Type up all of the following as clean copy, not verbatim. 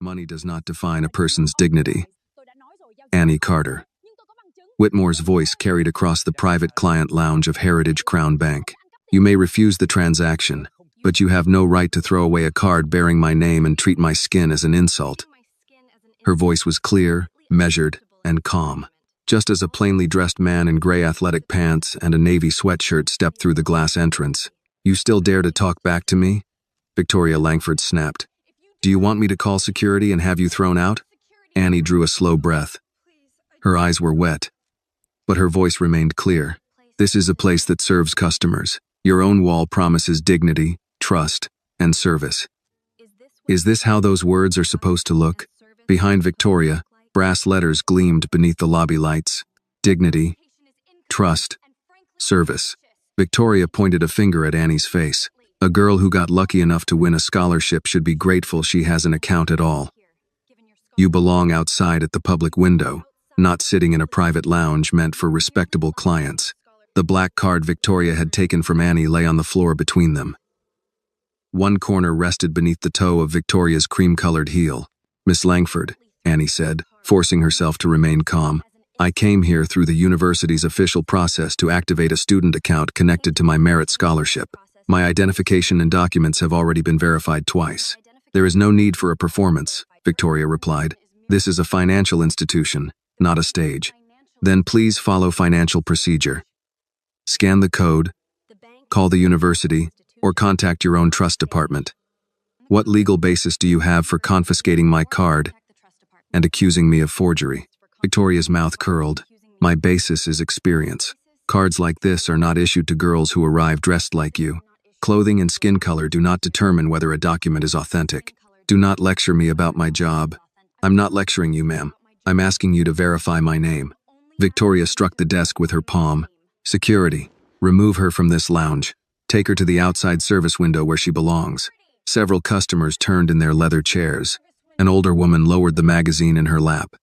Money does not define a person's dignity. Annie Carter. Whitmore's voice carried across the private client lounge of Heritage Crown Bank. You may refuse the transaction, but you have no right to throw away a card bearing my name and treat my skin as an insult. Her voice was clear, measured, and calm. Just as a plainly dressed man in gray athletic pants and a navy sweatshirt stepped through the glass entrance. You still dare to talk back to me? Victoria Langford snapped. Do you want me to call security and have you thrown out? Annie drew a slow breath. Her eyes were wet, but her voice remained clear. This is a place that serves customers. Your own wall promises dignity, trust, and service. Is this how those words are supposed to look? Behind Victoria, brass letters gleamed beneath the lobby lights. Dignity, trust, service. Victoria pointed a finger at Annie's face. A girl who got lucky enough to win a scholarship should be grateful she has an account at all. You belong outside at the public window, not sitting in a private lounge meant for respectable clients. The black card Victoria had taken from Annie lay on the floor between them. One corner rested beneath the toe of Victoria's cream-colored heel. Miss Langford, Annie said, forcing herself to remain calm. I came here through the university's official process to activate a student account connected to my merit scholarship. My identification and documents have already been verified twice. There is no need for a performance, Victoria replied. This is a financial institution, not a stage. Then please follow financial procedure. Scan the code, call the university, or contact your own trust department. What legal basis do you have for confiscating my card and accusing me of forgery? Victoria's mouth curled. My basis is experience. Cards like this are not issued to girls who arrive dressed like you. Clothing and skin color do not determine whether a document is authentic. Do not lecture me about my job. I'm not lecturing you, ma'am. I'm asking you to verify my name. Victoria struck the desk with her palm. Security, remove her from this lounge. Take her to the outside service window where she belongs. Several customers turned in their leather chairs. An older woman lowered the magazine in her lap.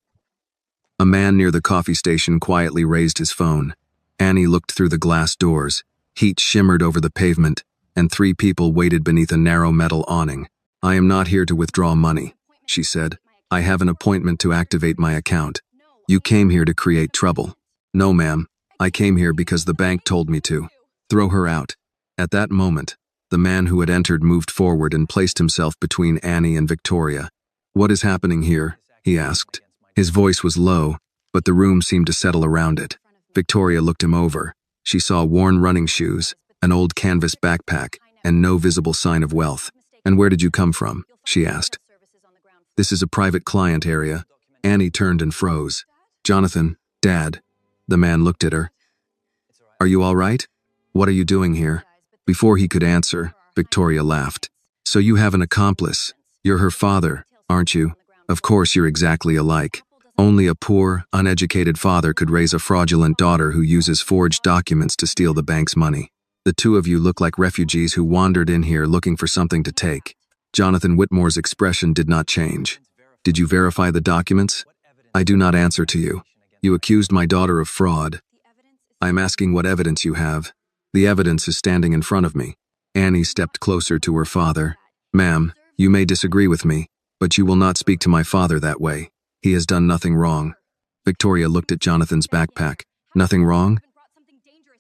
A man near the coffee station quietly raised his phone. Annie looked through the glass doors. Heat shimmered over the pavement, and 3 people waited beneath a narrow metal awning. I am not here to withdraw money, she said. I have an appointment to activate my account. You came here to create trouble. No, ma'am. I came here because the bank told me to. Throw her out. At that moment, the man who had entered moved forward and placed himself between Annie and Victoria. What is happening here? He asked. His voice was low, but the room seemed to settle around it. Victoria looked him over. She saw worn running shoes, an old canvas backpack, and no visible sign of wealth. And where did you come from? She asked. This is a private client area. Annie turned and froze. Jonathan, Dad. The man looked at her. Are you all right? What are you doing here? Before he could answer, Victoria laughed. So you have an accomplice. You're her father, aren't you? Of course you're exactly alike. Only a poor, uneducated father could raise a fraudulent daughter who uses forged documents to steal the bank's money. The two of you look like refugees who wandered in here looking for something to take. Jonathan Whitmore's expression did not change. Did you verify the documents? I do not answer to you. You accused my daughter of fraud. I am asking what evidence you have. The evidence is standing in front of me. Annie stepped closer to her father. Ma'am, you may disagree with me, but you will not speak to my father that way. He has done nothing wrong. Victoria looked at Jonathan's backpack. Nothing wrong?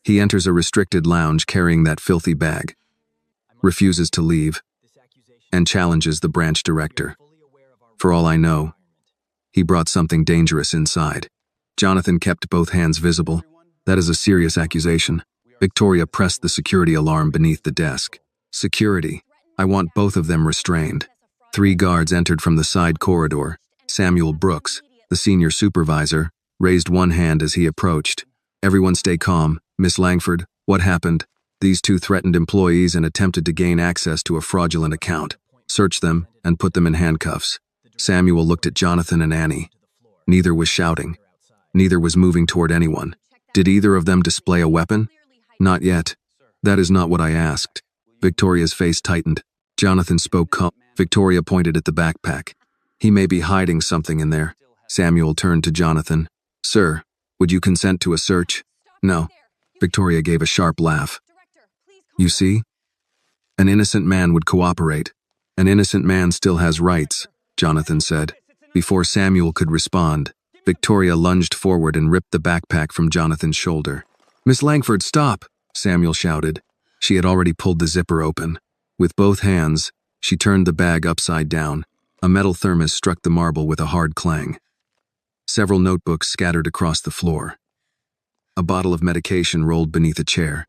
He enters a restricted lounge carrying that filthy bag, refuses to leave, and challenges the branch director. For all I know, he brought something dangerous inside. Jonathan kept both hands visible. That is a serious accusation. Victoria pressed the security alarm beneath the desk. Security. I want both of them restrained. 3 guards entered from the side corridor. Samuel Brooks, the senior supervisor, raised one hand as he approached. Everyone stay calm. Miss Langford, what happened? These 2 threatened employees and attempted to gain access to a fraudulent account. Search them and put them in handcuffs. Samuel looked at Jonathan and Annie. Neither was shouting. Neither was moving toward anyone. Did either of them display a weapon? Not yet. That is not what I asked. Victoria's face tightened. Jonathan spoke calm. Victoria pointed at the backpack. He may be hiding something in there. Samuel turned to Jonathan. Sir, would you consent to a search? No. Victoria gave a sharp laugh. You see? An innocent man would cooperate. An innocent man still has rights. Jonathan said. Before Samuel could respond, Victoria lunged forward and ripped the backpack from Jonathan's shoulder. "Miss Langford, stop!" Samuel shouted. She had already pulled the zipper open. With both hands, she turned the bag upside down. A metal thermos struck the marble with a hard clang. Several notebooks scattered across the floor. A bottle of medication rolled beneath a chair.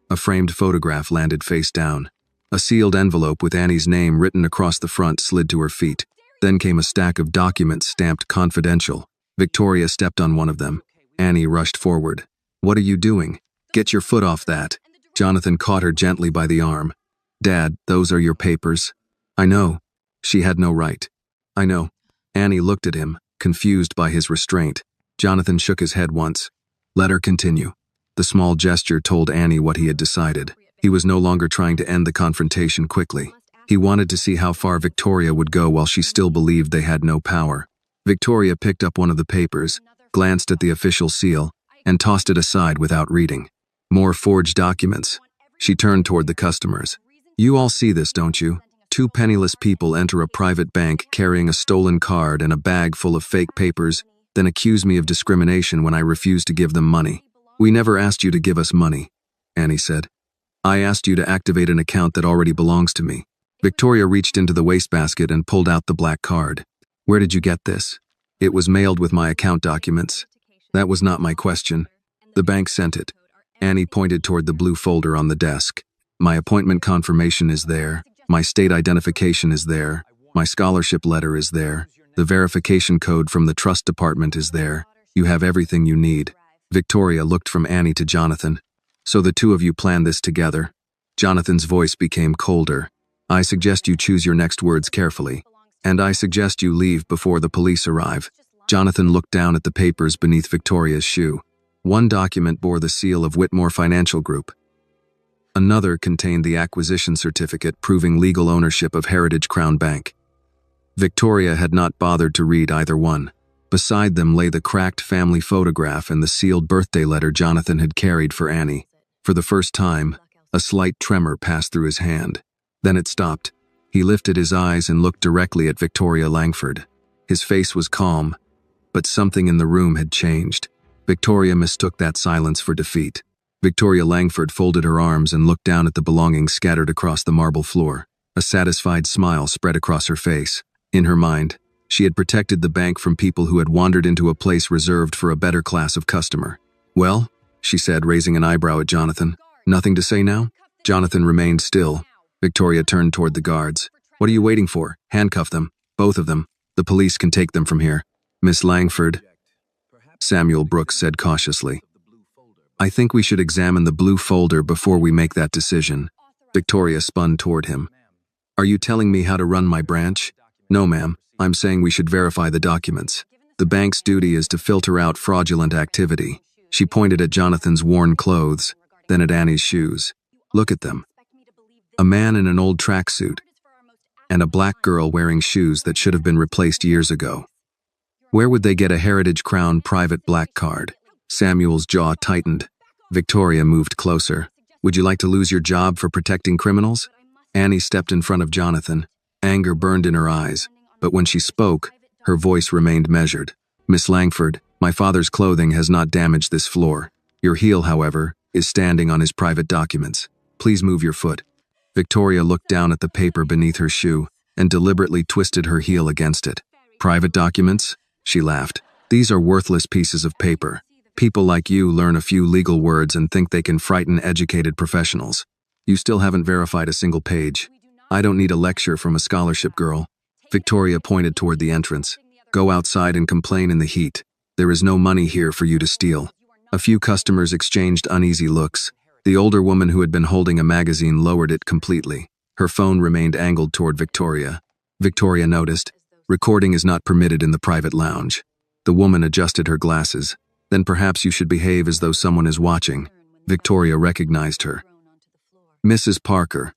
A framed photograph landed face down. A sealed envelope with Annie's name written across the front slid to her feet. Then came a stack of documents stamped confidential. Victoria stepped on one of them. Annie rushed forward. "What are you doing? Get your foot off that." Jonathan caught her gently by the arm. "Dad, those are your papers." "I know." She had no right. "I know." Annie looked at him, confused by his restraint. Jonathan shook his head once. "Let her continue." The small gesture told Annie what he had decided. He was no longer trying to end the confrontation quickly. He wanted to see how far Victoria would go while she still believed they had no power. Victoria picked up one of the papers, glanced at the official seal, and tossed it aside without reading. More forged documents. She turned toward the customers. "You all see this, don't you? Two penniless people enter a private bank carrying a stolen card and a bag full of fake papers, then accuse me of discrimination when I refuse to give them money. We never asked you to give us money," Annie said. "I asked you to activate an account that already belongs to me." Victoria reached into the wastebasket and pulled out the black card. "Where did you get this?" "It was mailed with my account documents." "That was not my question. The bank sent it." Annie pointed toward the blue folder on the desk. "My appointment confirmation is there. My state identification is there. My scholarship letter is there. The verification code from the trust department is there. You have everything you need." Victoria looked from Annie to Jonathan. "So the two of you planned this together?" Jonathan's voice became colder. "I suggest you choose your next words carefully. And I suggest you leave before the police arrive." Jonathan looked down at the papers beneath Victoria's shoe. One document bore the seal of Whitmore Financial Group. Another contained the acquisition certificate proving legal ownership of Heritage Crown Bank. Victoria had not bothered to read either one. Beside them lay the cracked family photograph and the sealed birthday letter Jonathan had carried for Annie. For the first time, a slight tremor passed through his hand. Then it stopped. He lifted his eyes and looked directly at Victoria Langford. His face was calm, but something in the room had changed. Victoria mistook that silence for defeat. Victoria Langford folded her arms and looked down at the belongings scattered across the marble floor. A satisfied smile spread across her face. In her mind, she had protected the bank from people who had wandered into a place reserved for a better class of customer. "Well," she said, raising an eyebrow at Jonathan. "Nothing to say now?" Jonathan remained still. Victoria turned toward the guards. "What are you waiting for? Handcuff them. Both of them. The police can take them from here." "Miss Langford," Samuel Brooks said cautiously, "I think we should examine the blue folder before we make that decision." Victoria spun toward him. "Are you telling me how to run my branch?" "No, ma'am. I'm saying we should verify the documents. The bank's duty is to filter out fraudulent activity." She pointed at Jonathan's worn clothes, then at Annie's shoes. "Look at them. A man in an old tracksuit, and a black girl wearing shoes that should have been replaced years ago. Where would they get a Heritage Crown private black card?" Samuel's jaw tightened. Victoria moved closer. "Would you like to lose your job for protecting criminals?" Annie stepped in front of Jonathan. Anger burned in her eyes, but when she spoke, her voice remained measured. "Miss Langford, my father's clothing has not damaged this floor. Your heel, however, is standing on his private documents. Please move your foot." Victoria looked down at the paper beneath her shoe and deliberately twisted her heel against it. "Private documents?" She laughed. "These are worthless pieces of paper. People like you learn a few legal words and think they can frighten educated professionals. You still haven't verified a single page. I don't need a lecture from a scholarship girl." Victoria pointed toward the entrance. "Go outside and complain in the heat. There is no money here for you to steal." A few customers exchanged uneasy looks. The older woman who had been holding a magazine lowered it completely. Her phone remained angled toward Victoria. Victoria noticed, "Recording is not permitted in the private lounge." The woman adjusted her glasses. "Then perhaps you should behave as though someone is watching." Victoria recognized her. "Mrs. Parker,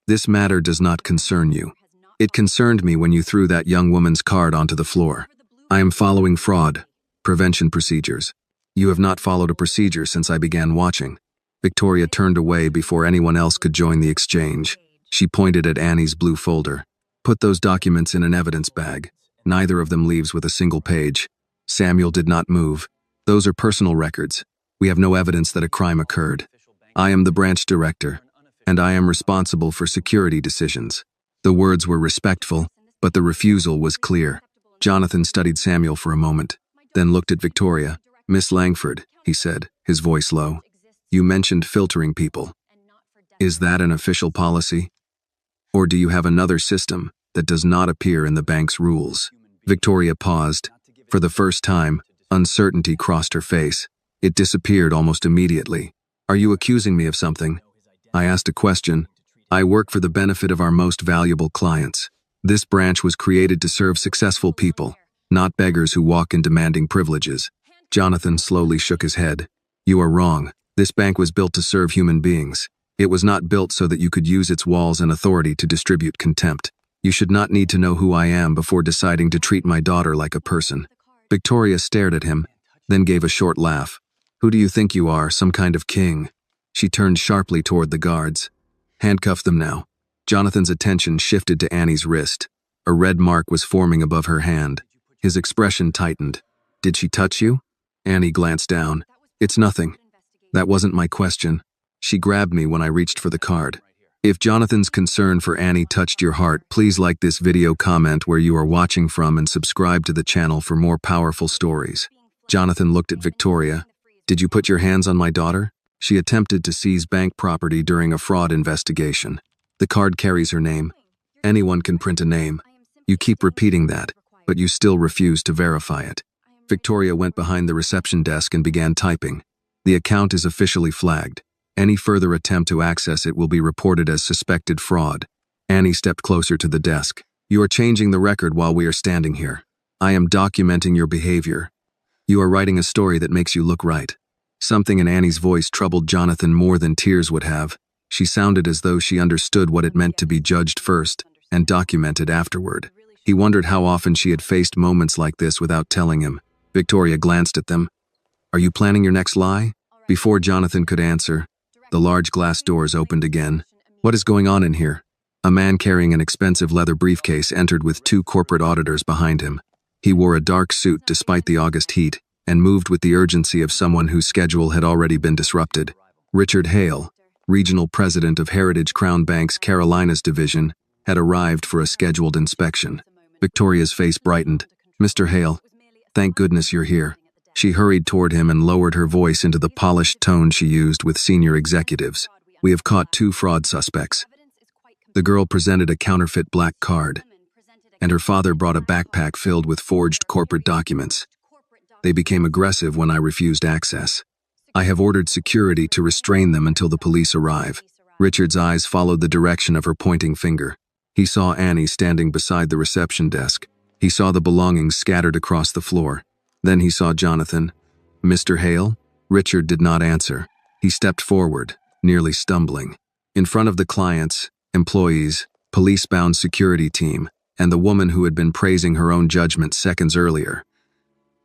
this matter does not concern you. It concerned me when you threw that young woman's card onto the floor. I am following fraud prevention procedures. You have not followed a procedure since I began watching." Victoria turned away before anyone else could join the exchange. She pointed at Annie's blue folder. Put those documents in an evidence bag. Neither of them leaves with a single page. Samuel did not move. Those are personal records. We have no evidence that a crime occurred. I am the branch director, and I am responsible for security decisions. The words were respectful, but the refusal was clear. Jonathan studied Samuel for a moment, then looked at Victoria. Miss Langford, he said, his voice low. You mentioned filtering people. Is that an official policy? Or do you have another system that does not appear in the bank's rules? Victoria paused. For the first time, uncertainty crossed her face. It disappeared almost immediately. Are you accusing me of something? I asked a question. I work for the benefit of our most valuable clients. This branch was created to serve successful people, not beggars who walk in demanding privileges. Jonathan slowly shook his head. You are wrong. This bank was built to serve human beings. It was not built so that you could use its walls and authority to distribute contempt. You should not need to know who I am before deciding to treat my daughter like a person. Victoria stared at him, then gave a short laugh. Who do you think you are, some kind of king? She turned sharply toward the guards. Handcuff them now. Jonathan's attention shifted to Annie's wrist. A red mark was forming above her hand. His expression tightened. Did she touch you? Annie glanced down. It's nothing. That wasn't my question. She grabbed me when I reached for the card. If Jonathan's concern for Annie touched your heart, please like this video, comment where you are watching from, and subscribe to the channel for more powerful stories. Jonathan looked at Victoria. Did you put your hands on my daughter? She attempted to seize bank property during a fraud investigation. The card carries her name. Anyone can print a name. You keep repeating that, but you still refuse to verify it. Victoria went behind the reception desk and began typing. The account is officially flagged. Any further attempt to access it will be reported as suspected fraud. Annie stepped closer to the desk. You are changing the record while we are standing here. I am documenting your behavior. You are writing a story that makes you look right. Something in Annie's voice troubled Jonathan more than tears would have. She sounded as though she understood what it meant to be judged first and documented afterward. He wondered how often she had faced moments like this without telling him. Victoria glanced at them. Are you planning your next lie? Before Jonathan could answer, the large glass doors opened again. What is going on in here? A man carrying an expensive leather briefcase entered with 2 corporate auditors behind him. He wore a dark suit despite the August heat and moved with the urgency of someone whose schedule had already been disrupted. Richard Hale, regional president of Heritage Crown Bank's Carolinas division, had arrived for a scheduled inspection. Victoria's face brightened. Mr. Hale, thank goodness you're here. She hurried toward him and lowered her voice into the polished tone she used with senior executives. We have caught 2 fraud suspects. The girl presented a counterfeit black card, and her father brought a backpack filled with forged corporate documents. They became aggressive when I refused access. I have ordered security to restrain them until the police arrive. Richard's eyes followed the direction of her pointing finger. He saw Annie standing beside the reception desk. He saw the belongings scattered across the floor. Then he saw Jonathan. Mr. Hale? Richard did not answer. He stepped forward, nearly stumbling. In front of the clients, employees, police-bound security team, and the woman who had been praising her own judgment seconds earlier.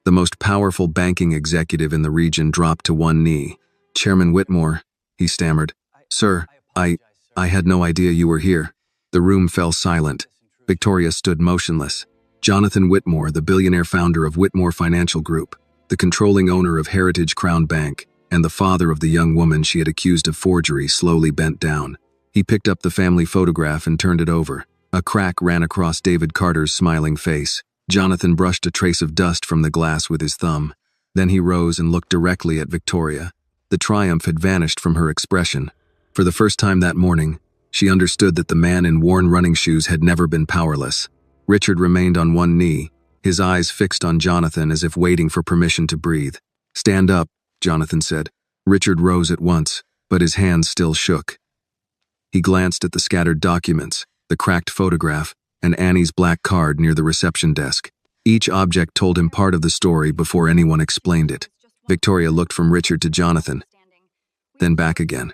The most powerful banking executive in the region dropped to one knee. Chairman Whitmore, he stammered. Sir, I had no idea you were here. The room fell silent. Victoria stood motionless. Jonathan Whitmore, the billionaire founder of Whitmore Financial Group, the controlling owner of Heritage Crown Bank, and the father of the young woman she had accused of forgery, slowly bent down. He picked up the family photograph and turned it over. A crack ran across David Carter's smiling face. Jonathan brushed a trace of dust from the glass with his thumb. Then he rose and looked directly at Victoria. The triumph had vanished from her expression. For the first time that morning, she understood that the man in worn running shoes had never been powerless. Richard remained on one knee, his eyes fixed on Jonathan as if waiting for permission to breathe. Stand up, Jonathan said. Richard rose at once, but his hands still shook. He glanced at the scattered documents, the cracked photograph, and Annie's black card near the reception desk. Each object told him part of the story before anyone explained it. Victoria looked from Richard to Jonathan, then back again.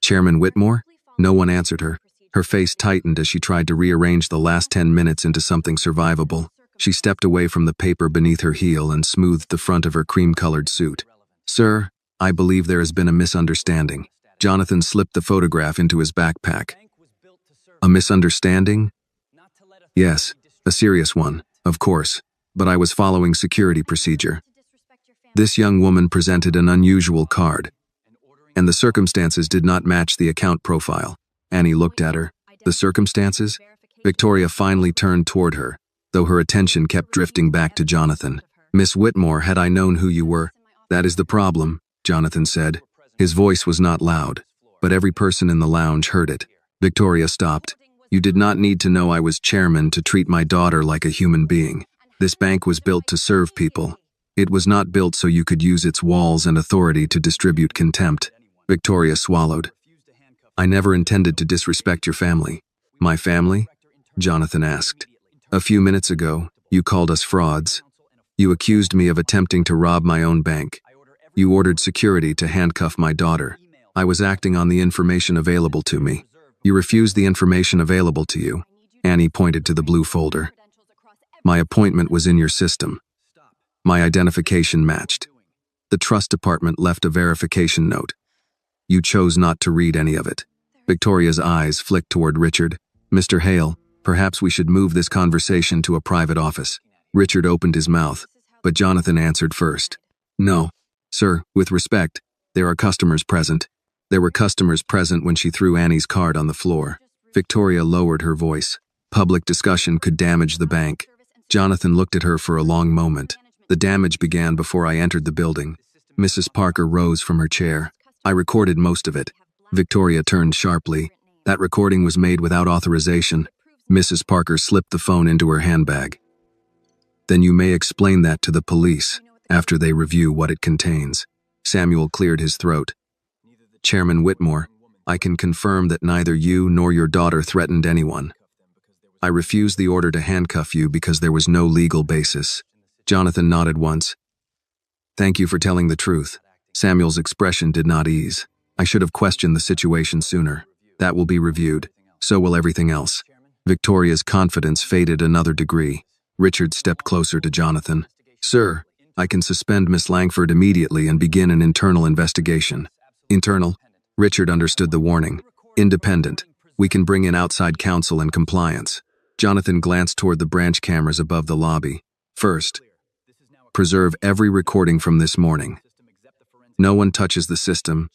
Chairman Whitmore? No one answered her. Her face tightened as she tried to rearrange the last 10 minutes into something survivable. She stepped away from the paper beneath her heel and smoothed the front of her cream-colored suit. Sir, I believe there has been a misunderstanding. Jonathan slipped the photograph into his backpack. A misunderstanding? Yes, a serious one, of course, but I was following security procedure. This young woman presented an unusual card, and the circumstances did not match the account profile. Annie looked at her. The circumstances? Victoria finally turned toward her, though her attention kept drifting back to Jonathan. Miss Whitmore, had I known who you were. That is the problem, Jonathan said. His voice was not loud, but every person in the lounge heard it. Victoria stopped. You did not need to know I was chairman to treat my daughter like a human being. This bank was built to serve people. It was not built so you could use its walls and authority to distribute contempt. Victoria swallowed. I never intended to disrespect your family. My family? Jonathan asked. A few minutes ago, you called us frauds. You accused me of attempting to rob my own bank. You ordered security to handcuff my daughter. I was acting on the information available to me. You refused the information available to you. Annie pointed to the blue folder. My appointment was in your system. My identification matched. The trust department left a verification note. You chose not to read any of it. Victoria's eyes flicked toward Richard. Mr. Hale, perhaps we should move this conversation to a private office. Richard opened his mouth, but Jonathan answered first. No, sir, with respect, there are customers present. There were customers present when she threw Annie's card on the floor. Victoria lowered her voice. Public discussion could damage the bank. Jonathan looked at her for a long moment. The damage began before I entered the building. Mrs. Parker rose from her chair. I recorded most of it. Victoria turned sharply. That recording was made without authorization. Mrs. Parker slipped the phone into her handbag. Then you may explain that to the police after they review what it contains. Samuel cleared his throat. Chairman Whitmore, I can confirm that neither you nor your daughter threatened anyone. I refused the order to handcuff you because there was no legal basis. Jonathan nodded once. Thank you for telling the truth. Samuel's expression did not ease. I should have questioned the situation sooner. That will be reviewed. So will everything else. Victoria's confidence faded another degree. Richard stepped closer to Jonathan. Sir, I can suspend Miss Langford immediately and begin an internal investigation. Internal? Richard understood the warning. Independent. We can bring in outside counsel and compliance. Jonathan glanced toward the branch cameras above the lobby. First, preserve every recording from this morning. No one touches the system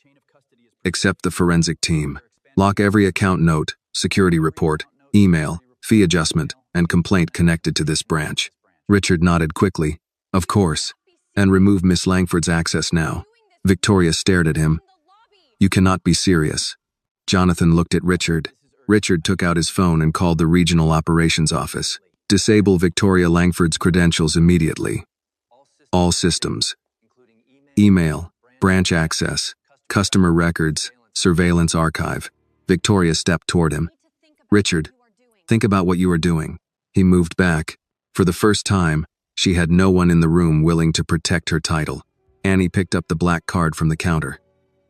except the forensic team. Lock every account note, security report, email, fee adjustment, and complaint connected to this branch. Richard nodded quickly. Of course. And remove Miss Langford's access now. Victoria stared at him. You cannot be serious. Jonathan looked at Richard. Richard took out his phone and called the regional operations office. Disable Victoria Langford's credentials immediately. All systems. Email, branch access, customer records, surveillance archive. Victoria stepped toward him. Richard, think about what you are doing. He moved back. For the first time, she had no one in the room willing to protect her title. Annie picked up the black card from the counter.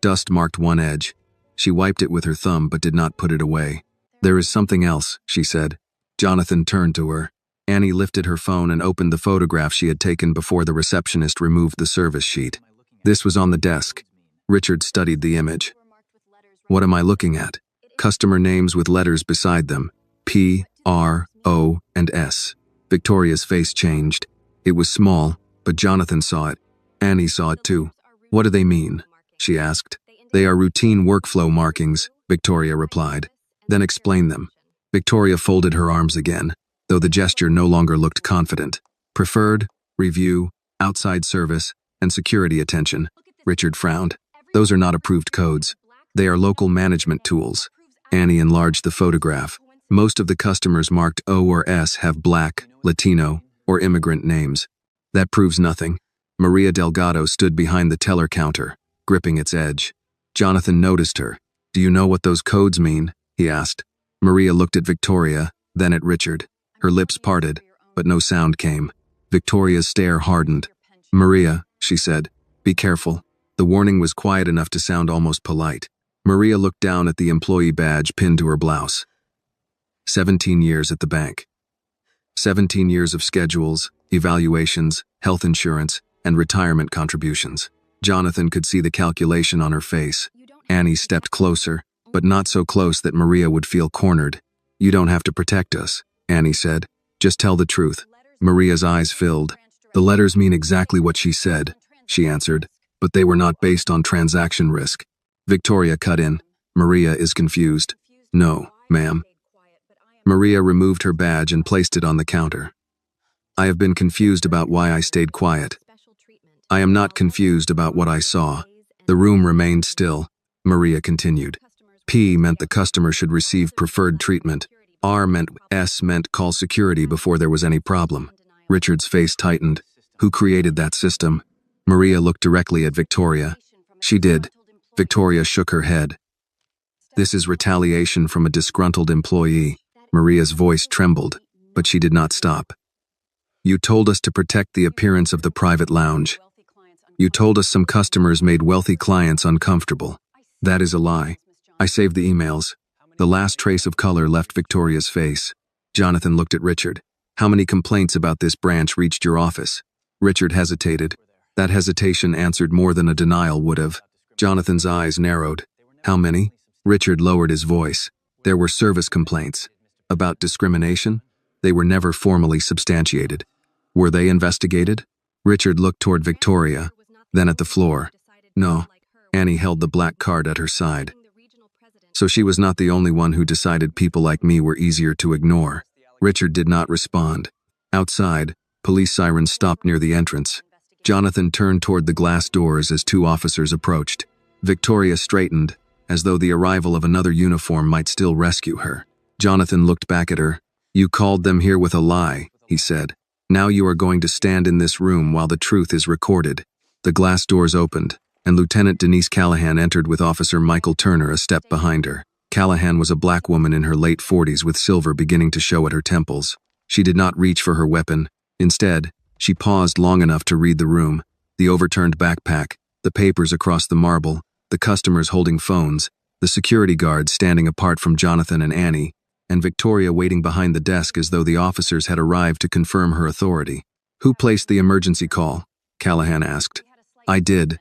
Dust marked one edge. She wiped it with her thumb but did not put it away. There is something else, she said. Jonathan turned to her. Annie lifted her phone and opened the photograph she had taken before the receptionist removed the service sheet. This was on the desk. Richard studied the image. What am I looking at? Customer names with letters beside them. P, R, O, and S. Victoria's face changed. It was small, but Jonathan saw it. Annie saw it too. What do they mean? She asked. They are routine workflow markings, Victoria replied. Then explain them. Victoria folded her arms again, though the gesture no longer looked confident. Preferred, review, outside service, and security attention. Richard frowned. Those are not approved codes. They are local management tools. Annie enlarged the photograph. Most of the customers marked O or S have Black, Latino, or immigrant names. That proves nothing. Maria Delgado stood behind the teller counter, gripping its edge. Jonathan noticed her. Do you know what those codes mean? He asked. Maria looked at Victoria, then at Richard. Her lips parted, but no sound came. Victoria's stare hardened. Maria, she said, be careful. The warning was quiet enough to sound almost polite. Maria looked down at the employee badge pinned to her blouse. 17 years at the bank. 17 years of schedules, evaluations, health insurance, and retirement contributions. Jonathan could see the calculation on her face. Annie stepped closer, but not so close that Maria would feel cornered. You don't have to protect us. Annie said. Just tell the truth. Maria's eyes filled. The letters mean exactly what she said, she answered, but they were not based on transaction risk. Victoria cut in. Maria is confused. No, ma'am. Maria removed her badge and placed it on the counter. I have been confused about why I stayed quiet. I am not confused about what I saw. The room remained still. Maria continued. P meant the customer should receive preferred treatment. S meant call security before there was any problem. Richard's face tightened. Who created that system? Maria looked directly at Victoria. She did. Victoria shook her head. This is retaliation from a disgruntled employee. Maria's voice trembled, but she did not stop. You told us to protect the appearance of the private lounge. You told us some customers made wealthy clients uncomfortable. That is a lie. I saved the emails. The last trace of color left Victoria's face. Jonathan looked at Richard. How many complaints about this branch reached your office? Richard hesitated. That hesitation answered more than a denial would have. Jonathan's eyes narrowed. How many? Richard lowered his voice. There were service complaints. About discrimination? They were never formally substantiated. Were they investigated? Richard looked toward Victoria, then at the floor. No. Annie held the black card at her side. So she was not the only one who decided people like me were easier to ignore. Richard did not respond. Outside, police sirens stopped near the entrance. Jonathan turned toward the glass doors as two officers approached. Victoria straightened, as though the arrival of another uniform might still rescue her. Jonathan looked back at her. You called them here with a lie, he said. Now you are going to stand in this room while the truth is recorded. The glass doors opened, and Lieutenant Denise Callahan entered with Officer Michael Turner a step behind her. Callahan was a black woman in her late 40s with silver beginning to show at her temples. She did not reach for her weapon. Instead, she paused long enough to read the room, the overturned backpack, the papers across the marble, the customers holding phones, the security guards standing apart from Jonathan and Annie, and Victoria waiting behind the desk as though the officers had arrived to confirm her authority. Who placed the emergency call? Callahan asked. I did.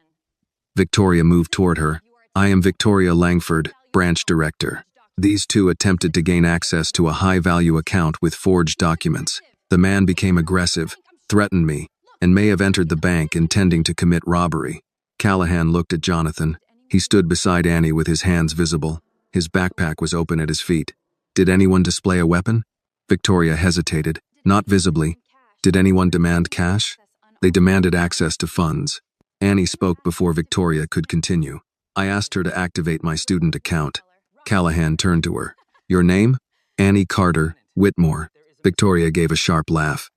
Victoria moved toward her. I am Victoria Langford, branch director. These two attempted to gain access to a high-value account with forged documents. The man became aggressive, threatened me, and may have entered the bank intending to commit robbery. Callahan looked at Jonathan. He stood beside Annie with his hands visible. His backpack was open at his feet. Did anyone display a weapon? Victoria hesitated. Not visibly. Did anyone demand cash? They demanded access to funds. Annie spoke before Victoria could continue. I asked her to activate my student account. Callahan turned to her. Your name? Annie Carter, Whitmore. Victoria gave a sharp laugh.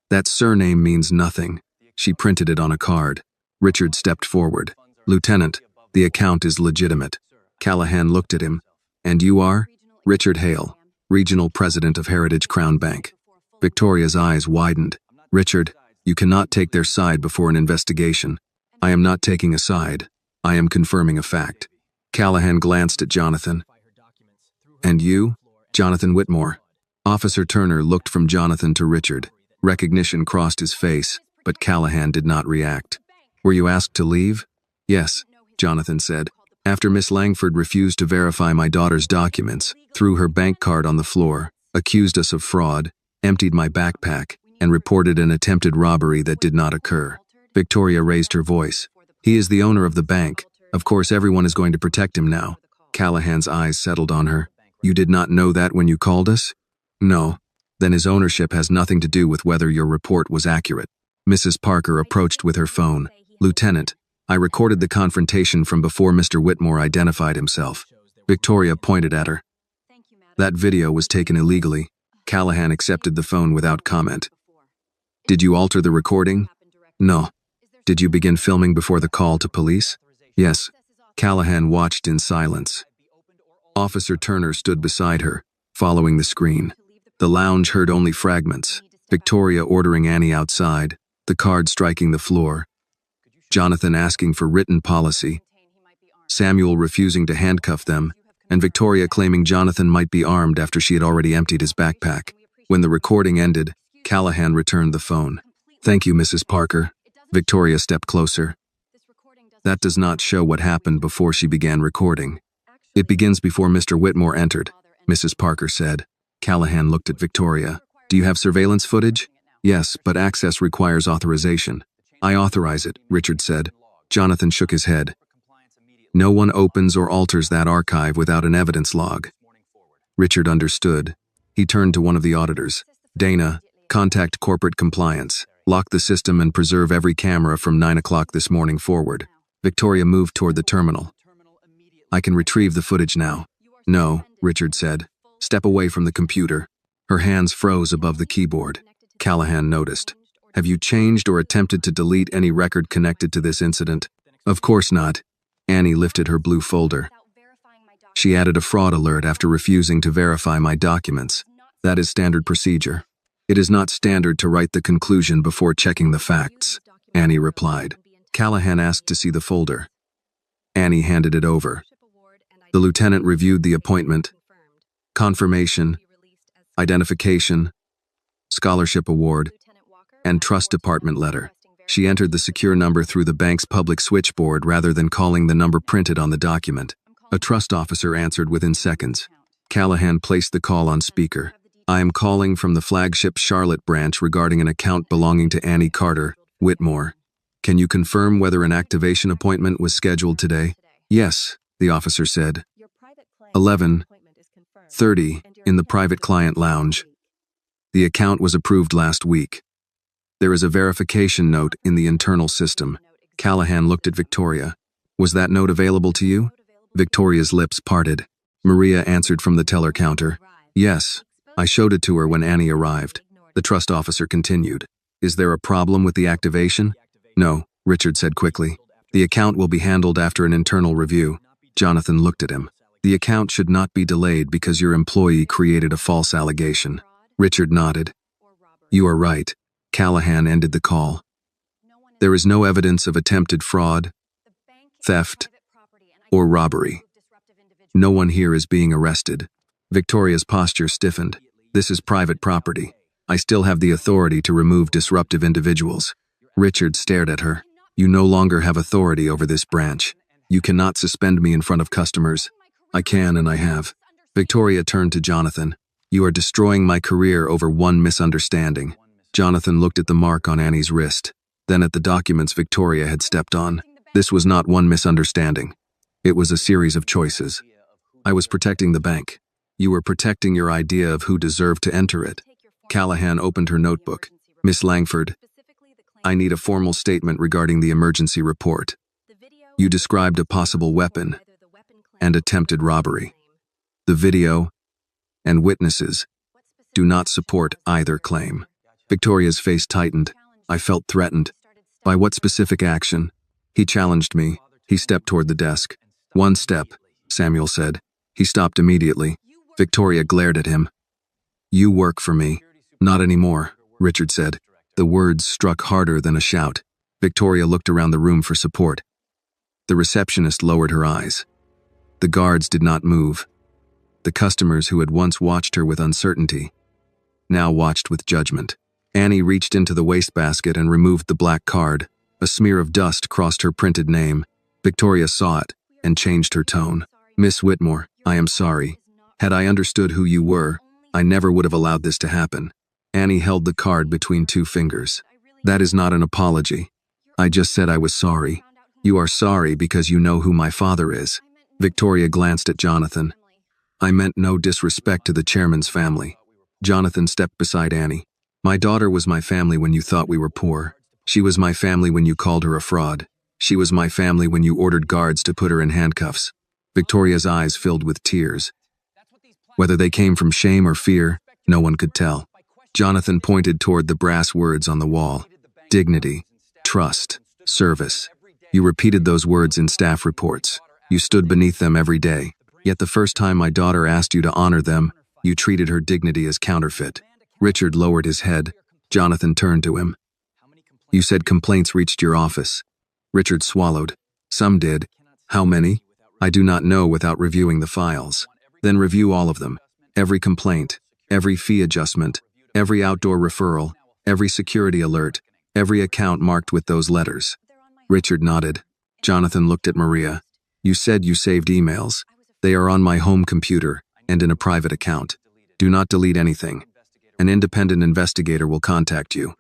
That surname means nothing. She printed it on a card. Richard stepped forward. Lieutenant, the account is legitimate. Callahan looked at him. And you are? Richard Hale, Regional President of Heritage Crown Bank. Victoria's eyes widened. Richard, you cannot take their side before an investigation. I am not taking a side. I am confirming a fact. Callahan glanced at Jonathan. And you? Jonathan Whitmore. Officer Turner looked from Jonathan to Richard. Recognition crossed his face, but Callahan did not react. Were you asked to leave? Yes, Jonathan said. After Miss Langford refused to verify my daughter's documents, threw her bank card on the floor, accused us of fraud, emptied my backpack, and reported an attempted robbery that did not occur. Victoria raised her voice. He is the owner of the bank. Of course everyone is going to protect him now. Callahan's eyes settled on her. You did not know that when you called us? No. Then his ownership has nothing to do with whether your report was accurate. Mrs. Parker approached with her phone. Lieutenant, I recorded the confrontation from before Mr. Whitmore identified himself. Victoria pointed at her. That video was taken illegally. Callahan accepted the phone without comment. Did you alter the recording? No. Did you begin filming before the call to police? Yes. Callahan watched in silence. Officer Turner stood beside her, following the screen. The lounge heard only fragments. Victoria ordering Annie outside, the card striking the floor. Jonathan asking for written policy. Samuel refusing to handcuff them, and Victoria claiming Jonathan might be armed after she had already emptied his backpack. When the recording ended, Callahan returned the phone. Thank you, Mrs. Parker. Victoria stepped closer. That does not show what happened before she began recording. It begins before Mr. Whitmore entered, Mrs. Parker said. Callahan looked at Victoria. Do you have surveillance footage? Yes, but access requires authorization. I authorize it, Richard said. Jonathan shook his head. No one opens or alters that archive without an evidence log. Richard understood. He turned to one of the auditors. Dana, contact corporate compliance. Lock the system and preserve every camera from 9 o'clock this morning forward. Victoria moved toward the terminal. I can retrieve the footage now. No, Richard said. Step away from the computer. Her hands froze above the keyboard. Callahan noticed. Have you changed or attempted to delete any record connected to this incident? Of course not. Annie lifted her blue folder. She added a fraud alert after refusing to verify my documents. That is standard procedure. It is not standard to write the conclusion before checking the facts, Annie replied. Callahan asked to see the folder. Annie handed it over. The lieutenant reviewed the appointment, confirmation, identification, scholarship award, and trust department letter. She entered the secure number through the bank's public switchboard rather than calling the number printed on the document. A trust officer answered within seconds. Callahan placed the call on speaker. I am calling from the flagship Charlotte branch regarding an account belonging to Annie Carter, Whitmore. Can you confirm whether an activation appointment was scheduled today? Yes, the officer said. 11:30 in the private client lounge. The account was approved last week. There is a verification note in the internal system. Callahan looked at Victoria. Was that note available to you? Victoria's lips parted. Maria answered from the teller counter. Yes, I showed it to her when Annie arrived. The trust officer continued. Is there a problem with the activation? No, Richard said quickly. The account will be handled after an internal review. Jonathan looked at him. The account should not be delayed because your employee created a false allegation. Richard nodded. You are right. Callahan ended the call. There is no evidence of attempted fraud, theft, or robbery. No one here is being arrested. Victoria's posture stiffened. This is private property. I still have the authority to remove disruptive individuals. Richard stared at her. You no longer have authority over this branch. You cannot suspend me in front of customers. I can and I have. Victoria turned to Jonathan. You are destroying my career over one misunderstanding. Jonathan looked at the mark on Annie's wrist, then at the documents Victoria had stepped on. This was not one misunderstanding. It was a series of choices. I was protecting the bank. You were protecting your idea of who deserved to enter it. Callahan opened her notebook. Miss Langford, I need a formal statement regarding the emergency report. You described a possible weapon and attempted robbery. The video and witnesses do not support either claim. Victoria's face tightened. I felt threatened. By what specific action? He challenged me. He stepped toward the desk. One step, Samuel said. He stopped immediately. Victoria glared at him. You work for me. Not anymore, Richard said. The words struck harder than a shout. Victoria looked around the room for support. The receptionist lowered her eyes. The guards did not move. The customers who had once watched her with uncertainty now watched with judgment. Annie reached into the wastebasket and removed the black card. A smear of dust crossed her printed name. Victoria saw it and changed her tone. Miss Whitmore, I am sorry. Had I understood who you were, I never would have allowed this to happen. Annie held the card between two fingers. That is not an apology. I just said I was sorry. You are sorry because you know who my father is. Victoria glanced at Jonathan. I meant no disrespect to the chairman's family. Jonathan stepped beside Annie. My daughter was my family when you thought we were poor. She was my family when you called her a fraud. She was my family when you ordered guards to put her in handcuffs. Victoria's eyes filled with tears. Whether they came from shame or fear, no one could tell. Jonathan pointed toward the brass words on the wall. Dignity, trust, service. You repeated those words in staff reports. You stood beneath them every day. Yet the first time my daughter asked you to honor them, you treated her dignity as counterfeit. Richard lowered his head. Jonathan turned to him. You said complaints reached your office. Richard swallowed. Some did. How many? I do not know without reviewing the files. Then review all of them. Every complaint, every fee adjustment, every outdoor referral, every security alert, every account marked with those letters. Richard nodded. Jonathan looked at Maria. You said you saved emails. They are on my home computer and in a private account. Do not delete anything. An independent investigator will contact you.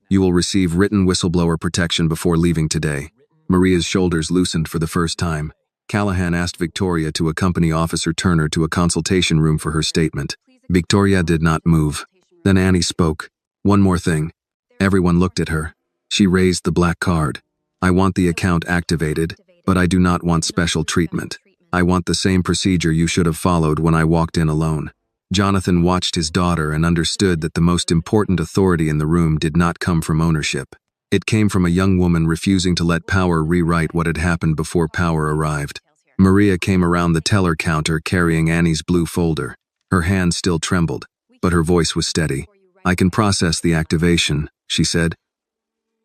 You will receive written whistleblower protection before leaving today. Maria's shoulders loosened for the first time. Callahan asked Victoria to accompany Officer Turner to a consultation room for her statement. Victoria did not move. Then Annie spoke. One more thing. Everyone looked at her. She raised the black card. I want the account activated, but I do not want special treatment. I want the same procedure you should have followed when I walked in alone. Jonathan watched his daughter and understood that the most important authority in the room did not come from ownership. It came from a young woman refusing to let power rewrite what had happened before power arrived. Maria came around the teller counter carrying Annie's blue folder. Her hand still trembled, but her voice was steady. I can process the activation, she said.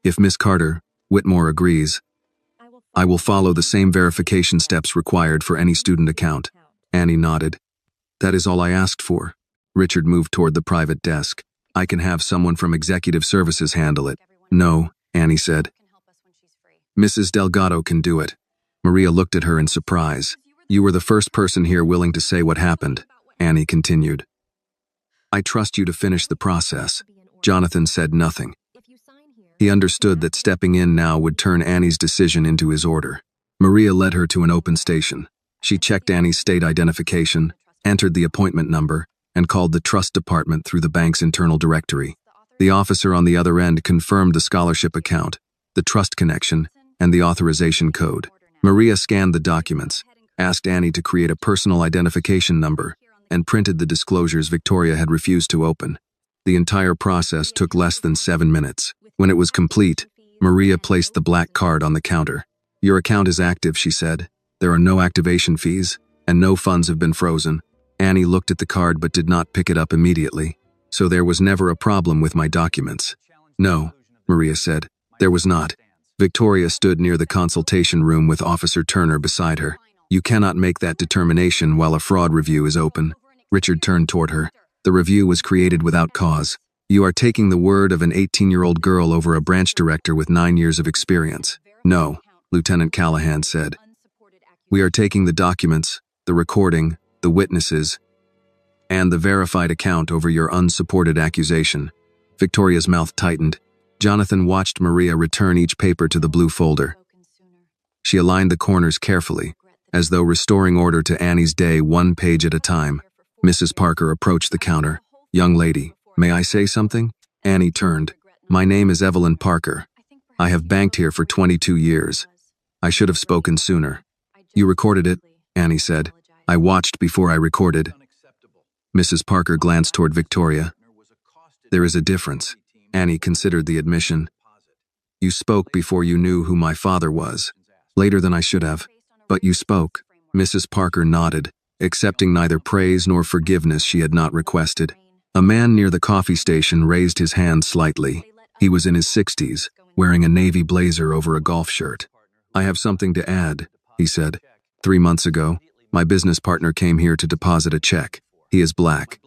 If Miss Carter, Whitmore agrees, I will follow the same verification steps required for any student account. Annie nodded. That is all I asked for. Richard moved toward the private desk. I can have someone from Executive Services handle it. No, Annie said. Mrs. Delgado can do it. Maria looked at her in surprise. You were the first person here willing to say what happened, Annie continued. I trust you to finish the process. Jonathan said nothing. He understood that stepping in now would turn Annie's decision into his order. Maria led her to an open station. She checked Annie's state identification, entered the appointment number, and called the trust department through the bank's internal directory. The officer on the other end confirmed the scholarship account, the trust connection, and the authorization code. Maria scanned the documents, asked Annie to create a personal identification number, and printed the disclosures Victoria had refused to open. The entire process took less than 7 minutes. When it was complete, Maria placed the black card on the counter. Your account is active, she said. There are no activation fees, and no funds have been frozen. Annie looked at the card but did not pick it up immediately. So there was never a problem with my documents. No, Maria said. There was not. Victoria stood near the consultation room with Officer Turner beside her. You cannot make that determination while a fraud review is open. Richard turned toward her. The review was created without cause. You are taking the word of an 18-year-old girl over a branch director with 9 years of experience. No, Lieutenant Callahan said. We are taking the documents, the recording, the witnesses, and the verified account over your unsupported accusation. Victoria's mouth tightened. Jonathan watched Maria return each paper to the blue folder. She aligned the corners carefully, as though restoring order to Annie's day 1 page at a time. Mrs. Parker approached the counter. Young lady, may I say something? Annie turned. My name is Evelyn Parker. I have banked here for 22 years. I should have spoken sooner. You recorded it, Annie said. I watched before I recorded. Mrs. Parker glanced toward Victoria. There is a difference. Annie considered the admission. You spoke before you knew who my father was. Later than I should have. But you spoke. Mrs. Parker nodded, accepting neither praise nor forgiveness she had not requested. A man near the coffee station raised his hand slightly. He was in his 60s, wearing a navy blazer over a golf shirt. I have something to add, he said. 3 months ago, my business partner came here to deposit a check. He is black.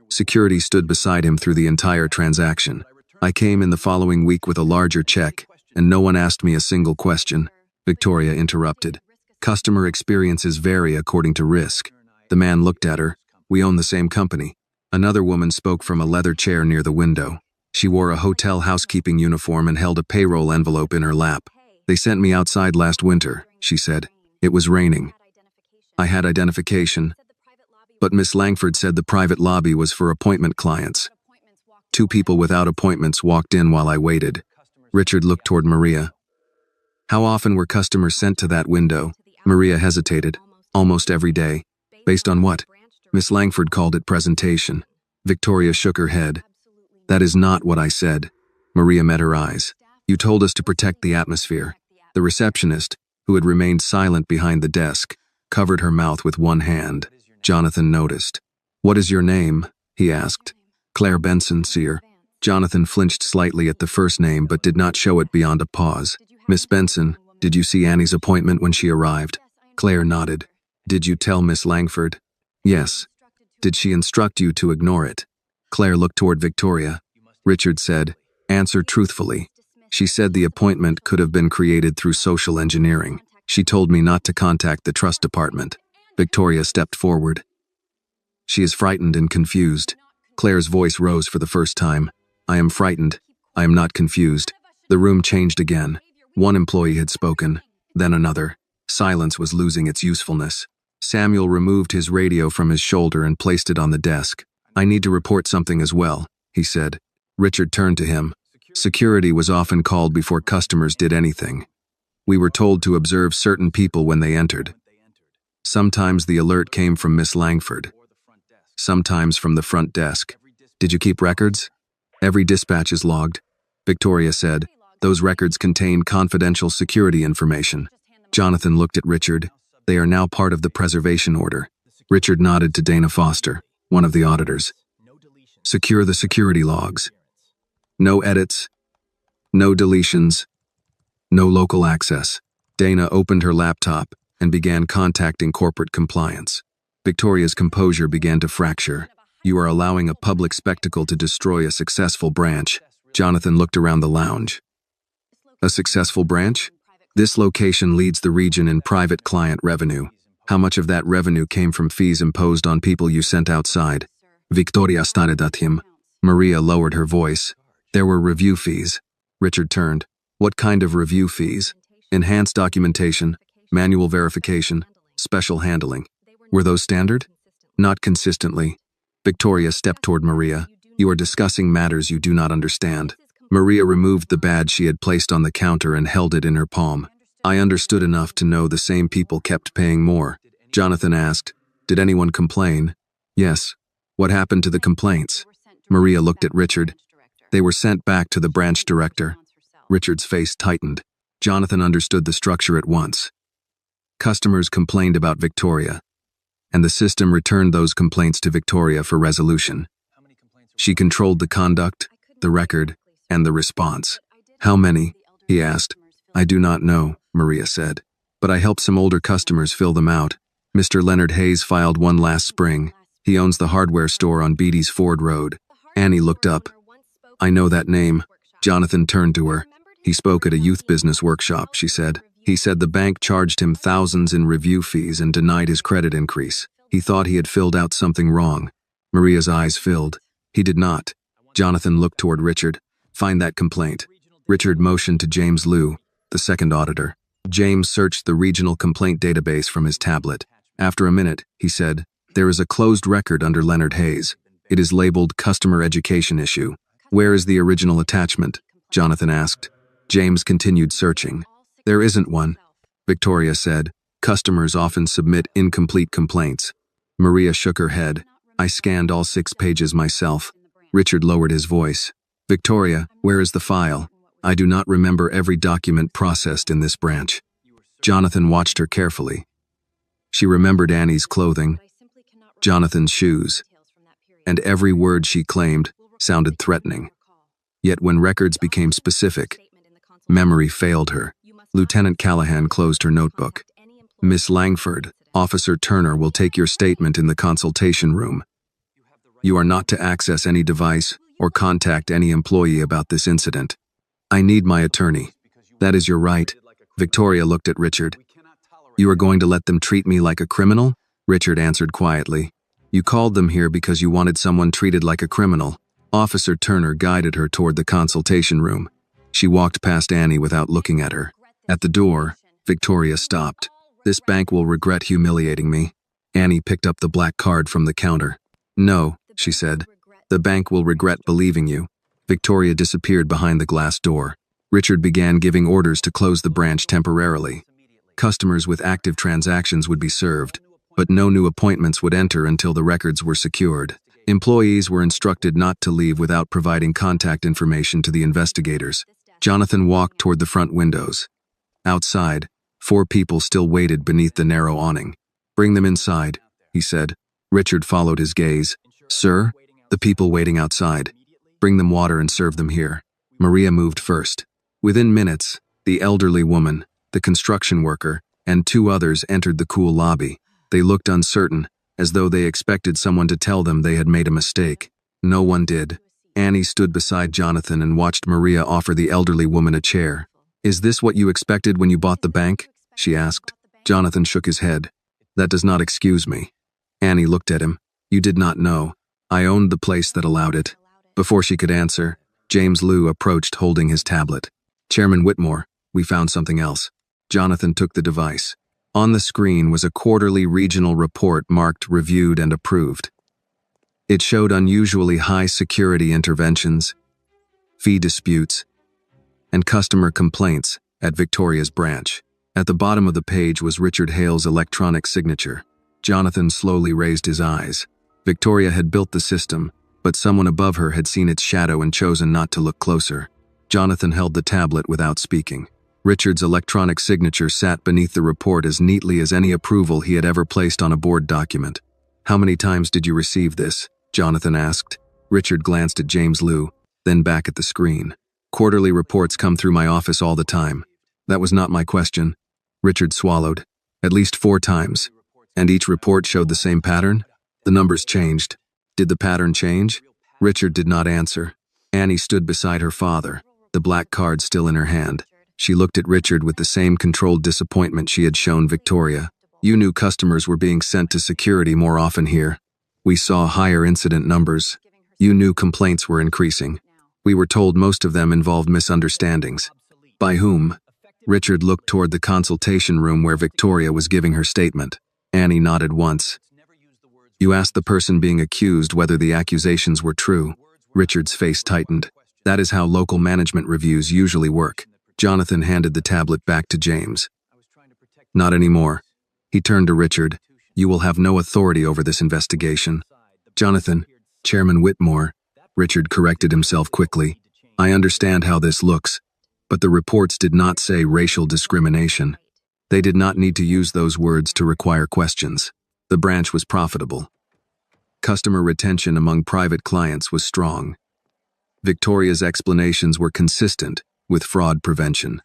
Security stood beside him through the entire transaction. I came in the following week with a larger check, and no one asked me a single question. Victoria interrupted. Customer experiences vary according to risk. The man looked at her. We own the same company. Another woman spoke from a leather chair near the window. She wore a hotel housekeeping uniform and held a payroll envelope in her lap. They sent me outside last winter, she said. It was raining. I had identification, but Miss Langford said the private lobby was for appointment clients. 2 people without appointments walked in while I waited. Richard looked toward Maria. How often were customers sent to that window? Maria hesitated. Almost every day. Based on what? Miss Langford called it presentation. Victoria shook her head. That is not what I said. Maria met her eyes. You told us to protect the atmosphere. The receptionist, who had remained silent behind the desk, covered her mouth with one hand. Jonathan noticed. What is your name? He asked. Claire Benson, Seer. Jonathan flinched slightly at the first name but did not show it beyond a pause. Miss Benson, did you see Annie's appointment when she arrived? Claire nodded. Did you tell Miss Langford? Yes. Did she instruct you to ignore it? Claire looked toward Victoria. Richard said, answer truthfully. She said the appointment could have been created through social engineering. She told me not to contact the trust department. Victoria stepped forward. She is frightened and confused. Claire's voice rose for the first time. I am frightened. I am not confused. The room changed again. One employee had spoken, then another. Silence was losing its usefulness. Samuel removed his radio from his shoulder and placed it on the desk. I need to report something as well, he said. Richard turned to him. Security was often called before customers did anything. We were told to observe certain people when they entered. Sometimes the alert came from Miss Langford. Sometimes from the front desk. Did you keep records? Every dispatch is logged. Victoria said. Those records contain confidential security information. Jonathan looked at Richard. They are now part of the preservation order. Richard nodded to Dana Foster, one of the auditors. Secure the security logs. No edits. No deletions. No local access. Dana opened her laptop and began contacting corporate compliance. Victoria's composure began to fracture. You are allowing a public spectacle to destroy a successful branch. Jonathan looked around the lounge. A successful branch? This location leads the region in private client revenue. How much of that revenue came from fees imposed on people you sent outside? Victoria stared at him. Maria lowered her voice. There were review fees. Richard turned. What kind of review fees? Enhanced documentation, manual verification, special handling. Were those standard? Not consistently. Victoria stepped toward Maria. You are discussing matters you do not understand. Maria removed the badge she had placed on the counter and held it in her palm. I understood enough to know the same people kept paying more. Jonathan asked, did anyone complain? Yes. What happened to the complaints? Maria looked at Richard. They were sent back to the branch director. Richard's face tightened. Jonathan understood the structure at once. Customers complained about Victoria, and the system returned those complaints to Victoria for resolution. She controlled the conduct, the record, and the response. How many? He asked. I do not know, Maria said. But I helped some older customers fill them out. Mr. Leonard Hayes filed one last spring. He owns the hardware store on Beatty's Ford Road. Annie looked up. I know that name. Jonathan turned to her. He spoke at a youth business workshop, she said. He said the bank charged him thousands in review fees and denied his credit increase. He thought he had filled out something wrong. Maria's eyes filled. He did not. Jonathan looked toward Richard. Find that complaint. Richard motioned to James Liu, the second auditor. James searched the regional complaint database from his tablet. After a minute, he said, there is a closed record under Leonard Hayes. It is labeled Customer Education Issue. Where is the original attachment? Jonathan asked. James continued searching. There isn't one, Victoria said. Customers often submit incomplete complaints. Maria shook her head. I scanned all 6 pages myself. Richard lowered his voice. Victoria, where is the file? I do not remember every document processed in this branch. Jonathan watched her carefully. She remembered Annie's clothing, Jonathan's shoes, and every word she claimed sounded threatening. Yet when records became specific, memory failed her. Lieutenant Callahan closed her notebook. Miss Langford, Officer Turner will take your statement in the consultation room. You are not to access any device or contact any employee about this incident. I need my attorney. That is your right. Victoria looked at Richard. You are going to let them treat me like a criminal? Richard answered quietly. You called them here because you wanted someone treated like a criminal. Officer Turner guided her toward the consultation room. She walked past Annie without looking at her. At the door, Victoria stopped. This bank will regret humiliating me. Annie picked up the black card from the counter. No, she said. The bank will regret believing you. Victoria disappeared behind the glass door. Richard began giving orders to close the branch temporarily. Customers with active transactions would be served, but no new appointments would enter until the records were secured. Employees were instructed not to leave without providing contact information to the investigators. Jonathan walked toward the front windows. Outside, 4 people still waited beneath the narrow awning. Bring them inside, he said. Richard followed his gaze. Sir, the people waiting outside. Bring them water and serve them here. Maria moved first. Within minutes, the elderly woman, the construction worker, and 2 others entered the cool lobby. They looked uncertain, as though they expected someone to tell them they had made a mistake. No one did. Annie stood beside Jonathan and watched Maria offer the elderly woman a chair. Is this what you expected when you bought the bank? She asked. Jonathan shook his head. That does not excuse me. Annie looked at him. You did not know. I owned the place that allowed it. Before she could answer, James Liu approached holding his tablet. Chairman Whitmore, we found something else. Jonathan took the device. On the screen was a quarterly regional report marked reviewed and approved. It showed unusually high security interventions, fee disputes, and customer complaints at Victoria's branch. At the bottom of the page was Richard Hale's electronic signature. Jonathan slowly raised his eyes. Victoria had built the system, but someone above her had seen its shadow and chosen not to look closer. Jonathan held the tablet without speaking. Richard's electronic signature sat beneath the report as neatly as any approval he had ever placed on a board document. How many times did you receive this? Jonathan asked. Richard glanced at James Liu, then back at the screen. Quarterly reports come through my office all the time. That was not my question. Richard swallowed. At least 4 times. And each report showed the same pattern? The numbers changed. Did the pattern change? Richard did not answer. Annie stood beside her father, the black card still in her hand. She looked at Richard with the same controlled disappointment she had shown Victoria. You knew customers were being sent to security more often here. We saw higher incident numbers. You knew complaints were increasing. We were told most of them involved misunderstandings. By whom? Richard looked toward the consultation room where Victoria was giving her statement. Annie nodded once. You asked the person being accused whether the accusations were true. Richard's face tightened. That is how local management reviews usually work. Jonathan handed the tablet back to James. Not anymore. He turned to Richard. You will have no authority over this investigation. Jonathan, Chairman Whitmore, Richard corrected himself quickly. I understand how this looks, but the reports did not say racial discrimination. They did not need to use those words to require questions. The branch was profitable. Customer retention among private clients was strong. Victoria's explanations were consistent with fraud prevention.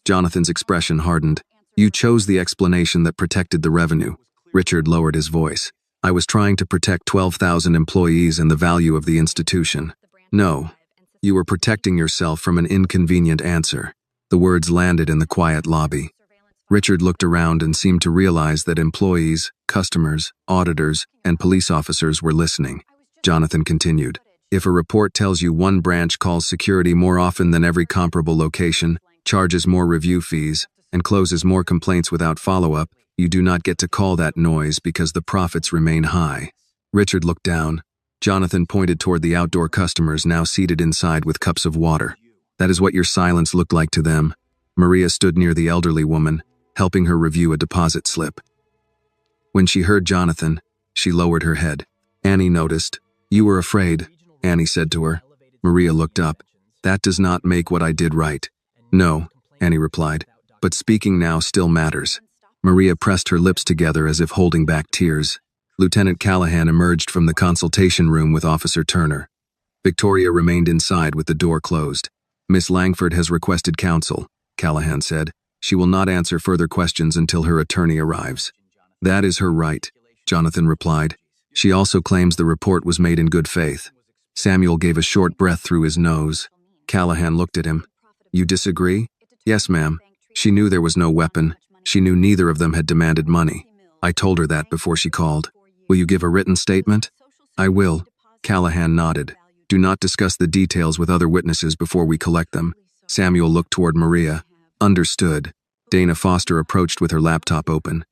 Jonathan's expression hardened. You chose the explanation that protected the revenue. Richard lowered his voice. I was trying to protect 12,000 employees and the value of the institution. No, you were protecting yourself from an inconvenient answer. The words landed in the quiet lobby. Richard looked around and seemed to realize that employees, customers, auditors, and police officers were listening. Jonathan continued. If a report tells you one branch calls security more often than every comparable location, charges more review fees, and closes more complaints without follow-up, you do not get to call that noise because the profits remain high. Richard looked down. Jonathan pointed toward the outdoor customers now seated inside with cups of water. That is what your silence looked like to them. Maria stood near the elderly woman, helping her review a deposit slip. When she heard Jonathan, she lowered her head. Annie noticed. You were afraid, Annie said to her. Maria looked up. That does not make what I did right. No, Annie replied, but speaking now still matters. Maria pressed her lips together as if holding back tears. Lieutenant Callahan emerged from the consultation room with Officer Turner. Victoria remained inside with the door closed. Miss Langford has requested counsel, Callahan said. She will not answer further questions until her attorney arrives. That is her right, Jonathan replied. She also claims the report was made in good faith. Samuel gave a short breath through his nose. Callahan looked at him. You disagree? Yes, ma'am. She knew there was no weapon. She knew neither of them had demanded money. I told her that before she called. Will you give a written statement? I will. Callahan nodded. Do not discuss the details with other witnesses before we collect them. Samuel looked toward Maria. Understood. Dana Foster approached with her laptop open.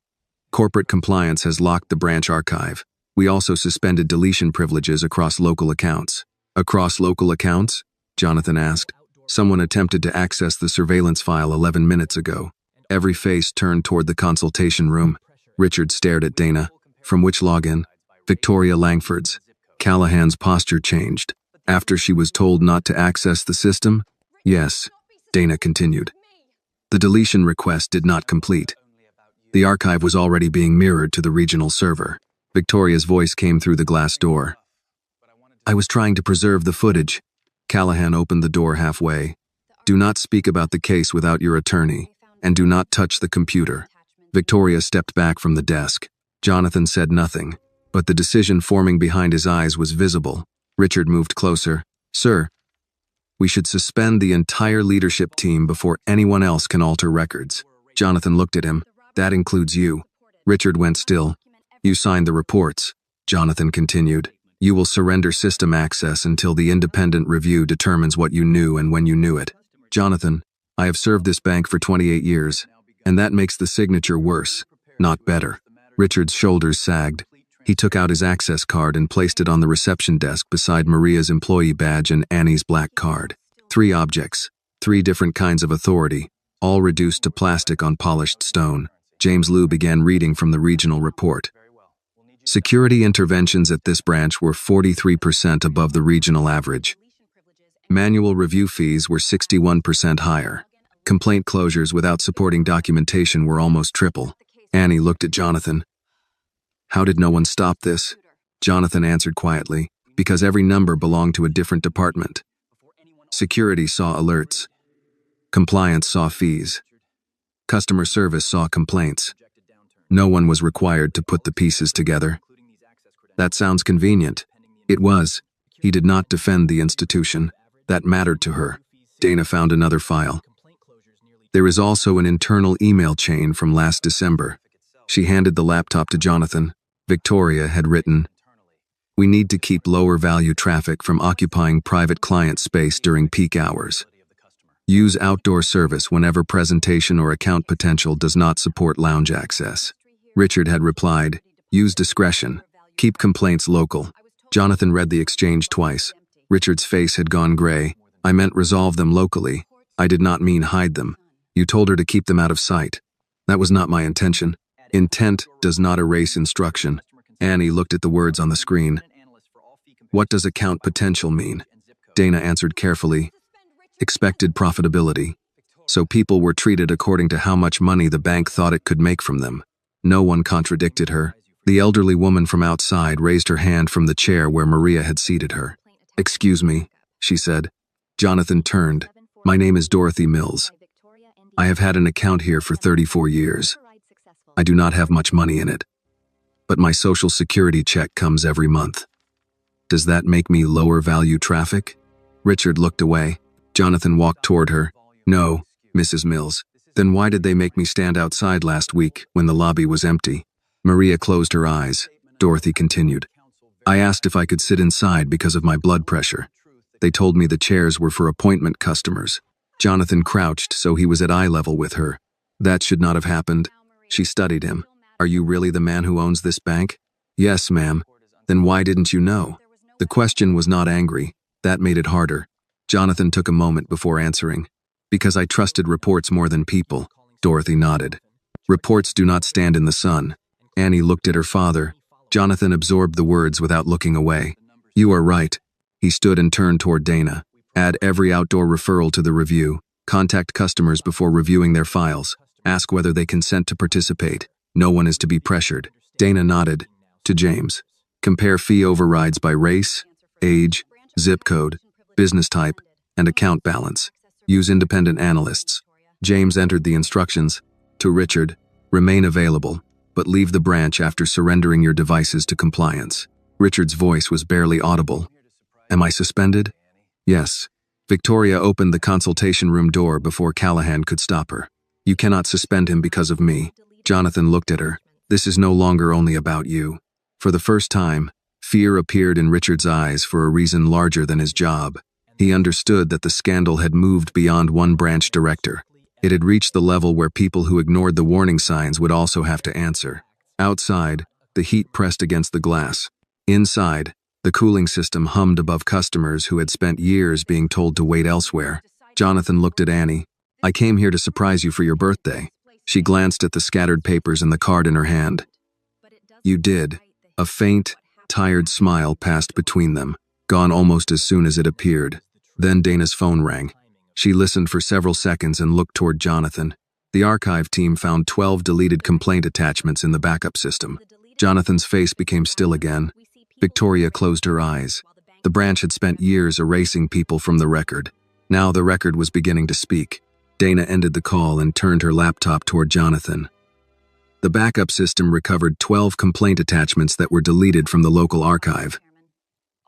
Corporate compliance has locked the branch archive. We also suspended deletion privileges across local accounts. Across local accounts? Jonathan asked. Someone attempted to access the surveillance file 11 minutes ago. Every face turned toward the consultation room. Richard stared at Dana. From which login? Victoria Langford's. Callahan's posture changed. After she was told not to access the system? Yes, Dana continued. The deletion request did not complete. The archive was already being mirrored to the regional server. Victoria's voice came through the glass door. I was trying to preserve the footage. Callahan opened the door halfway. Do not speak about the case without your attorney, and do not touch the computer. Victoria stepped back from the desk. Jonathan said nothing, but the decision forming behind his eyes was visible. Richard moved closer. Sir, we should suspend the entire leadership team before anyone else can alter records. Jonathan looked at him. That includes you. Richard went still. You signed the reports. Jonathan continued. You will surrender system access until the independent review determines what you knew and when you knew it. Jonathan, I have served this bank for 28 years, and that makes the signature worse, not better. Richard's shoulders sagged. He took out his access card and placed it on the reception desk beside Maria's employee badge and Annie's black card. 3 objects, 3 different kinds of authority, all reduced to plastic on polished stone. James Liu began reading from the regional report. Security interventions at this branch were 43% above the regional average. Manual review fees were 61% higher. Complaint closures without supporting documentation were almost triple. Annie looked at Jonathan. How did no one stop this? Jonathan answered quietly, because every number belonged to a different department. Security saw alerts. Compliance saw fees. Customer service saw complaints. No one was required to put the pieces together. That sounds convenient. It was. He did not defend the institution. That mattered to her. Dana found another file. There is also an internal email chain from last December. She handed the laptop to Jonathan. Victoria had written, "We need to keep lower value traffic from occupying private client space during peak hours. Use outdoor service whenever presentation or account potential does not support lounge access." Richard had replied, "Use discretion. Keep complaints local." Jonathan read the exchange twice. Richard's face had gone gray. "I meant resolve them locally. I did not mean hide them. You told her to keep them out of sight. That was not my intention. Intent does not erase instruction." Annie looked at the words on the screen. "What does account potential mean?" Dana answered carefully. "Expected profitability. So people were treated according to how much money the bank thought it could make from them." No one contradicted her. The elderly woman from outside raised her hand from the chair where Maria had seated her. "Excuse me," she said. Jonathan turned. "My name is Dorothy Mills. I have had an account here for 34 years. I do not have much money in it, but my social security check comes every month. Does that make me lower value traffic?" Richard looked away. Jonathan walked toward her. "No, Mrs. Mills. Then why did they make me stand outside last week when the lobby was empty?" Maria closed her eyes. Dorothy continued. "I asked if I could sit inside because of my blood pressure. They told me the chairs were for appointment customers." Jonathan crouched so he was at eye level with her. "That should not have happened." She studied him. "Are you really the man who owns this bank?" "Yes, ma'am." "Then why didn't you know?" The question was not angry. That made it harder. Jonathan took a moment before answering. "Because I trusted reports more than people." Dorothy nodded. "Reports do not stand in the sun." Annie looked at her father. Jonathan absorbed the words without looking away. "You are right." He stood and turned toward Dana. "Add every outdoor referral to the review. Contact customers before reviewing their files. Ask whether they consent to participate. No one is to be pressured." Dana nodded. To James. "Compare fee overrides by race, age, zip code, business type, and account balance. Use independent analysts." James entered the instructions. To Richard, "Remain available, but leave the branch after surrendering your devices to compliance." Richard's voice was barely audible. "Am I suspended?" "Yes." Victoria opened the consultation room door before Callahan could stop her. "You cannot suspend him because of me." Jonathan looked at her. "This is no longer only about you." For the first time, fear appeared in Richard's eyes for a reason larger than his job. He understood that the scandal had moved beyond one branch director. It had reached the level where people who ignored the warning signs would also have to answer. Outside, the heat pressed against the glass. Inside, the cooling system hummed above customers who had spent years being told to wait elsewhere. Jonathan looked at Annie. "I came here to surprise you for your birthday." She glanced at the scattered papers and the card in her hand. "You did." A faint, tired smile passed between them, gone almost as soon as it appeared. Then Dana's phone rang. She listened for several seconds and looked toward Jonathan. The archive team found 12 deleted complaint attachments in the backup system. Jonathan's face became still again. Victoria closed her eyes. The branch had spent years erasing people from the record. Now the record was beginning to speak. Dana ended the call and turned her laptop toward Jonathan. The backup system recovered 12 complaint attachments that were deleted from the local archive.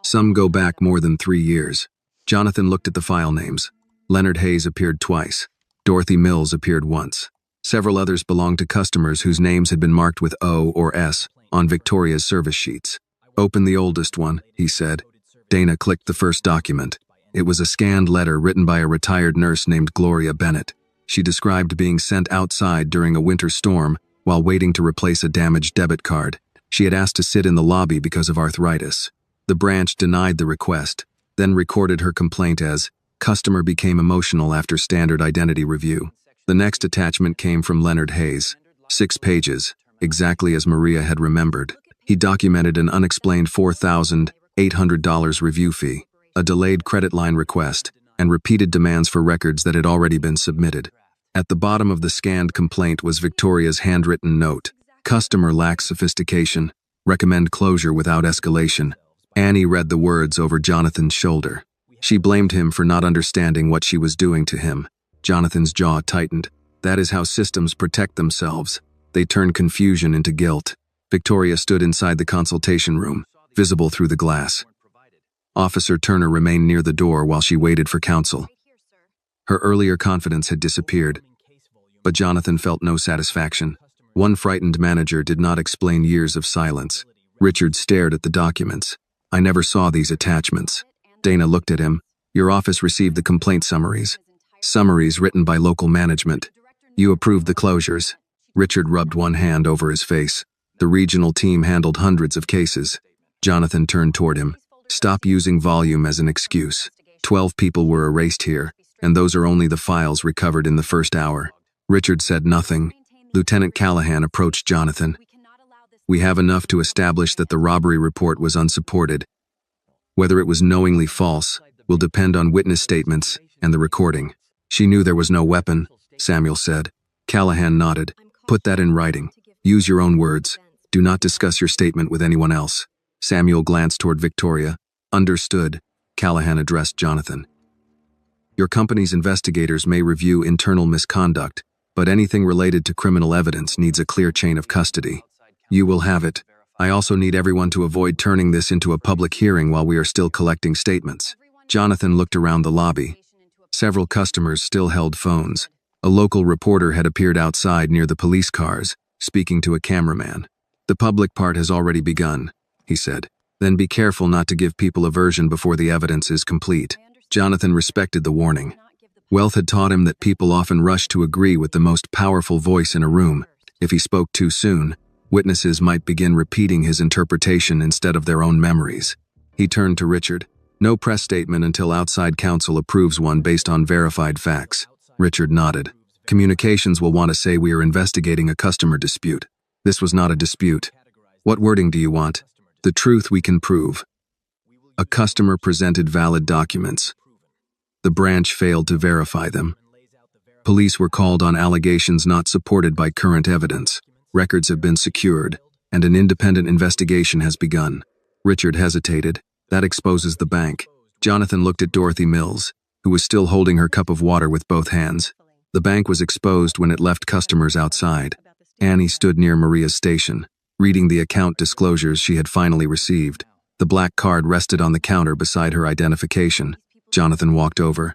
Some go back more than 3 years. Jonathan looked at the file names. Leonard Hayes appeared twice. Dorothy Mills appeared once. Several others belonged to customers whose names had been marked with O or S on Victoria's service sheets. Open the oldest one, he said. Dana clicked the first document. It was a scanned letter written by a retired nurse named Gloria Bennett. She described being sent outside during a winter storm while waiting to replace a damaged debit card. She had asked to sit in the lobby because of arthritis. The branch denied the request, then recorded her complaint as, "Customer became emotional after standard identity review." The next attachment came from Leonard Hayes. 6 pages, exactly as Maria had remembered. He documented an unexplained $4,800 review fee, a delayed credit line request, and repeated demands for records that had already been submitted. At the bottom of the scanned complaint was Victoria's handwritten note. "Customer lacks sophistication. Recommend closure without escalation." Annie read the words over Jonathan's shoulder. She blamed him for not understanding what she was doing to him. Jonathan's jaw tightened. That is how systems protect themselves. They turn confusion into guilt. Victoria stood inside the consultation room, visible through the glass. Officer Turner remained near the door while she waited for counsel. Her earlier confidence had disappeared, but Jonathan felt no satisfaction. One frightened manager did not explain years of silence. Richard stared at the documents. "I never saw these attachments." Dana looked at him. "Your office received the complaint summaries. Summaries written by local management. You approved the closures." Richard rubbed one hand over his face. The regional team handled hundreds of cases. Jonathan turned toward him. "Stop using volume as an excuse. 12 people were erased here, and those are only the files recovered in the first hour." Richard said nothing. Lieutenant Callahan approached Jonathan. "We have enough to establish that the robbery report was unsupported. Whether it was knowingly false will depend on witness statements and the recording." "She knew there was no weapon," Samuel said. Callahan nodded. "Put that in writing. Use your own words. Do not discuss your statement with anyone else." Samuel glanced toward Victoria. "Understood." Callahan addressed Jonathan. "Your company's investigators may review internal misconduct, but anything related to criminal evidence needs a clear chain of custody. You will have it. I also need everyone to avoid turning this into a public hearing while we are still collecting statements." Jonathan looked around the lobby. Several customers still held phones. A local reporter had appeared outside near the police cars, speaking to a cameraman. "The public part has already begun," he said. "Then be careful not to give people a version before the evidence is complete." Jonathan respected the warning. Wealth had taught him that people often rush to agree with the most powerful voice in a room. If he spoke too soon, witnesses might begin repeating his interpretation instead of their own memories. He turned to Richard. "No press statement until outside counsel approves one based on verified facts." Richard nodded. "Communications will want to say we are investigating a customer dispute. This was not a dispute. What wording do you want?" "The truth we can prove." A customer presented valid documents. The branch failed to verify them. Police were called on allegations not supported by current evidence. Records have been secured, and an independent investigation has begun. Richard hesitated. "That exposes the bank." Jonathan looked at Dorothy Mills, who was still holding her cup of water with both hands. The bank was exposed when it left customers outside. Annie stood near Maria's station, reading the account disclosures she had finally received. The black card rested on the counter beside her identification. Jonathan walked over.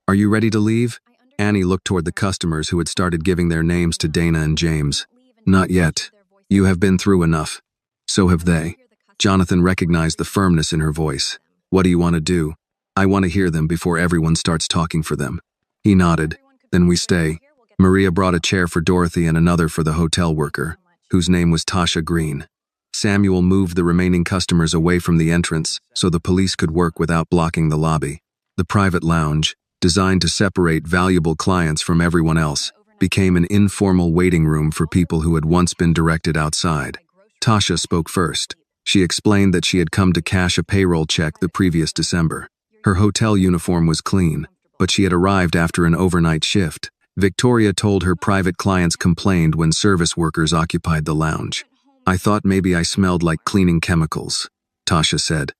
"Are you ready to leave?" Annie looked toward the customers who had started giving their names to Dana and James. "Not yet. You have been through enough. So have they." Jonathan recognized the firmness in her voice. "What do you want to do?" "I want to hear them before everyone starts talking for them." He nodded. "Then we stay." Maria brought a chair for Dorothy and another for the hotel worker, whose name was Tasha Green. Samuel moved the remaining customers away from the entrance so the police could work without blocking the lobby. The private lounge, designed to separate valuable clients from everyone else, became an informal waiting room for people who had once been directed outside. Tasha spoke first. She explained that she had come to cash a payroll check the previous December. Her hotel uniform was clean, but she had arrived after an overnight shift. Victoria told her private clients complained when service workers occupied the lounge. "I thought maybe I smelled like cleaning chemicals," Tasha said.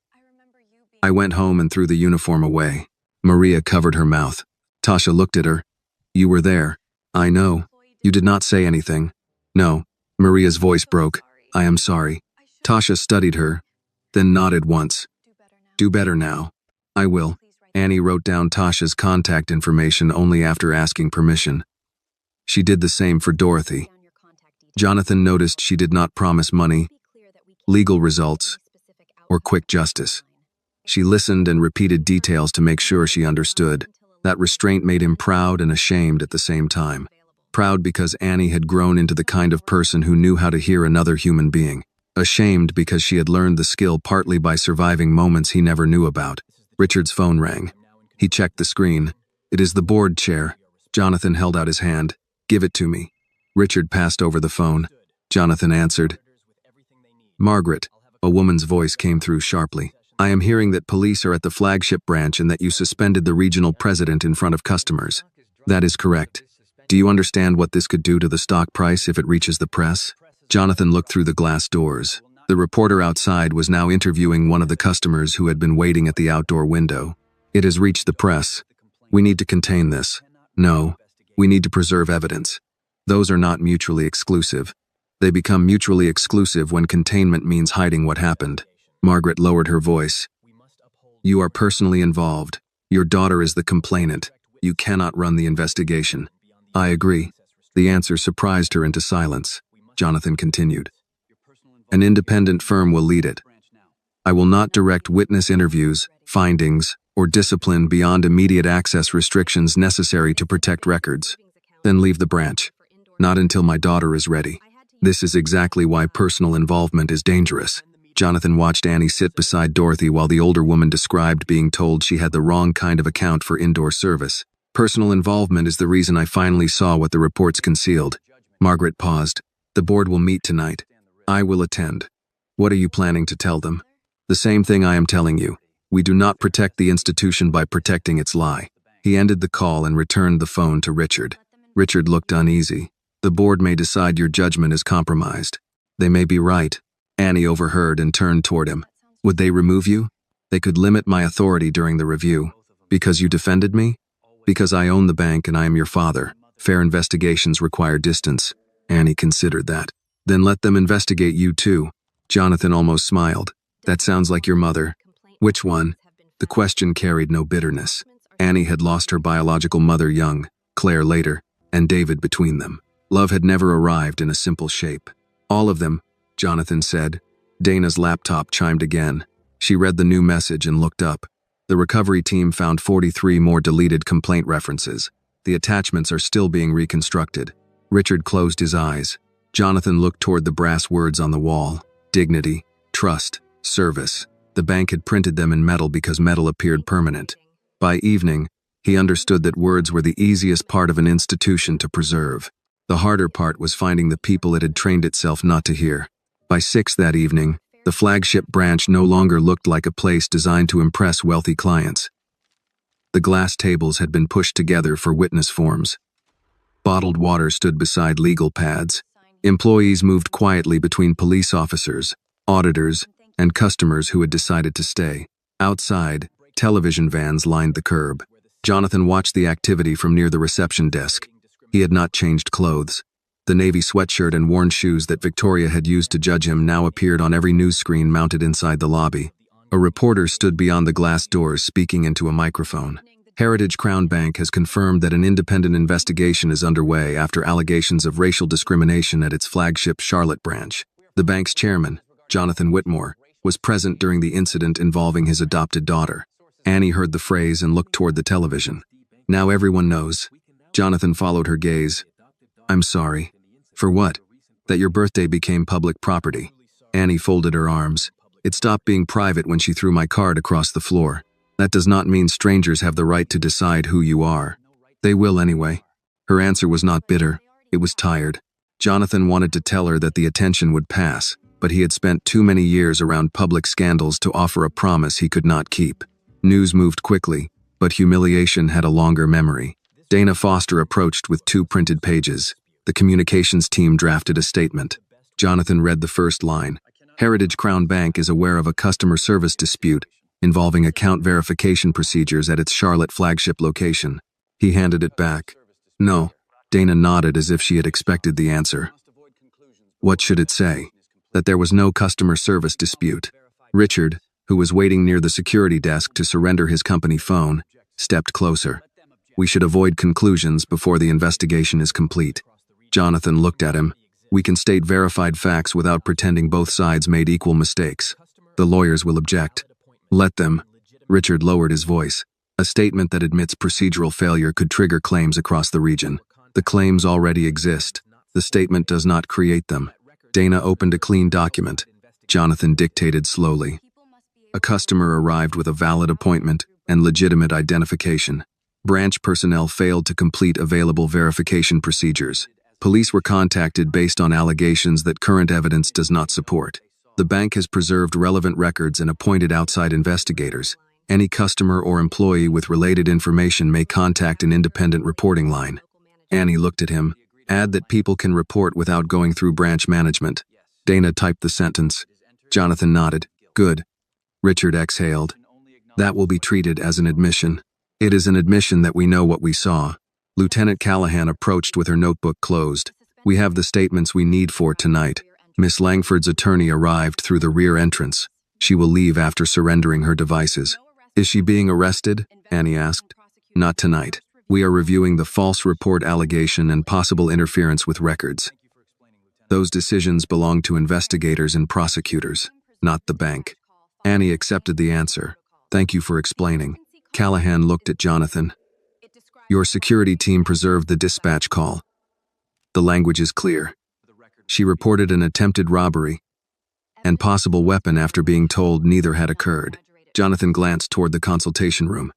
"I went home and threw the uniform away." Maria covered her mouth. Tasha looked at her. "You were there." "I know. You did not say anything." "No." Maria's voice broke. "I am sorry." Tasha studied her, then nodded once. "Do better now." "I will." Annie wrote down Tasha's contact information only after asking permission. She did the same for Dorothy. Jonathan noticed she did not promise money, legal results, or quick justice. She listened and repeated details to make sure she understood. That restraint made him proud and ashamed at the same time. Proud because Annie had grown into the kind of person who knew how to hear another human being. Ashamed because she had learned the skill partly by surviving moments he never knew about. Richard's phone rang. He checked the screen. "It is the board chair." Jonathan held out his hand. "Give it to me." Richard passed over the phone. Jonathan answered. "Margaret," a woman's voice came through sharply. "I am hearing that police are at the flagship branch and that you suspended the regional president in front of customers." "That is correct. Do you understand what this could do to the stock price if it reaches the press?" Jonathan looked through the glass doors. The reporter outside was now interviewing one of the customers who had been waiting at the outdoor window. "It has reached the press. We need to contain this." "No, we need to preserve evidence. Those are not mutually exclusive. They become mutually exclusive when containment means hiding what happened." Margaret lowered her voice. "You are personally involved. Your daughter is the complainant. You cannot run the investigation." "I agree." The answer surprised her into silence. Jonathan continued. "An independent firm will lead it. I will not direct witness interviews, findings, or discipline beyond immediate access restrictions necessary to protect records. Then leave the branch. Not until my daughter is ready. This is exactly why personal involvement is dangerous." Jonathan watched Annie sit beside Dorothy while the older woman described being told she had the wrong kind of account for indoor service. "Personal involvement is the reason I finally saw what the reports concealed." Margaret paused. "The board will meet tonight. I will attend. What are you planning to tell them?" "The same thing I am telling you. We do not protect the institution by protecting its lie." He ended the call and returned the phone to Richard. Richard looked uneasy. "The board may decide your judgment is compromised." "They may be right." Annie overheard and turned toward him. "Would they remove you?" "They could limit my authority during the review." "Because you defended me?" "Because I own the bank and I am your father. Fair investigations require distance." Annie considered that. "Then let them investigate you too." Jonathan almost smiled. "That sounds like your mother." "Which one?" The question carried no bitterness. Annie had lost her biological mother young, Claire later, and David between them. Love had never arrived in a simple shape. "All of them," Jonathan said. Dana's laptop chimed again. She read the new message and looked up. The recovery team found 43 more deleted complaint references. The attachments are still being reconstructed. Richard closed his eyes. Jonathan looked toward the brass words on the wall. Dignity, trust, service. The bank had printed them in metal because metal appeared permanent. By evening, he understood that words were the easiest part of an institution to preserve. The harder part was finding the people it had trained itself not to hear. By 6 that evening, the flagship branch no longer looked like a place designed to impress wealthy clients. The glass tables had been pushed together for witness forms. Bottled water stood beside legal pads. Employees moved quietly between police officers, auditors, and customers who had decided to stay. Outside, television vans lined the curb. Jonathan watched the activity from near the reception desk. He had not changed clothes. The navy sweatshirt and worn shoes that Victoria had used to judge him now appeared on every news screen mounted inside the lobby. A reporter stood beyond the glass doors speaking into a microphone. Heritage Crown Bank has confirmed that an independent investigation is underway after allegations of racial discrimination at its flagship Charlotte branch. The bank's chairman, Jonathan Whitmore, was present during the incident involving his adopted daughter. Annie heard the phrase and looked toward the television. "Now everyone knows." Jonathan followed her gaze. "I'm sorry." "For what?" "That your birthday became public property." Annie folded her arms. "It stopped being private when she threw my card across the floor. That does not mean strangers have the right to decide who you are." "They will anyway." Her answer was not bitter. It was tired. Jonathan wanted to tell her that the attention would pass, but he had spent too many years around public scandals to offer a promise he could not keep. News moved quickly, but humiliation had a longer memory. Dana Foster approached with 2 printed pages. The communications team drafted a statement. Jonathan read the first line. "Heritage Crown Bank is aware of a customer service dispute involving account verification procedures at its Charlotte flagship location." He handed it back. "No." Dana nodded as if she had expected the answer. "What should it say?" "That there was no customer service dispute." Richard, who was waiting near the security desk to surrender his company phone, stepped closer. "We should avoid conclusions before the investigation is complete." Jonathan looked at him. "We can state verified facts without pretending both sides made equal mistakes." The lawyers will object. Let them. Richard lowered his voice. A statement that admits procedural failure could trigger claims across the region. The claims already exist. The statement does not create them. Dana opened a clean document. Jonathan dictated slowly. A customer arrived with a valid appointment and legitimate identification. Branch personnel failed to complete available verification procedures. Police were contacted based on allegations that current evidence does not support. The bank has preserved relevant records and appointed outside investigators. Any customer or employee with related information may contact an independent reporting line. Annie looked at him. Add that people can report without going through branch management. Dana typed the sentence. Jonathan nodded. Good. Richard exhaled. That will be treated as an admission. It is an admission that we know what we saw. Lieutenant Callahan approached with her notebook closed. We have the statements we need for tonight. Miss Langford's attorney arrived through the rear entrance. She will leave after surrendering her devices. Is she being arrested? Annie asked. Not tonight. We are reviewing the false report allegation and possible interference with records. Those decisions belong to investigators and prosecutors, not the bank. Annie accepted the answer. Thank you for explaining. Callahan looked at Jonathan. Your security team preserved the dispatch call. The language is clear. She reported an attempted robbery and possible weapon after being told neither had occurred. Jonathan glanced toward the consultation room.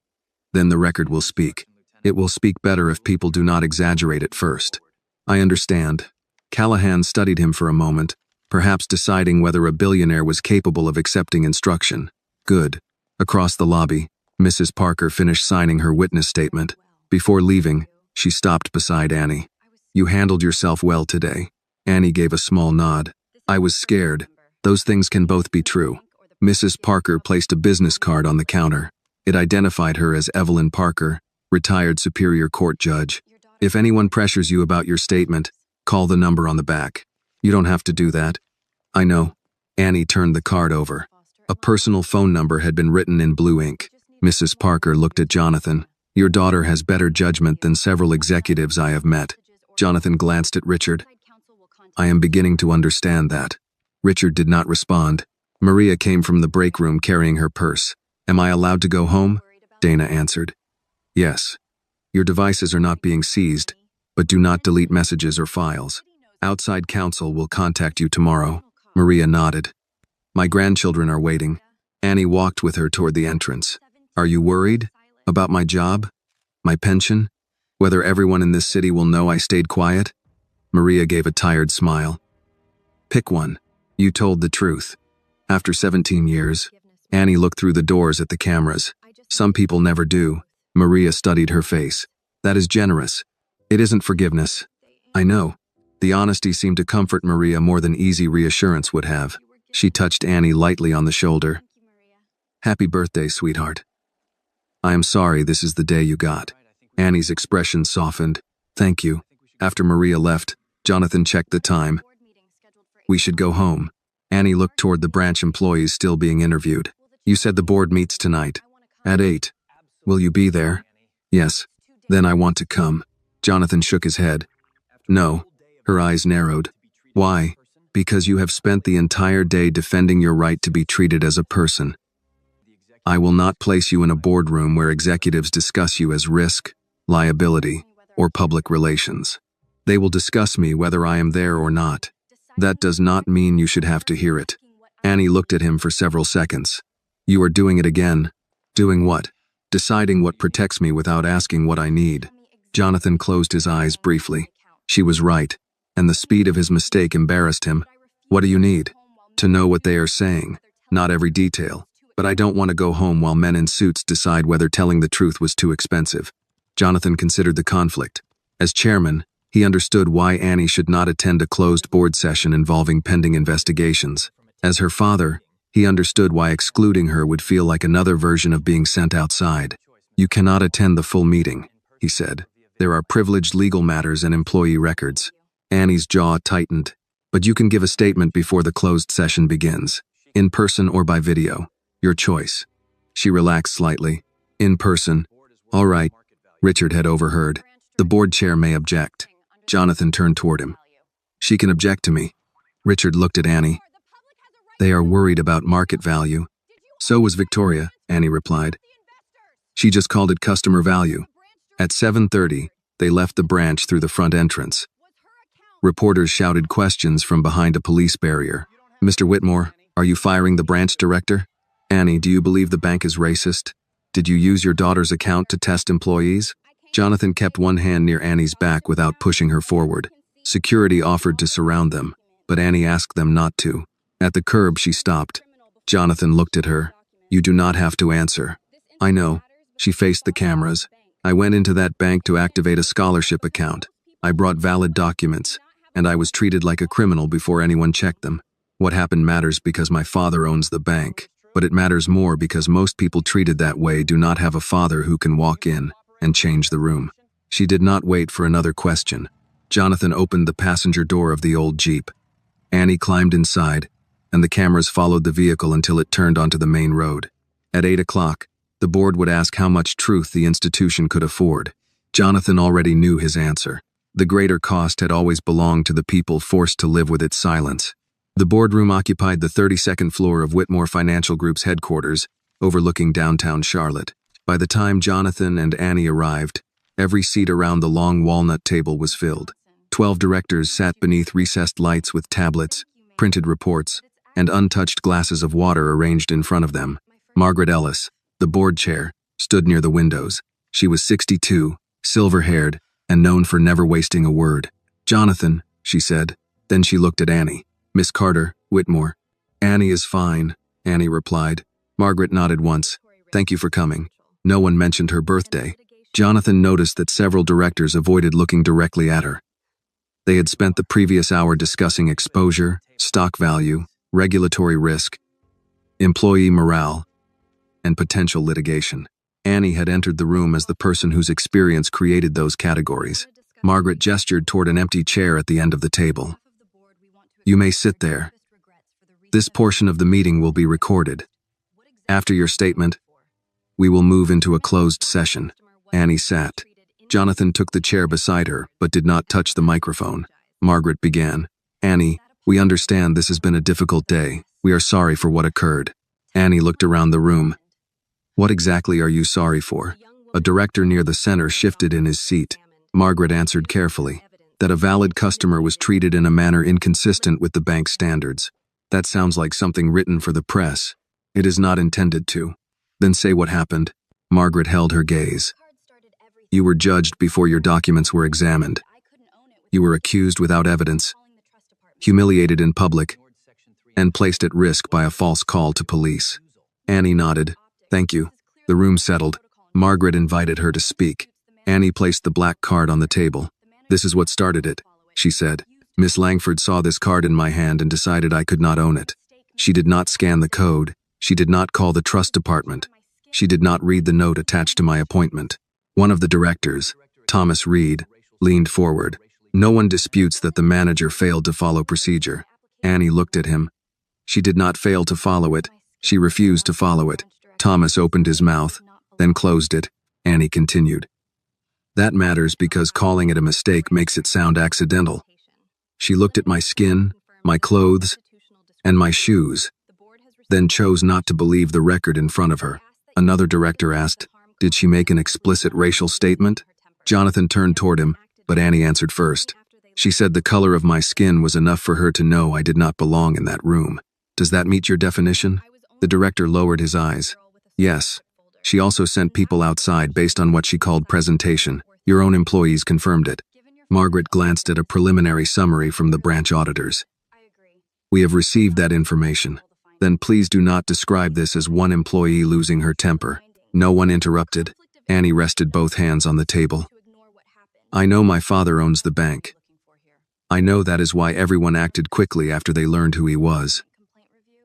Then the record will speak. It will speak better if people do not exaggerate at first. I understand. Callahan studied him for a moment, perhaps deciding whether a billionaire was capable of accepting instruction. Good. Across the lobby, Mrs. Parker finished signing her witness statement. Before leaving, she stopped beside Annie. You handled yourself well today. Annie gave a small nod. I was scared. Those things can both be true. Mrs. Parker placed a business card on the counter. It identified her as Evelyn Parker, retired Superior Court judge. If anyone pressures you about your statement, call the number on the back. You don't have to do that. I know. Annie turned the card over. A personal phone number had been written in blue ink. Mrs. Parker looked at Jonathan. Your daughter has better judgment than several executives I have met. Jonathan glanced at Richard. I am beginning to understand that. Richard did not respond. Maria came from the break room carrying her purse. Am I allowed to go home? Dana answered. Yes. Your devices are not being seized, but do not delete messages or files. Outside counsel will contact you tomorrow. Maria nodded. My grandchildren are waiting. Annie walked with her toward the entrance. Are you worried? About my job? My pension? Whether everyone in this city will know I stayed quiet? Maria gave a tired smile. Pick one. You told the truth. After 17 years, Annie looked through the doors at the cameras. Some people never do. Maria studied her face. That is generous. It isn't forgiveness. I know. The honesty seemed to comfort Maria more than easy reassurance would have. She touched Annie lightly on the shoulder. Happy birthday, sweetheart. I am sorry this is the day you got. Annie's expression softened. Thank you. After Maria left, Jonathan checked the time. We should go home. Annie looked toward the branch employees still being interviewed. You said the board meets tonight. At 8. Will you be there? Yes. Then I want to come. Jonathan shook his head. No. Her eyes narrowed. Why? Because you have spent the entire day defending your right to be treated as a person. I will not place you in a boardroom where executives discuss you as risk, liability, or public relations. They will discuss me whether I am there or not. That does not mean you should have to hear it. Annie looked at him for several seconds. You are doing it again. Doing what? Deciding what protects me without asking what I need. Jonathan closed his eyes briefly. She was right, and the speed of his mistake embarrassed him. What do you need? To know what they are saying. Not every detail. But I don't want to go home while men in suits decide whether telling the truth was too expensive. Jonathan considered the conflict. As chairman, he understood why Annie should not attend a closed board session involving pending investigations. As her father, he understood why excluding her would feel like another version of being sent outside. You cannot attend the full meeting, he said. There are privileged legal matters and employee records. Annie's jaw tightened. But you can give a statement before the closed session begins. In person or by video. Your choice. She relaxed slightly. In person. All right. Richard had overheard. The board chair may object. Jonathan turned toward him. She can object to me. Richard looked at Annie. They are worried about market value. So was Victoria, Annie replied. She just called it customer value. At 7:30, they left the branch through the front entrance. Reporters shouted questions from behind a police barrier. Mr. Whitmore, are you firing the branch director? Annie, do you believe the bank is racist? Did you use your daughter's account to test employees? Jonathan kept one hand near Annie's back without pushing her forward. Security offered to surround them, but Annie asked them not to. At the curb, she stopped. Jonathan looked at her. You do not have to answer. I know. She faced the cameras. I went into that bank to activate a scholarship account. I brought valid documents, and I was treated like a criminal before anyone checked them. What happened matters because my father owns the bank, but it matters more because most people treated that way do not have a father who can walk in and change the room. She did not wait for another question. Jonathan opened the passenger door of the old Jeep. Annie climbed inside, and the cameras followed the vehicle until it turned onto the main road. At 8 o'clock, the board would ask how much truth the institution could afford. Jonathan already knew his answer. The greater cost had always belonged to the people forced to live with its silence. The boardroom occupied the 32nd floor of Whitmore Financial Group's headquarters, overlooking downtown Charlotte. By the time Jonathan and Annie arrived, every seat around the long walnut table was filled. 12 directors sat beneath recessed lights with tablets, printed reports, and untouched glasses of water arranged in front of them. Margaret Ellis, the board chair, stood near the windows. She was 62, silver-haired, and known for never wasting a word. Jonathan, she said. Then she looked at Annie. Miss Carter, Whitmore. Annie is fine, Annie replied. Margaret nodded once. Thank you for coming. No one mentioned her birthday. Jonathan noticed that several directors avoided looking directly at her. They had spent the previous hour discussing exposure, stock value, regulatory risk, employee morale, and potential litigation. Annie had entered the room as the person whose experience created those categories. Margaret gestured toward an empty chair at the end of the table. You may sit there. This portion of the meeting will be recorded. After your statement, we will move into a closed session. Annie sat. Jonathan took the chair beside her, but did not touch the microphone. Margaret began. Annie, we understand this has been a difficult day. We are sorry for what occurred. Annie looked around the room. What exactly are you sorry for? A director near the center shifted in his seat. Margaret answered carefully. That a valid customer was treated in a manner inconsistent with the bank's standards. That sounds like something written for the press. It is not intended to. Then say what happened. Margaret held her gaze. You were judged before your documents were examined. You were accused without evidence, humiliated in public, and placed at risk by a false call to police. Annie nodded. Thank you. The room settled. Margaret invited her to speak. Annie placed the black card on the table. This is what started it, she said. Miss Langford saw this card in my hand and decided I could not own it. She did not scan the code. She did not call the trust department. She did not read the note attached to my appointment. One of the directors, Thomas Reed, leaned forward. No one disputes that the manager failed to follow procedure. Annie looked at him. She did not fail to follow it. She refused to follow it. Thomas opened his mouth, then closed it. Annie continued. That matters because calling it a mistake makes it sound accidental. She looked at my skin, my clothes, and my shoes, then chose not to believe the record in front of her. Another director asked, did she make an explicit racial statement? Jonathan turned toward him, but Annie answered first. She said the color of my skin was enough for her to know I did not belong in that room. Does that meet your definition? The director lowered his eyes. Yes. She also sent people outside based on what she called presentation. Your own employees confirmed it. Margaret glanced at a preliminary summary from the branch auditors. We have received that information. Then please do not describe this as one employee losing her temper. No one interrupted. Annie rested both hands on the table. I know my father owns the bank. I know that is why everyone acted quickly after they learned who he was.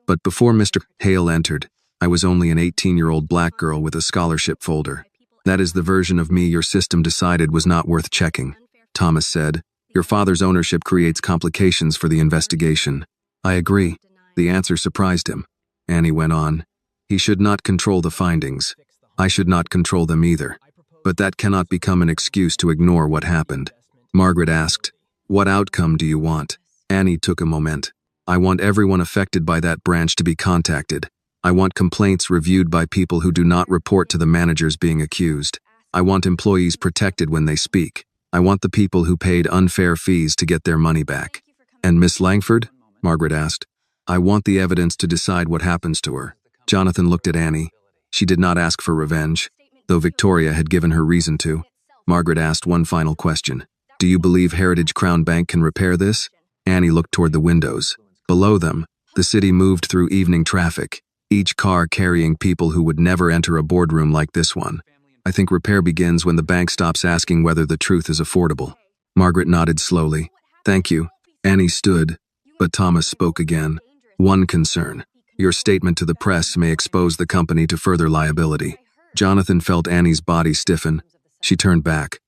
But before Mr. Hale entered, I was only an 18-year-old black girl with a scholarship folder. That is the version of me your system decided was not worth checking. Thomas said, your father's ownership creates complications for the investigation. I agree. The answer surprised him. Annie went on. He should not control the findings. I should not control them either. But that cannot become an excuse to ignore what happened. Margaret asked, what outcome do you want? Annie took a moment. I want everyone affected by that branch to be contacted. I want complaints reviewed by people who do not report to the managers being accused. I want employees protected when they speak. I want the people who paid unfair fees to get their money back. And Miss Langford? Margaret asked. I want the evidence to decide what happens to her. Jonathan looked at Annie. She did not ask for revenge, though Victoria had given her reason to. Margaret asked one final question. Do you believe Heritage Crown Bank can repair this? Annie looked toward the windows. Below them, the city moved through evening traffic, each car carrying people who would never enter a boardroom like this one. I think repair begins when the bank stops asking whether the truth is affordable. Margaret nodded slowly. Thank you. Annie stood, but Thomas spoke again. One concern. Your statement to the press may expose the company to further liability. Jonathan felt Annie's body stiffen. She turned back.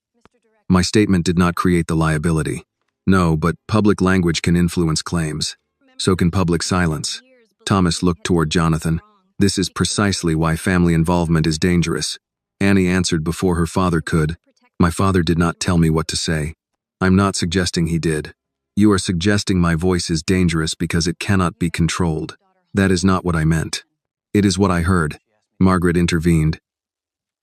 My statement did not create the liability. No, but public language can influence claims. So can public silence. Thomas looked toward Jonathan. This is precisely why family involvement is dangerous. Annie answered before her father could. My father did not tell me what to say. I'm not suggesting he did. You are suggesting my voice is dangerous because it cannot be controlled. That is not what I meant. It is what I heard. Margaret intervened.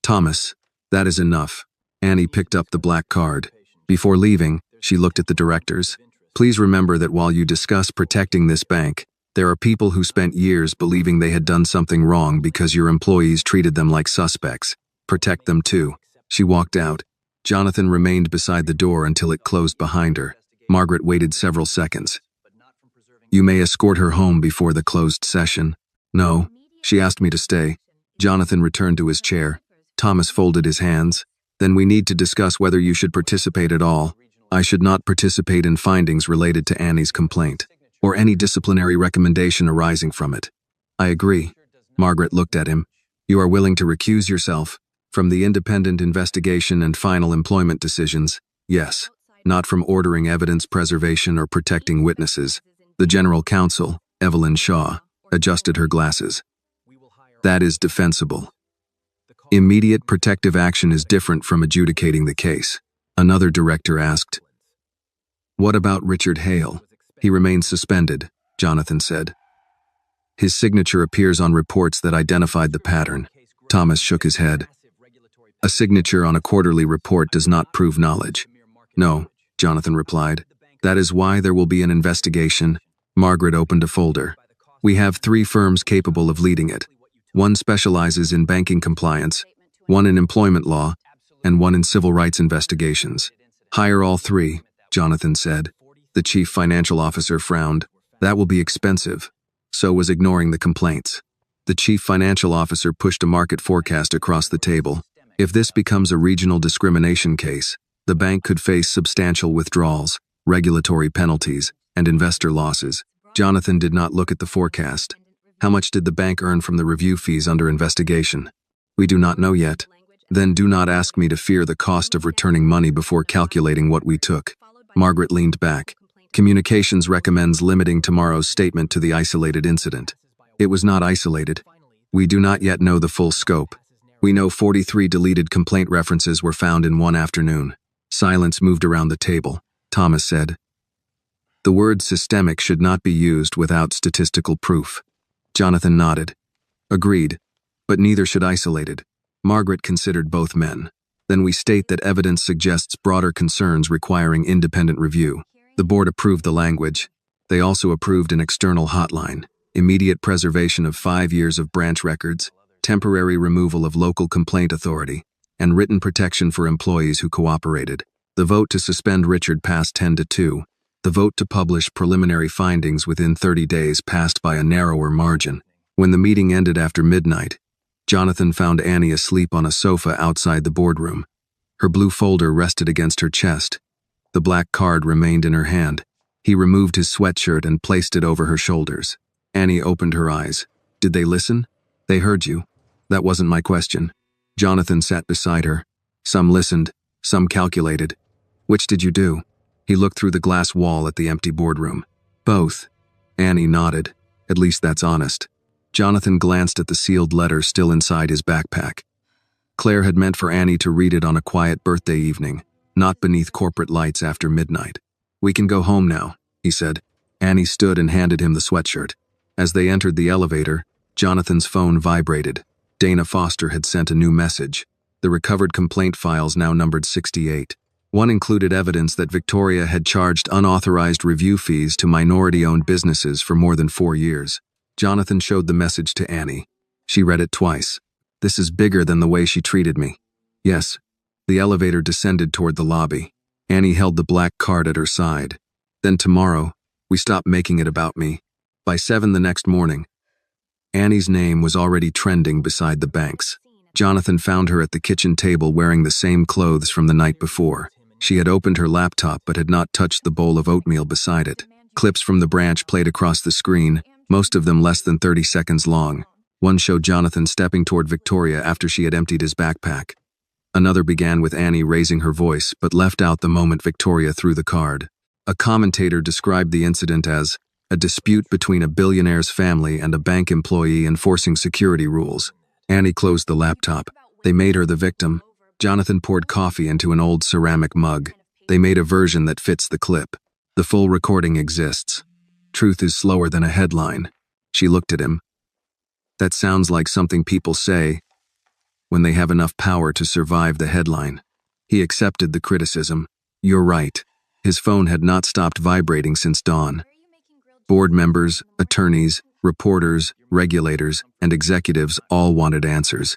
Thomas, that is enough. Annie picked up the black card. Before leaving, she looked at the directors. Please remember that while you discuss protecting this bank, there are people who spent years believing they had done something wrong because your employees treated them like suspects. Protect them too. She walked out. Jonathan remained beside the door until it closed behind her. Margaret waited several seconds. You may escort her home before the closed session. No, she asked me to stay. Jonathan returned to his chair. Thomas folded his hands. Then we need to discuss whether you should participate at all. I should not participate in findings related to Annie's complaint, or any disciplinary recommendation arising from it. I agree. Margaret looked at him. You are willing to recuse yourself from the independent investigation and final employment decisions? Yes. Not from ordering evidence preservation or protecting witnesses. The General Counsel, Evelyn Shaw, adjusted her glasses. That is defensible. Immediate protective action is different from adjudicating the case. Another director asked. What about Richard Hale? He remains suspended, Jonathan said. His signature appears on reports that identified the pattern. Thomas shook his head. A signature on a quarterly report does not prove knowledge. No, Jonathan replied. That is why there will be an investigation. Margaret opened a folder. We have 3 firms capable of leading it. One specializes in banking compliance, one in employment law, and one in civil rights investigations. Hire all 3, Jonathan said. The chief financial officer frowned. That will be expensive. So was ignoring the complaints. The chief financial officer pushed a market forecast across the table. If this becomes a regional discrimination case, the bank could face substantial withdrawals, regulatory penalties, and investor losses. Jonathan did not look at the forecast. How much did the bank earn from the review fees under investigation? We do not know yet. Then do not ask me to fear the cost of returning money before calculating what we took. Margaret leaned back. Communications recommends limiting tomorrow's statement to the isolated incident. It was not isolated. We do not yet know the full scope. We know 43 deleted complaint references were found in one afternoon. Silence moved around the table. Thomas said, The word systemic should not be used without statistical proof. Jonathan nodded. Agreed, but neither should isolated. Margaret considered both men. Then we state that evidence suggests broader concerns requiring independent review. The board approved the language. They also approved an external hotline, immediate preservation of 5 years of branch records, temporary removal of local complaint authority, and written protection for employees who cooperated. The vote to suspend Richard passed 10-2. The vote to publish preliminary findings within 30 days passed by a narrower margin. When the meeting ended after midnight, Jonathan found Annie asleep on a sofa outside the boardroom. Her blue folder rested against her chest. The black card remained in her hand. He removed his sweatshirt and placed it over her shoulders. Annie opened her eyes. Did they listen? They heard you. That wasn't my question. Jonathan sat beside her. Some listened, some calculated. Which did you do? He looked through the glass wall at the empty boardroom. Both. Annie nodded. At least that's honest. Jonathan glanced at the sealed letter still inside his backpack. Claire had meant for Annie to read it on a quiet birthday evening, not beneath corporate lights after midnight. We can go home now, he said. Annie stood and handed him the sweatshirt. As they entered the elevator, Jonathan's phone vibrated. Dana Foster had sent a new message. The recovered complaint files now numbered 68. One included evidence that Victoria had charged unauthorized review fees to minority-owned businesses for more than 4 years. Jonathan showed the message to Annie. She read it twice. This is bigger than the way she treated me. Yes. The elevator descended toward the lobby. Annie held the black card at her side. Then tomorrow, we stopped making it about me. By 7 the next morning, Annie's name was already trending beside the bank's. Jonathan found her at the kitchen table wearing the same clothes from the night before. She had opened her laptop but had not touched the bowl of oatmeal beside it. Clips from the branch played across the screen, most of them less than 30 seconds long. One showed Jonathan stepping toward Victoria after she had emptied his backpack. Another began with Annie raising her voice but left out the moment Victoria threw the card. A commentator described the incident as a dispute between a billionaire's family and a bank employee enforcing security rules. Annie closed the laptop. They made her the victim. Jonathan poured coffee into an old ceramic mug. They made a version that fits the clip. The full recording exists. Truth is slower than a headline. She looked at him. That sounds like something people say when they have enough power to survive the headline. He accepted the criticism. You're right. His phone had not stopped vibrating since dawn. Board members, attorneys, reporters, regulators, and executives all wanted answers.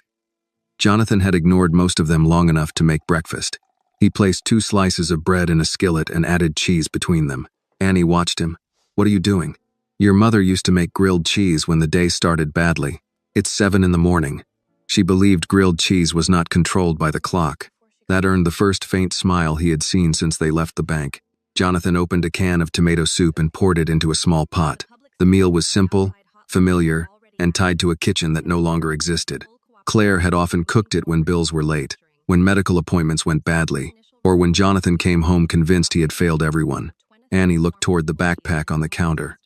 Jonathan had ignored most of them long enough to make breakfast. He placed 2 slices of bread in a skillet and added cheese between them. Annie watched him. What are you doing? Your mother used to make grilled cheese when the day started badly. It's 7 in the morning. She believed grilled cheese was not controlled by the clock. That earned the first faint smile he had seen since they left the bank. Jonathan opened a can of tomato soup and poured it into a small pot. The meal was simple, familiar, and tied to a kitchen that no longer existed. Claire had often cooked it when bills were late, when medical appointments went badly, or when Jonathan came home convinced he had failed everyone. Annie looked toward the backpack on the counter.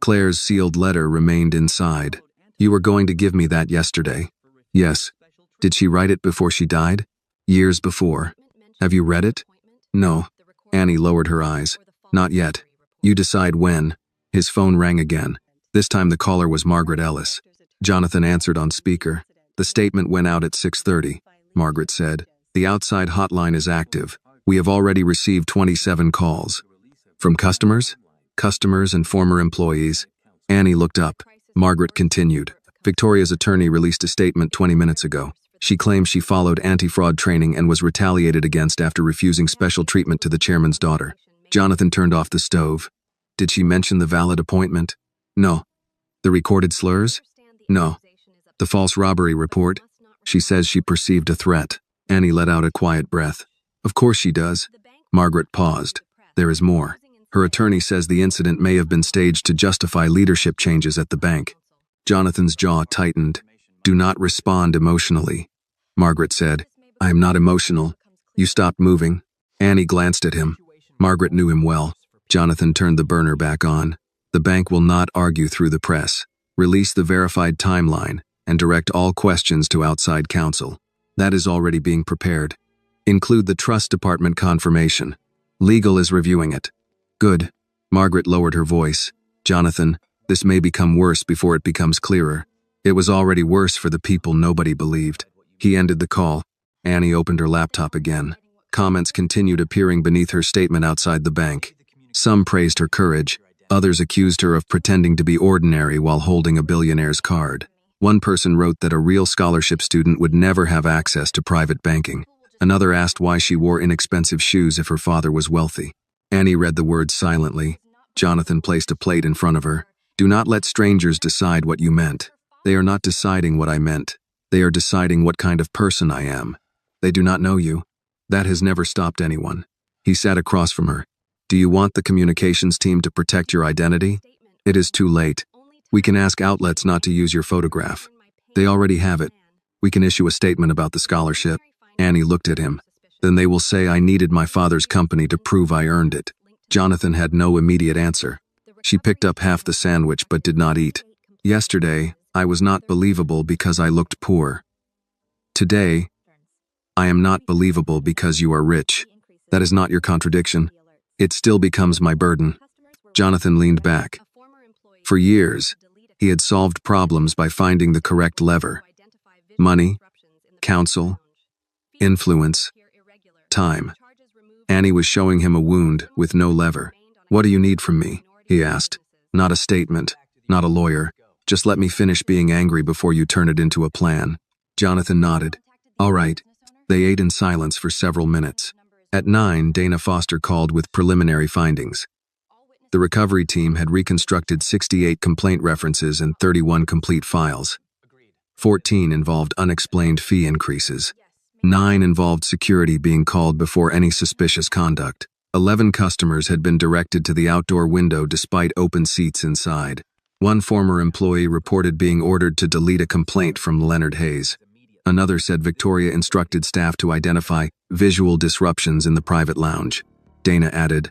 Claire's sealed letter remained inside. You were going to give me that yesterday. Yes. Did she write it before she died? Years before. Have you read it? No. Annie lowered her eyes. Not yet. You decide when. His phone rang again. This time the caller was Margaret Ellis. Jonathan answered on speaker. The statement went out at 6:30. Margaret said, "The outside hotline is active. We have already received 27 calls." From customers? Customers and former employees. Annie looked up. Margaret continued. Victoria's attorney released a statement 20 minutes ago. She claims she followed anti-fraud training and was retaliated against after refusing special treatment to the chairman's daughter. Jonathan turned off the stove. Did she mention the valid appointment? No. The recorded slurs? No. The false robbery report? She says she perceived a threat. Annie let out a quiet breath. Of course she does. Margaret paused. There is more. Her attorney says the incident may have been staged to justify leadership changes at the bank. Jonathan's jaw tightened. Do not respond emotionally. Margaret said, I am not emotional. You stopped moving. Annie glanced at him. Margaret knew him well. Jonathan turned the burner back on. The bank will not argue through the press. Release the verified timeline and direct all questions to outside counsel. That is already being prepared. Include the trust department confirmation. Legal is reviewing it. Good. Margaret lowered her voice. Jonathan, this may become worse before it becomes clearer. It was already worse for the people nobody believed. He ended the call. Annie opened her laptop again. Comments continued appearing beneath her statement outside the bank. Some praised her courage. Others accused her of pretending to be ordinary while holding a billionaire's card. One person wrote that a real scholarship student would never have access to private banking. Another asked why she wore inexpensive shoes if her father was wealthy. Annie read the words silently. Jonathan placed a plate in front of her. Do not let strangers decide what you meant. They are not deciding what I meant. They are deciding what kind of person I am. They do not know you. That has never stopped anyone. He sat across from her. Do you want the communications team to protect your identity? It is too late. We can ask outlets not to use your photograph. They already have it. We can issue a statement about the scholarship. Annie looked at him. Then they will say I needed my father's company to prove I earned it. Jonathan had no immediate answer. She picked up half the sandwich but did not eat. Yesterday, I was not believable because I looked poor. Today, I am not believable because you are rich. That is not your contradiction. It still becomes my burden. Jonathan leaned back. For years, he had solved problems by finding the correct lever. Money, counsel, influence, time. Annie was showing him a wound with no lever. "What do you need from me?" he asked. "Not a statement, not a lawyer. Just let me finish being angry before you turn it into a plan." Jonathan nodded. "All right." They ate in silence for several minutes. At 9, Dana Foster called with preliminary findings. The recovery team had reconstructed 68 complaint references and 31 complete files. 14 involved unexplained fee increases. 9 involved security being called before any suspicious conduct. 11 customers had been directed to the outdoor window despite open seats inside. One former employee reported being ordered to delete a complaint from Leonard Hayes. Another said Victoria instructed staff to identify visual disruptions in the private lounge. Dana added,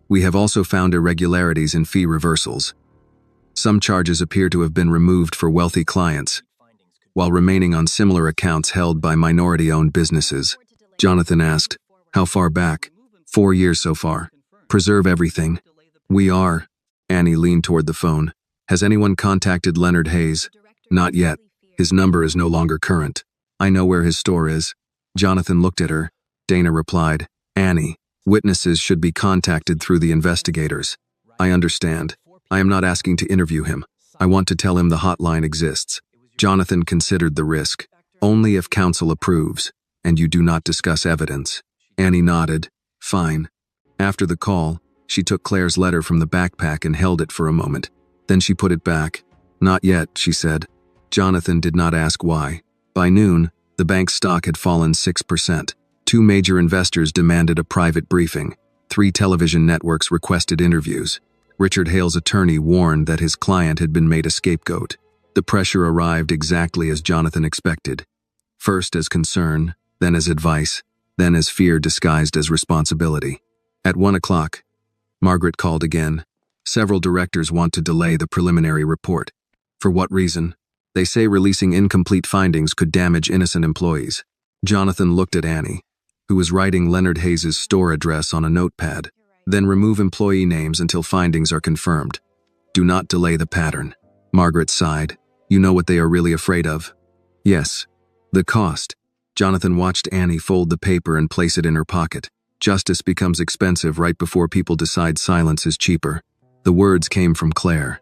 "We have also found irregularities in fee reversals. Some charges appear to have been removed for wealthy clients, while remaining on similar accounts held by minority-owned businesses." Jonathan asked, "How far back?" 4 years so far. "Preserve everything." "We are." Annie leaned toward the phone. "Has anyone contacted Leonard Hayes?" "Not yet. His number is no longer current." "I know where his store is." Jonathan looked at her. Dana replied, "Annie, witnesses should be contacted through the investigators." "I understand. I am not asking to interview him. I want to tell him the hotline exists." Jonathan considered the risk. "Only if counsel approves, and you do not discuss evidence." Annie nodded. "Fine." After the call, she took Claire's letter from the backpack and held it for a moment. Then she put it back. "Not yet," she said. Jonathan did not ask why. By noon, the bank's stock had fallen 6%. 2 major investors demanded a private briefing. 3 television networks requested interviews. Richard Hale's attorney warned that his client had been made a scapegoat. The pressure arrived exactly as Jonathan expected. First as concern, then as advice, then as fear disguised as responsibility. At 1 o'clock, Margaret called again. "Several directors want to delay the preliminary report." "For what reason?" "They say releasing incomplete findings could damage innocent employees." Jonathan looked at Annie, who was writing Leonard Hayes' store address on a notepad. "Then remove employee names until findings are confirmed. Do not delay the pattern." Margaret sighed. "You know what they are really afraid of?" "Yes. The cost." Jonathan watched Annie fold the paper and place it in her pocket. "Justice becomes expensive right before people decide silence is cheaper." The words came from Claire.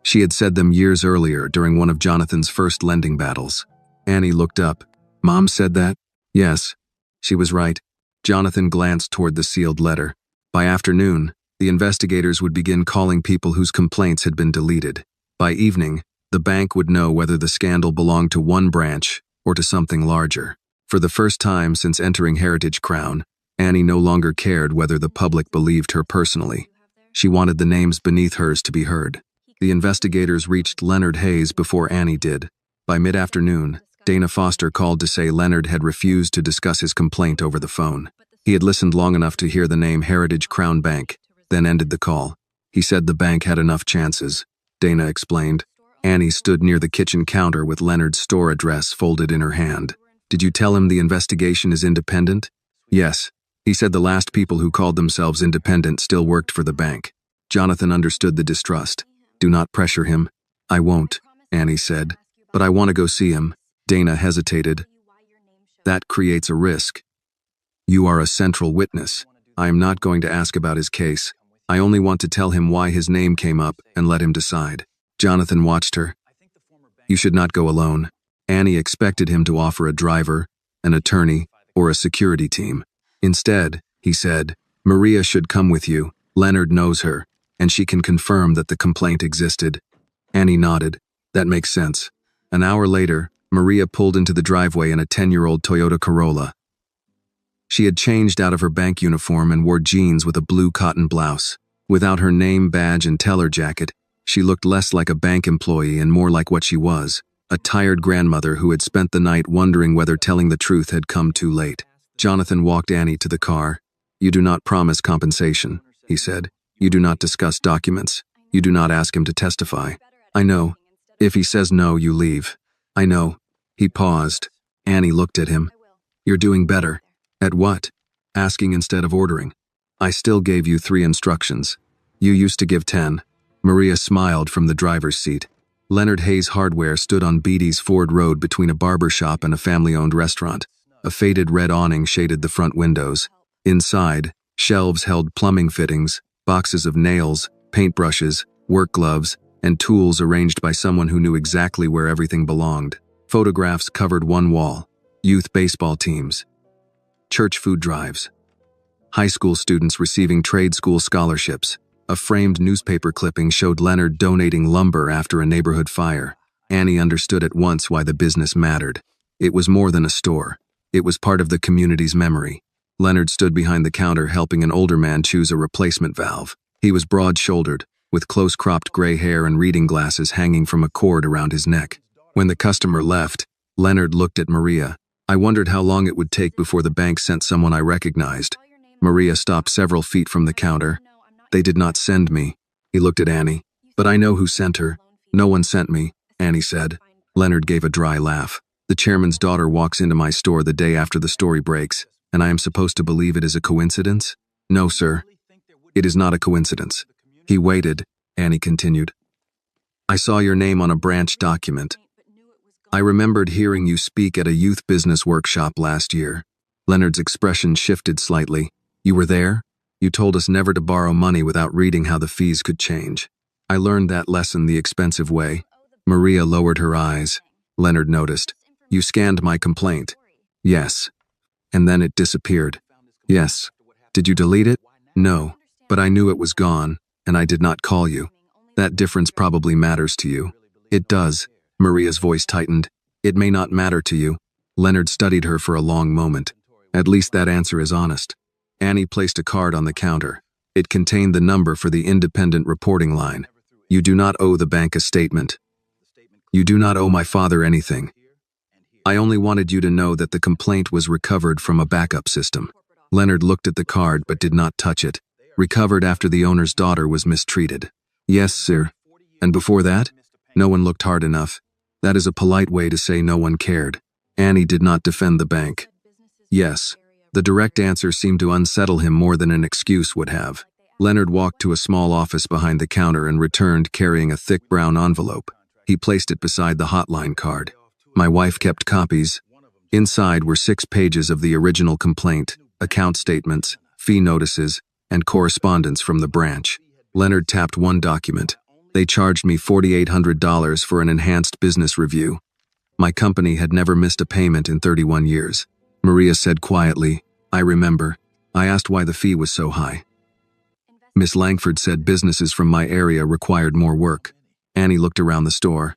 She had said them years earlier during one of Jonathan's first lending battles. Annie looked up. "Mom said that?" "Yes." She was right. Jonathan glanced toward the sealed letter. By afternoon, the investigators would begin calling people whose complaints had been deleted. By evening, the bank would know whether the scandal belonged to one branch or to something larger. For the first time since entering Heritage Crown, Annie no longer cared whether the public believed her personally. She wanted the names beneath hers to be heard. The investigators reached Leonard Hayes before Annie did. By mid-afternoon, Dana Foster called to say Leonard had refused to discuss his complaint over the phone. He had listened long enough to hear the name Heritage Crown Bank, then ended the call. He said the bank had enough chances, Dana explained. Annie stood near the kitchen counter with Leonard's store address folded in her hand. "Did you tell him the investigation is independent?" "Yes. He said the last people who called themselves independent still worked for the bank." Jonathan understood the distrust. "Do not pressure him." "I won't," Annie said. "But I want to go see him." Dana hesitated. "That creates a risk. You are a central witness. I am not going to ask about his case. I only want to tell him why his name came up and let him decide." Jonathan watched her. "You should not go alone." Annie expected him to offer a driver, an attorney, or a security team. "Instead," he said, "Maria should come with you. Leonard knows her, and she can confirm that the complaint existed." Annie nodded. "That makes sense." An hour later, Maria pulled into the driveway in a 10-year-old Toyota Corolla. She had changed out of her bank uniform and wore jeans with a blue cotton blouse. Without her name badge and teller jacket, she looked less like a bank employee and more like what she was, a tired grandmother who had spent the night wondering whether telling the truth had come too late. Jonathan walked Annie to the car. "You do not promise compensation," he said. "You do not discuss documents. You do not ask him to testify." "I know. If he says no, you leave." "I know." He paused. Annie looked at him. "You're doing better." "At what?" "Asking instead of ordering. I still gave you 3 instructions. You used to give 10. Maria smiled from the driver's seat. Leonard Hayes Hardware stood on Beatty's Ford Road between a barber shop and a family-owned restaurant. A faded red awning shaded the front windows. Inside, shelves held plumbing fittings, boxes of nails, paintbrushes, work gloves, and tools arranged by someone who knew exactly where everything belonged. Photographs covered one wall. Youth baseball teams. Church food drives. High school students receiving trade school scholarships. A framed newspaper clipping showed Leonard donating lumber after a neighborhood fire. Annie understood at once why the business mattered. It was more than a store. It was part of the community's memory. Leonard stood behind the counter helping an older man choose a replacement valve. He was broad-shouldered, with close-cropped gray hair and reading glasses hanging from a cord around his neck. When the customer left, Leonard looked at Maria. I wondered how long it would take before the bank sent someone I recognized. Maria stopped several feet from the counter. They did not send me. He looked at Annie. But I know who sent her. No one sent me, Annie said. Leonard gave a dry laugh. The chairman's daughter walks into my store the day after the story breaks, and I am supposed to believe it is a coincidence? No, sir. It is not a coincidence. He waited, Annie continued. I saw your name on a branch document. I remembered hearing you speak at a youth business workshop last year. Leonard's expression shifted slightly. You were there? You told us never to borrow money without reading how the fees could change. I learned that lesson the expensive way. Maria lowered her eyes. Leonard noticed. You scanned my complaint. Yes. And then it disappeared. Yes. Did you delete it? No. But I knew it was gone, and I did not call you. That difference probably matters to you. It does. Maria's voice tightened. It may not matter to you. Leonard studied her for a long moment. At least that answer is honest. Annie placed a card on the counter. It contained the number for the independent reporting line. You do not owe the bank a statement. You do not owe my father anything. I only wanted you to know that the complaint was recovered from a backup system. Leonard looked at the card but did not touch it. Recovered after the owner's daughter was mistreated. Yes, sir. And before that? No one looked hard enough. That is a polite way to say no one cared. Annie did not defend the bank. Yes. The direct answer seemed to unsettle him more than an excuse would have. Leonard walked to a small office behind the counter and returned carrying a thick brown envelope. He placed it beside the hotline card. My wife kept copies. Inside were 6 pages of the original complaint, account statements, fee notices, and correspondence from the branch. Leonard tapped one document. They charged me $4,800 for an enhanced business review. My company had never missed a payment in 31 years. Maria said quietly, I remember. I asked why the fee was so high. Miss Langford said businesses from my area required more work. Annie looked around the store.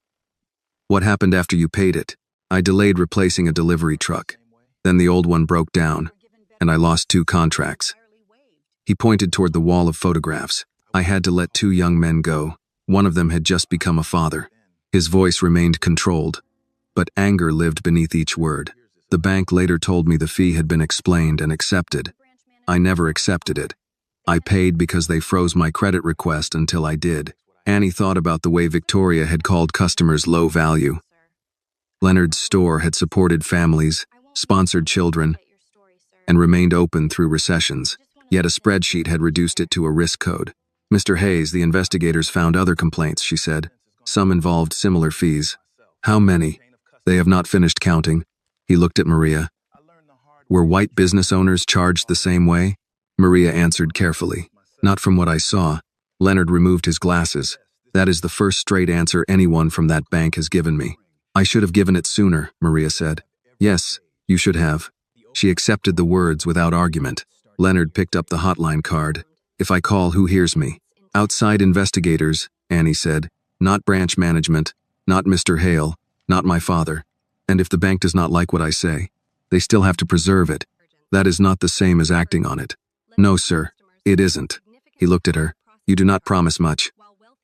What happened after you paid it? I delayed replacing a delivery truck. Then the old one broke down, and I lost 2 contracts. He pointed toward the wall of photographs. I had to let 2 young men go. One of them had just become a father. His voice remained controlled, but anger lived beneath each word. The bank later told me the fee had been explained and accepted. I never accepted it. I paid because they froze my credit request until I did. Annie thought about the way Victoria had called customers low value. Leonard's store had supported families, sponsored children, and remained open through recessions. Yet a spreadsheet had reduced it to a risk code. Mr. Hayes, the investigators found other complaints, she said. Some involved similar fees. How many? They have not finished counting. He looked at Maria. Were white business owners charged the same way? Maria answered carefully. Not from what I saw. Leonard removed his glasses. That is the first straight answer anyone from that bank has given me. I should have given it sooner, Maria said. Yes, you should have. She accepted the words without argument. Leonard picked up the hotline card. If I call, who hears me? Outside investigators, Annie said. Not branch management, not Mr. Hale, not my father. And if the bank does not like what I say, they still have to preserve it. That is not the same as acting on it. No, sir, it isn't. He looked at her. You do not promise much.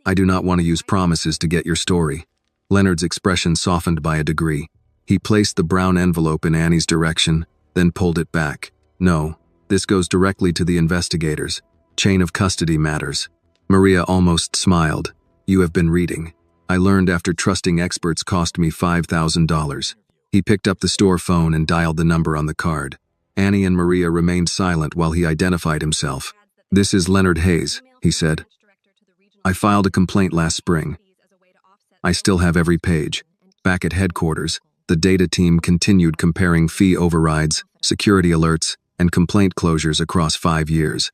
I do not want to use promises to get your story. Leonard's expression softened by a degree. He placed the brown envelope in Annie's direction, then pulled it back. No, this goes directly to the investigators. Chain of custody matters. Maria almost smiled. You have been reading. I learned after trusting experts cost me $5,000. He picked up the store phone and dialed the number on the card. Annie and Maria remained silent while he identified himself. This is Leonard Hayes, he said. I filed a complaint last spring. I still have every page. Back at headquarters, the data team continued comparing fee overrides, security alerts, and complaint closures across 5 years.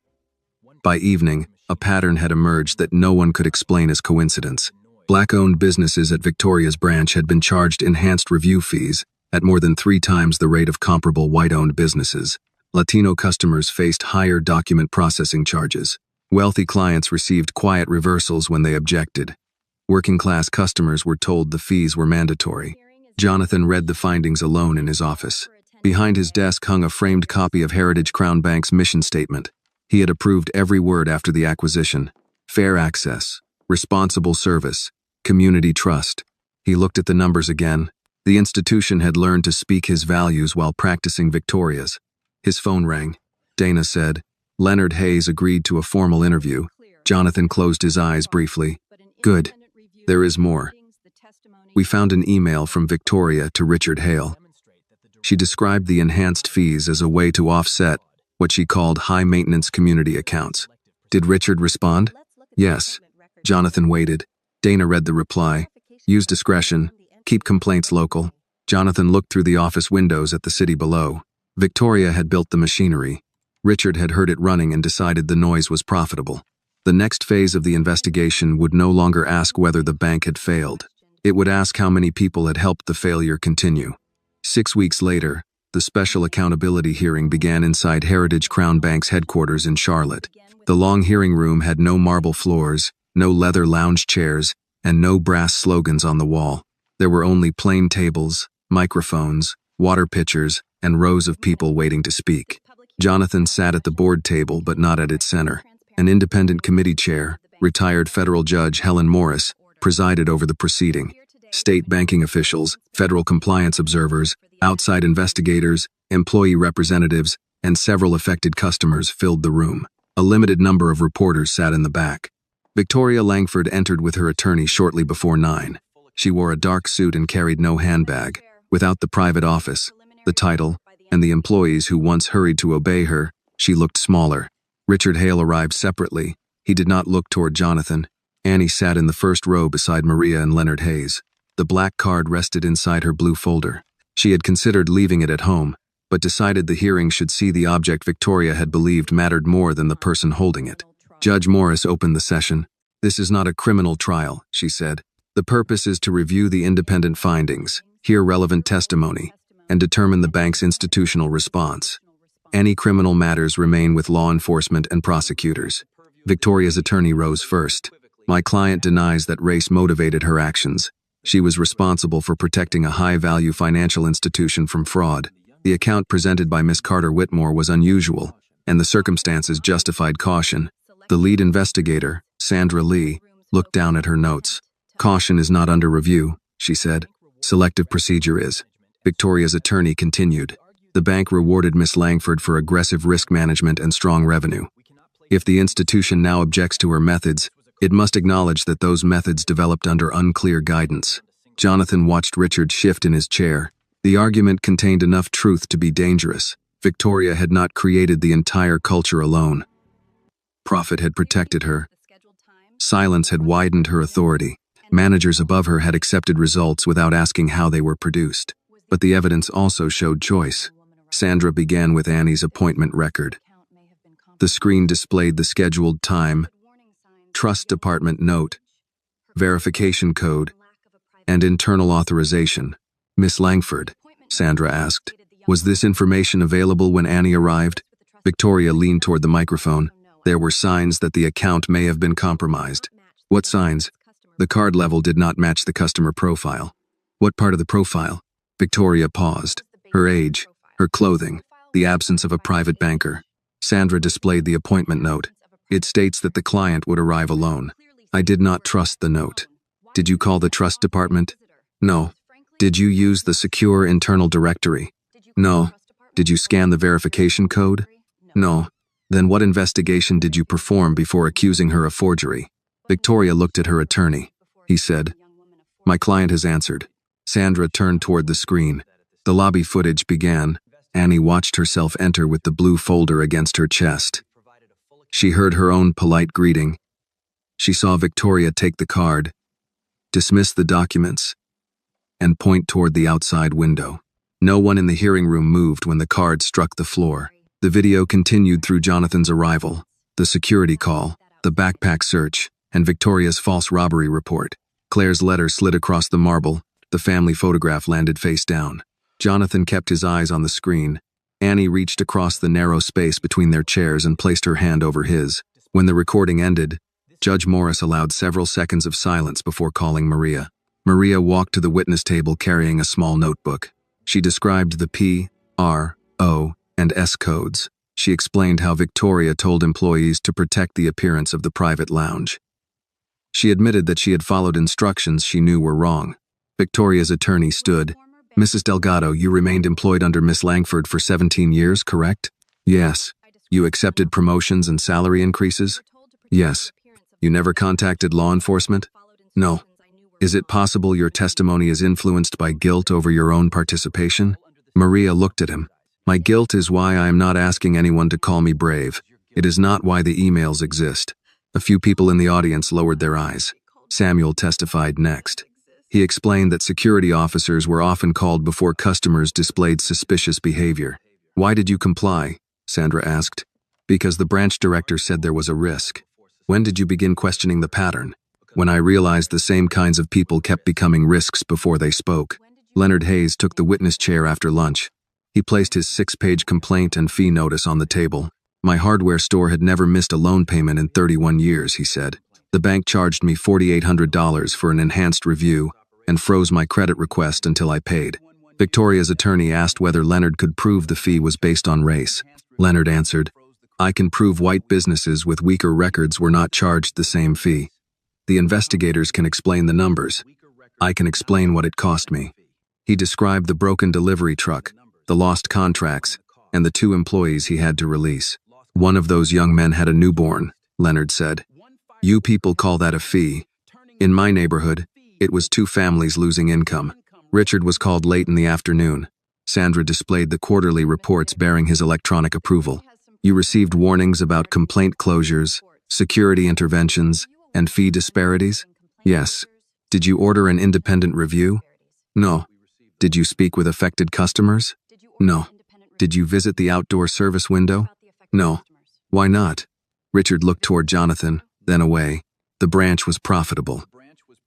By evening, a pattern had emerged that no one could explain as coincidence. Black-owned businesses at Victoria's branch had been charged enhanced review fees at more than 3 times the rate of comparable white-owned businesses. Latino customers faced higher document processing charges. Wealthy clients received quiet reversals when they objected. Working-class customers were told the fees were mandatory. Jonathan read the findings alone in his office. Behind his desk hung a framed copy of Heritage Crown Bank's mission statement. He had approved every word after the acquisition. Fair access, responsible service, community trust. He looked at the numbers again. The institution had learned to speak his values while practicing Victoria's. His phone rang. Dana said, "Leonard Hayes agreed to a formal interview." Jonathan closed his eyes briefly. "Good. There is more. We found an email from Victoria to Richard Hale. She described the enhanced fees as a way to offset what she called high-maintenance community accounts. Did Richard respond?" "Yes." Jonathan waited. Dana read the reply. "Use discretion. Keep complaints local." Jonathan looked through the office windows at the city below. Victoria had built the machinery. Richard had heard it running and decided the noise was profitable. The next phase of the investigation would no longer ask whether the bank had failed. It would ask how many people had helped the failure continue. 6 weeks later, the special accountability hearing began inside Heritage Crown Bank's headquarters in Charlotte. The long hearing room had no marble floors, no leather lounge chairs, and no brass slogans on the wall. There were only plain tables, microphones, water pitchers, and rows of people waiting to speak. Jonathan sat at the board table but not at its center. An independent committee chair, retired federal judge Helen Morris, presided over the proceeding. State banking officials, federal compliance observers, outside investigators, employee representatives, and several affected customers filled the room. A limited number of reporters sat in the back. Victoria Langford entered with her attorney shortly before 9. She wore a dark suit and carried no handbag. Without the private office, the title, and the employees who once hurried to obey her, she looked smaller. Richard Hale arrived separately. He did not look toward Jonathan. Annie sat in the first row beside Maria and Leonard Hayes. The black card rested inside her blue folder. She had considered leaving it at home, but decided the hearing should see the object Victoria had believed mattered more than the person holding it. Judge Morris opened the session. "This is not a criminal trial," she said. "The purpose is to review the independent findings, hear relevant testimony, and determine the bank's institutional response. Any criminal matters remain with law enforcement and prosecutors." Victoria's attorney rose first. "My client denies that race motivated her actions. She was responsible for protecting a high-value financial institution from fraud. The account presented by Miss Carter Whitmore was unusual, and the circumstances justified caution." The lead investigator, Sandra Lee, looked down at her notes. "Caution is not under review," she said. "Selective procedure is." Victoria's attorney continued. "The bank rewarded Miss Langford for aggressive risk management and strong revenue. If the institution now objects to her methods, it must acknowledge that those methods developed under unclear guidance." Jonathan watched Richard shift in his chair. The argument contained enough truth to be dangerous. Victoria had not created the entire culture alone. Profit had protected her. Silence had widened her authority. Managers above her had accepted results without asking how they were produced. But the evidence also showed choice. Sandra began with Annie's appointment record. The screen displayed the scheduled time, trust department note, verification code, and internal authorization. "Miss Langford," Sandra asked, "was this information available when Annie arrived?" Victoria leaned toward the microphone. "There were signs that the account may have been compromised." "What signs?" "The card level did not match the customer profile." "What part of the profile?" Victoria paused. "Her age, her clothing, the absence of a private banker." Sandra displayed the appointment note. "It states that the client would arrive alone. I did not trust the note." "Did you call the trust department?" "No." "Did you use the secure internal directory?" "No." "Did you scan the verification code?" "No." "Then what investigation did you perform before accusing her of forgery?" Victoria looked at her attorney. He said, "My client has answered." Sandra turned toward the screen. The lobby footage began. Annie watched herself enter with the blue folder against her chest. She heard her own polite greeting. She saw Victoria take the card, dismiss the documents, and point toward the outside window. No one in the hearing room moved when the card struck the floor. The video continued through Jonathan's arrival, the security call, the backpack search, and Victoria's false robbery report. Claire's letter slid across the marble. The family photograph landed face down. Jonathan kept his eyes on the screen. Annie reached across the narrow space between their chairs and placed her hand over his. When the recording ended, Judge Morris allowed several seconds of silence before calling Maria. Maria walked to the witness table carrying a small notebook. She described the P, R, O, and S codes. She explained how Victoria told employees to protect the appearance of the private lounge. She admitted that she had followed instructions she knew were wrong. Victoria's attorney stood. Mrs. Delgado, you remained employed under Miss Langford for 17 years, correct? Yes. You accepted promotions and salary increases? Yes. You never contacted law enforcement? No. Is it possible your testimony is influenced by guilt over your own participation? Maria looked at him. My guilt is why I am not asking anyone to call me brave. It is not why the emails exist. A few people in the audience lowered their eyes. Samuel testified next. He explained that security officers were often called before customers displayed suspicious behavior. Why did you comply? Sandra asked. Because the branch director said there was a risk. When did you begin questioning the pattern? When I realized the same kinds of people kept becoming risks before they spoke. Leonard Hayes took the witness chair after lunch. He placed his 6-page complaint and fee notice on the table. My hardware store had never missed a loan payment in 31 years, he said. The bank charged me $4,800 for an enhanced review and froze my credit request until I paid. Victoria's attorney asked whether Leonard could prove the fee was based on race. Leonard answered, I can prove white businesses with weaker records were not charged the same fee. The investigators can explain the numbers. I can explain what it cost me. He described the broken delivery truck, the lost contracts, and the 2 employees he had to release. One of those young men had a newborn, Leonard said. You people call that a fee. In my neighborhood, it was 2 families losing income. Richard was called late in the afternoon. Sandra displayed the quarterly reports bearing his electronic approval. You received warnings about complaint closures, security interventions, and fee disparities? Yes. Did you order an independent review? No. Did you speak with affected customers? No. Did you visit the outdoor service window? No. Why not? Richard looked toward Jonathan, then away. The branch was profitable.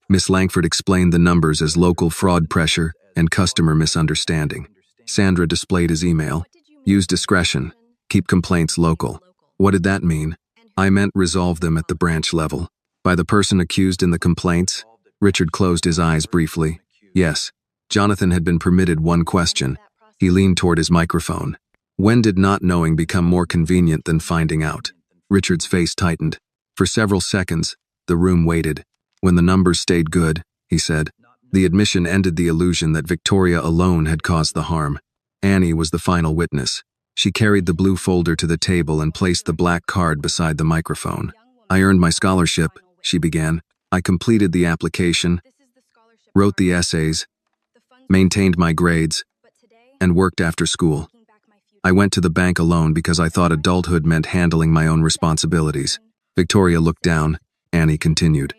Miss Langford explained the numbers as local fraud pressure and customer misunderstanding. Sandra displayed his email. Use discretion. Keep complaints local. What did that mean? I meant resolve them at the branch level. By the person accused in the complaints? Richard closed his eyes briefly. Yes. Jonathan had been permitted one question. He leaned toward his microphone. When did not knowing become more convenient than finding out? Richard's face tightened. For several seconds, the room waited. When the numbers stayed good, he said, the admission ended the illusion that Victoria alone had caused the harm. Annie was the final witness. She carried the blue folder to the table and placed the black card beside the microphone. I earned my scholarship, she began. I completed the application, wrote the essays, maintained my grades, and worked after school. I went to the bank alone because I thought adulthood meant handling my own responsibilities. Victoria looked down. Annie continued.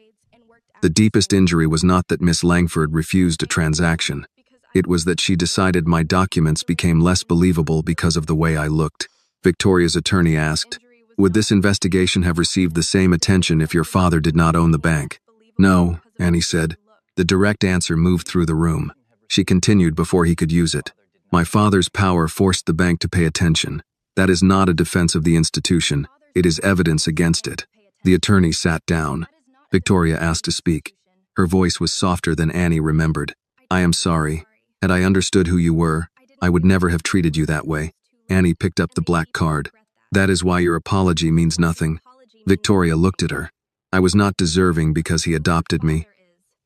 The deepest injury was not that Miss Langford refused a transaction. It was that she decided my documents became less believable because of the way I looked. Victoria's attorney asked, would this investigation have received the same attention if your father did not own the bank? No, Annie said. The direct answer moved through the room. She continued before he could use it. My father's power forced the bank to pay attention. That is not a defense of the institution. It is evidence against it. The attorney sat down. Victoria asked to speak. Her voice was softer than Annie remembered. I am sorry. Had I understood who you were, I would never have treated you that way. Annie picked up the black card. That is why your apology means nothing. Victoria looked at her. I was not deserving because he adopted me.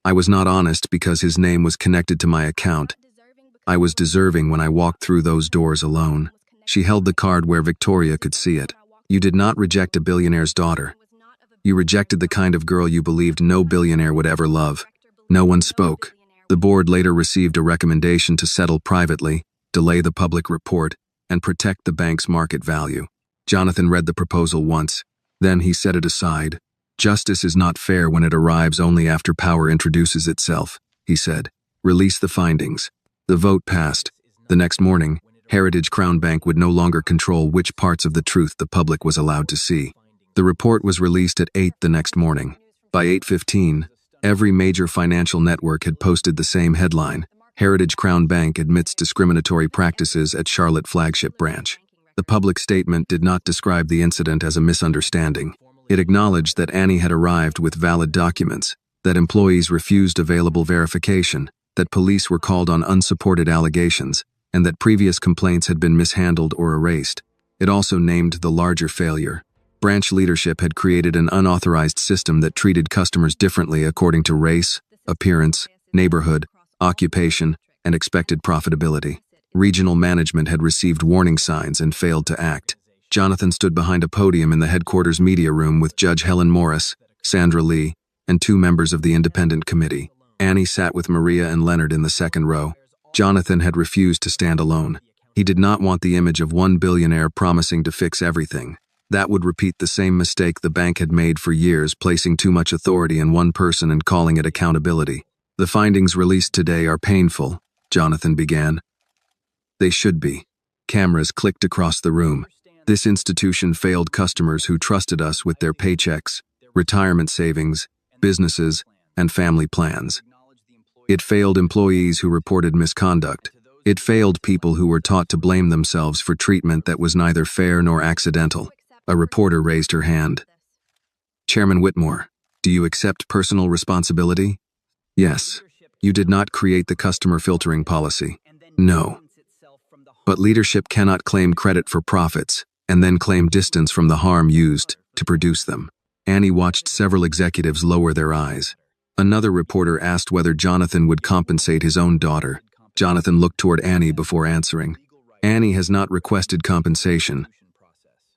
I was not honest because his name was connected to my account. I was deserving when I walked through those doors alone. She held the card where Victoria could see it. You did not reject a billionaire's daughter. You rejected the kind of girl you believed no billionaire would ever love. No one spoke. The board later received a recommendation to settle privately, delay the public report, and protect the bank's market value. Jonathan read the proposal once. Then he set it aside. "Justice is not fair when it arrives only after power introduces itself," he said. "Release the findings." The vote passed. The next morning, Heritage Crown Bank would no longer control which parts of the truth the public was allowed to see. The report was released at 8 the next morning. By 8:15, every major financial network had posted the same headline: Heritage Crown Bank admits discriminatory practices at Charlotte flagship branch. The public statement did not describe the incident as a misunderstanding. It acknowledged that Annie had arrived with valid documents, that employees refused available verification, that police were called on unsupported allegations, and that previous complaints had been mishandled or erased. It also named the larger failure. Branch leadership had created an unauthorized system that treated customers differently according to race, appearance, neighborhood, occupation, and expected profitability. Regional management had received warning signs and failed to act. Jonathan stood behind a podium in the headquarters media room with Judge Helen Morris, Sandra Lee, and 2 members of the independent committee. Annie sat with Maria and Leonard in the second row. Jonathan had refused to stand alone. He did not want the image of one billionaire promising to fix everything. That would repeat the same mistake the bank had made for years, placing too much authority in one person and calling it accountability. "The findings released today are painful," Jonathan began. "They should be." Cameras clicked across the room. "This institution failed customers who trusted us with their paychecks, retirement savings, businesses, and family plans. It failed employees who reported misconduct. It failed people who were taught to blame themselves for treatment that was neither fair nor accidental." A reporter raised her hand. "Chairman Whitmore, do you accept personal responsibility?" "Yes." "You did not create the customer filtering policy." "No." "But leadership cannot claim credit for profits and then claim distance from the harm used to produce them." Annie watched several executives lower their eyes. Another reporter asked whether Jonathan would compensate his own daughter. Jonathan looked toward Annie before answering. "Annie has not requested compensation.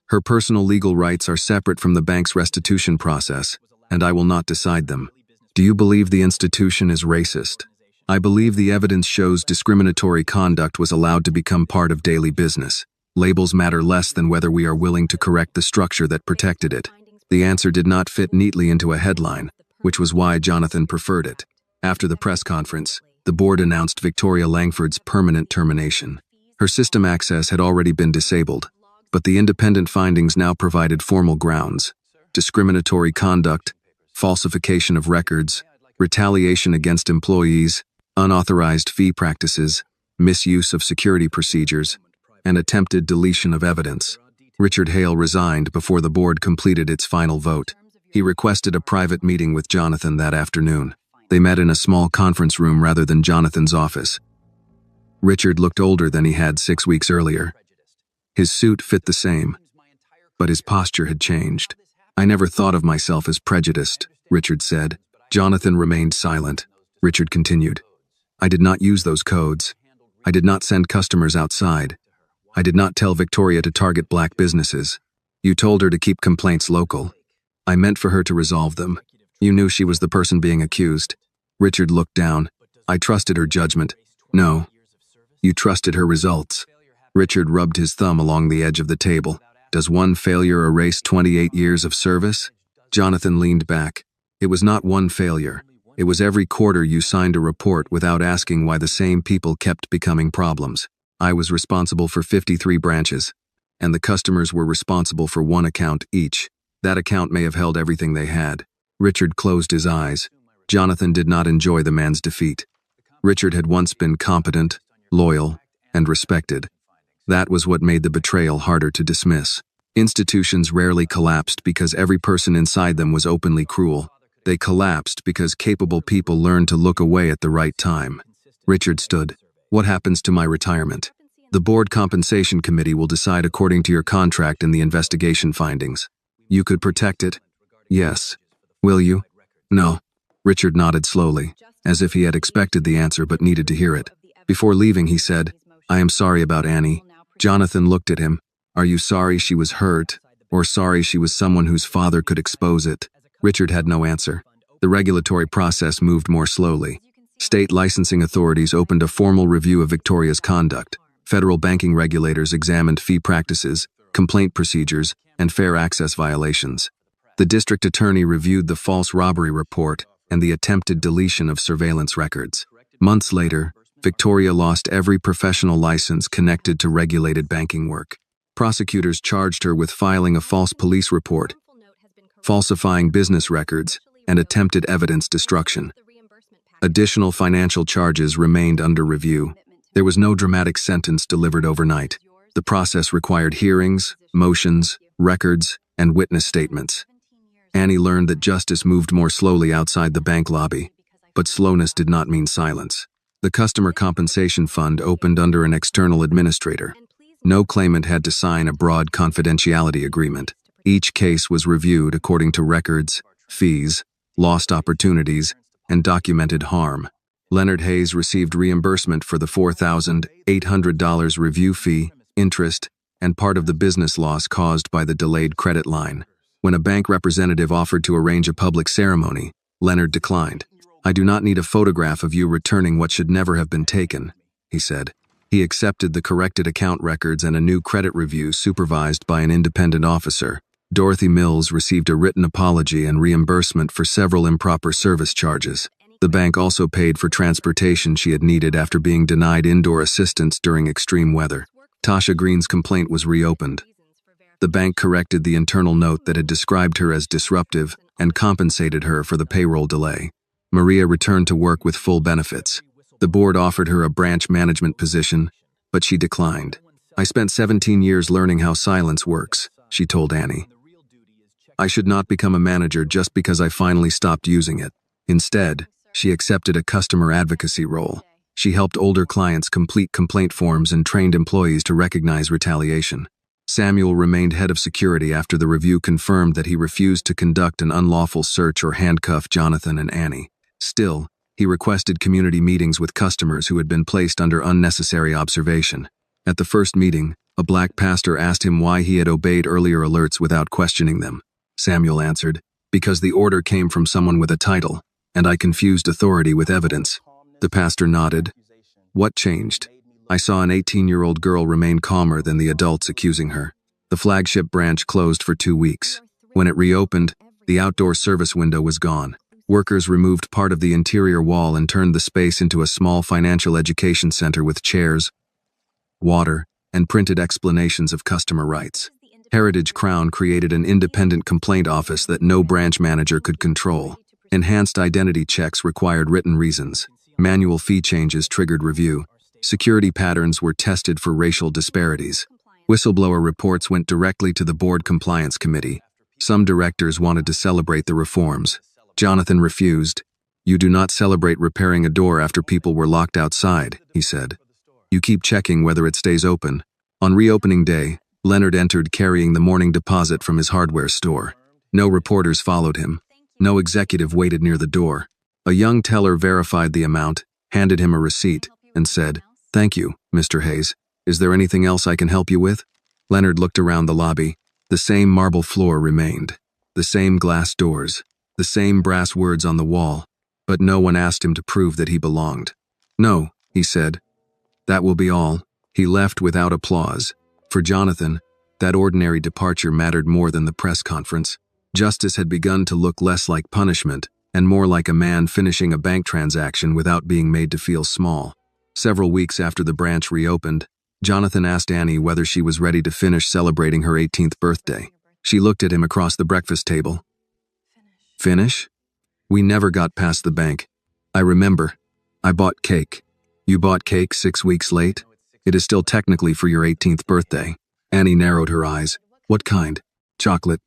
Her personal legal rights are separate from the bank's restitution process, and I will not decide them." "Do you believe the institution is racist?" "I believe the evidence shows discriminatory conduct was allowed to become part of daily business. Labels matter less than whether we are willing to correct the structure that protected it." The answer did not fit neatly into a headline, which was why Jonathan preferred it. After the press conference, the board announced Victoria Langford's permanent termination. Her system access had already been disabled, but the independent findings now provided formal grounds: discriminatory conduct, falsification of records, retaliation against employees, unauthorized fee practices, misuse of security procedures, and attempted deletion of evidence. Richard Hale resigned before the board completed its final vote. He requested a private meeting with Jonathan that afternoon. They met in a small conference room rather than Jonathan's office. Richard looked older than he had 6 weeks earlier. His suit fit the same, but his posture had changed. "I never thought of myself as prejudiced," Richard said. Jonathan remained silent. Richard continued. "I did not use those codes. I did not send customers outside. I did not tell Victoria to target black businesses. You told her to keep complaints local. I meant for her to resolve them. You knew she was the person being accused." Richard looked down. "I trusted her judgment." "No. You trusted her results." Richard rubbed his thumb along the edge of the table. "Does one failure erase 28 years of service?" Jonathan leaned back. "It was not one failure. It was every quarter you signed a report without asking why the same people kept becoming problems. I was responsible for 53 branches, and the customers were responsible for 1 account each. That account may have held everything they had." Richard closed his eyes. Jonathan did not enjoy the man's defeat. Richard had once been competent, loyal, and respected. That was what made the betrayal harder to dismiss. Institutions rarely collapsed because every person inside them was openly cruel. They collapsed because capable people learned to look away at the right time. Richard stood. "What happens to my retirement?" "The board compensation committee will decide according to your contract and the investigation findings." "You could protect it?" "Yes." "Will you?" "No." Richard nodded slowly, as if he had expected the answer but needed to hear it. Before leaving, he said, "I am sorry about Annie." Jonathan looked at him. "Are you sorry she was hurt, or sorry she was someone whose father could expose it?" Richard had no answer. The regulatory process moved more slowly. State licensing authorities opened a formal review of Victoria's conduct. Federal banking regulators examined fee practices, complaint procedures, and fair access violations. The district attorney reviewed the false robbery report and the attempted deletion of surveillance records. Months later, Victoria lost every professional license connected to regulated banking work. Prosecutors charged her with filing a false police report, falsifying business records, and attempted evidence destruction. Additional financial charges remained under review. There was no dramatic sentence delivered overnight. The process required hearings, motions, records, and witness statements. Annie learned that justice moved more slowly outside the bank lobby, but slowness did not mean silence. The Customer Compensation Fund opened under an external administrator. No claimant had to sign a broad confidentiality agreement. Each case was reviewed according to records, fees, lost opportunities, and documented harm. Leonard Hayes received reimbursement for the $4,800 review fee, interest, and part of the business loss caused by the delayed credit line. When a bank representative offered to arrange a public ceremony, Leonard declined. "I do not need a photograph of you returning what should never have been taken," he said. He accepted the corrected account records and a new credit review supervised by an independent officer. Dorothy Mills received a written apology and reimbursement for several improper service charges. The bank also paid for transportation she had needed after being denied indoor assistance during extreme weather. Tasha Green's complaint was reopened. The bank corrected the internal note that had described her as disruptive and compensated her for the payroll delay. Maria returned to work with full benefits. The board offered her a branch management position, but she declined. "I spent 17 years learning how silence works," she told Annie. "I should not become a manager just because I finally stopped using it." Instead, she accepted a customer advocacy role. She helped older clients complete complaint forms and trained employees to recognize retaliation. Samuel remained head of security after the review confirmed that he refused to conduct an unlawful search or handcuff Jonathan and Annie. Still, he requested community meetings with customers who had been placed under unnecessary observation. At the first meeting, a black pastor asked him why he had obeyed earlier alerts without questioning them. Samuel answered, "Because the order came from someone with a title, and I confused authority with evidence." The pastor nodded. "What changed?" "I saw an 18-year-old girl remain calmer than the adults accusing her." The flagship branch closed for 2 weeks. When it reopened, the outdoor service window was gone. Workers removed part of the interior wall and turned the space into a small financial education center with chairs, water, and printed explanations of customer rights. Heritage Crown created an independent complaint office that no branch manager could control. Enhanced identity checks required written reasons. Manual fee changes triggered review. Security patterns were tested for racial disparities. Whistleblower reports went directly to the board compliance committee. Some directors wanted to celebrate the reforms. Jonathan refused. "You do not celebrate repairing a door after people were locked outside," he said. "You keep checking whether it stays open." On reopening day, Leonard entered carrying the morning deposit from his hardware store. No reporters followed him. No executive waited near the door. A young teller verified the amount, handed him a receipt, and said, "Thank you, Mr. Hayes. Is there anything else I can help you with?" Leonard looked around the lobby. The same marble floor remained. The same glass doors. The same brass words on the wall. But no one asked him to prove that he belonged. "No," he said. "That will be all." He left without applause. For Jonathan, that ordinary departure mattered more than the press conference. Justice had begun to look less like punishment and more like a man finishing a bank transaction without being made to feel small. Several weeks after the branch reopened, Jonathan asked Annie whether she was ready to finish celebrating her 18th birthday. She looked at him across the breakfast table. "Finish? We never got past the bank. I remember. I bought cake. You bought cake 6 weeks late? It is still technically for your 18th birthday." Annie narrowed her eyes. "What kind? Chocolate?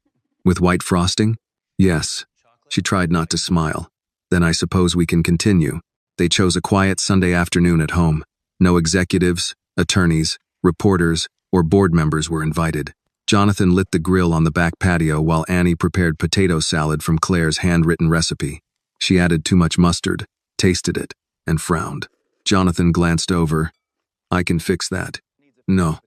With white frosting?" "Yes." She tried not to smile. "Then I suppose we can continue." They chose a quiet Sunday afternoon at home. No executives, attorneys, reporters, or board members were invited. Jonathan lit the grill on the back patio while Annie prepared potato salad from Claire's handwritten recipe. She added too much mustard, tasted it, and frowned. Jonathan glanced over. "I can fix that." "No.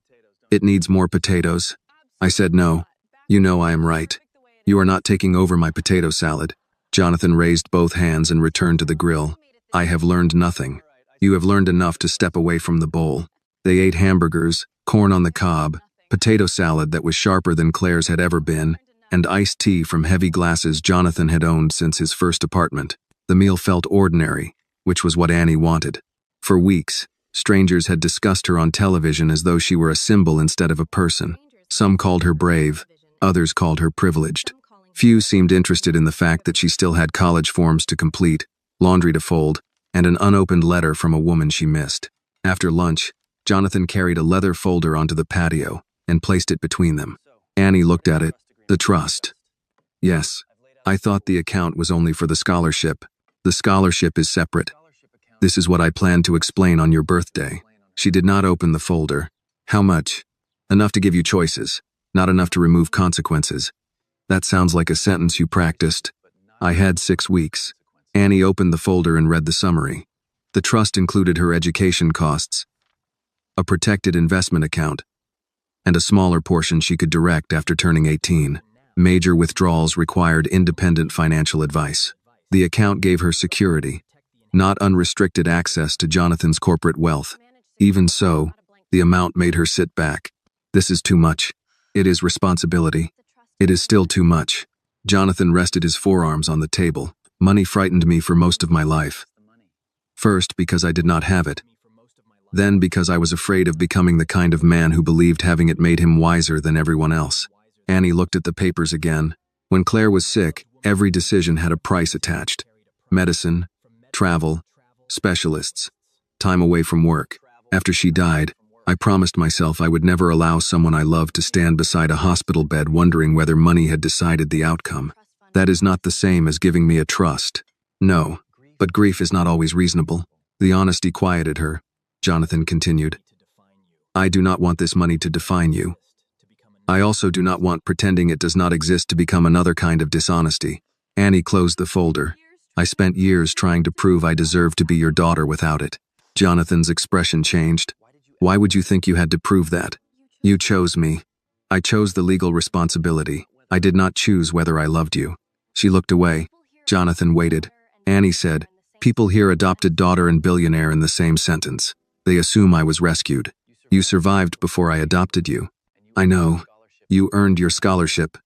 It needs more potatoes." I said no. "You know I am right. You are not taking over my potato salad." Jonathan raised both hands and returned to the grill. "I have learned nothing. You have learned enough to step away from the bowl." They ate hamburgers, corn on the cob, potato salad that was sharper than Claire's had ever been, and iced tea from heavy glasses Jonathan had owned since his first apartment. The meal felt ordinary, which was what Annie wanted. For weeks, strangers had discussed her on television as though she were a symbol instead of a person. Some called her brave, others called her privileged. Few seemed interested in the fact that she still had college forms to complete, laundry to fold, and an unopened letter from a woman she missed. After lunch, Jonathan carried a leather folder onto the patio and placed it between them. Annie looked at it. The trust. Yes, I thought the account was only for the scholarship. The scholarship is separate. This is what I planned to explain on your birthday. She did not open the folder. How much? Enough to give you choices, not enough to remove consequences. That sounds like a sentence you practiced. I had 6 weeks. Annie opened the folder and read the summary. The trust included her education costs, a protected investment account, and a smaller portion she could direct after turning 18. Major withdrawals required independent financial advice. The account gave her security, not unrestricted access to Jonathan's corporate wealth. Even so, the amount made her sit back. This is too much. It is responsibility. It is still too much. Jonathan rested his forearms on the table. Money frightened me for most of my life. First, because I did not have it. Then, because I was afraid of becoming the kind of man who believed having it made him wiser than everyone else. Annie looked at the papers again. When Claire was sick, every decision had a price attached. Medicine, travel, specialists, time away from work. After she died, I promised myself I would never allow someone I loved to stand beside a hospital bed wondering whether money had decided the outcome. That is not the same as giving me a trust. No, but grief is not always reasonable. The honesty quieted her. Jonathan continued. I do not want this money to define you. I also do not want pretending it does not exist to become another kind of dishonesty. Annie closed the folder. I spent years trying to prove I deserved to be your daughter without it. Jonathan's expression changed. Why would you think you had to prove that? You chose me. I chose the legal responsibility. I did not choose whether I loved you. She looked away. Jonathan waited. Annie said, people hear adopted daughter and billionaire in the same sentence. They assume I was rescued. You survived before I adopted you. I know. You earned your scholarship.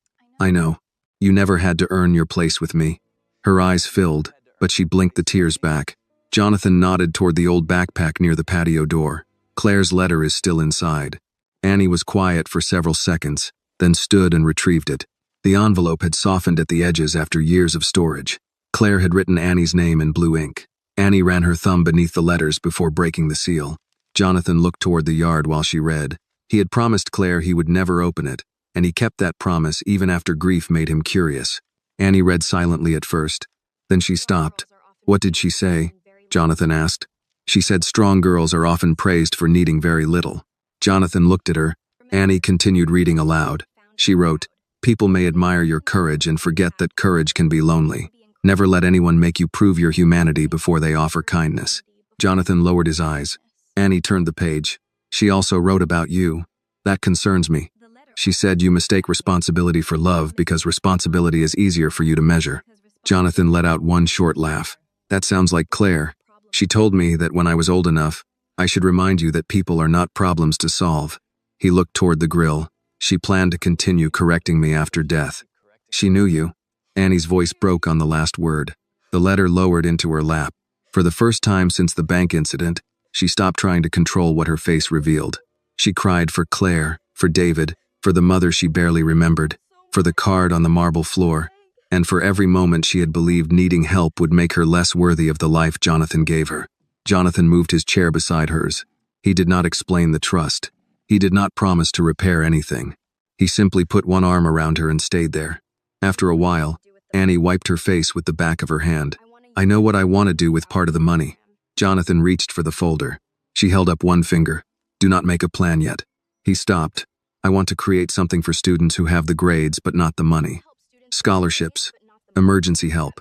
I know. You never had to earn your place with me. Her eyes filled, but she blinked the tears back. Jonathan nodded toward the old backpack near the patio door. Claire's letter is still inside. Annie was quiet for several seconds, then stood and retrieved it. The envelope had softened at the edges after years of storage. Claire had written Annie's name in blue ink. Annie ran her thumb beneath the letters before breaking the seal. Jonathan looked toward the yard while she read. He had promised Claire he would never open it, and he kept that promise even after grief made him curious. Annie read silently at first. Then she stopped. What did she say? Jonathan asked. She said strong girls are often praised for needing very little. Jonathan looked at her. Annie continued reading aloud. She wrote, people may admire your courage and forget that courage can be lonely. Never let anyone make you prove your humanity before they offer kindness. Jonathan lowered his eyes. Annie turned the page. She also wrote about you. That concerns me. She said you mistake responsibility for love because responsibility is easier for you to measure. Jonathan let out one short laugh. That sounds like Claire. She told me that when I was old enough, I should remind you that people are not problems to solve. He looked toward the grill. She planned to continue correcting me after death. She knew you. Annie's voice broke on the last word. The letter lowered into her lap. For the first time since the bank incident, she stopped trying to control what her face revealed. She cried for Claire, for David, for the mother she barely remembered, for the card on the marble floor, and for every moment she had believed needing help would make her less worthy of the life Jonathan gave her. Jonathan moved his chair beside hers. He did not explain the trust. He did not promise to repair anything. He simply put one arm around her and stayed there. After a while, Annie wiped her face with the back of her hand. I know what I want to do with part of the money. Jonathan reached for the folder. She held up one finger. Do not make a plan yet. He stopped. I want to create something for students who have the grades but not the money. Scholarships, emergency help,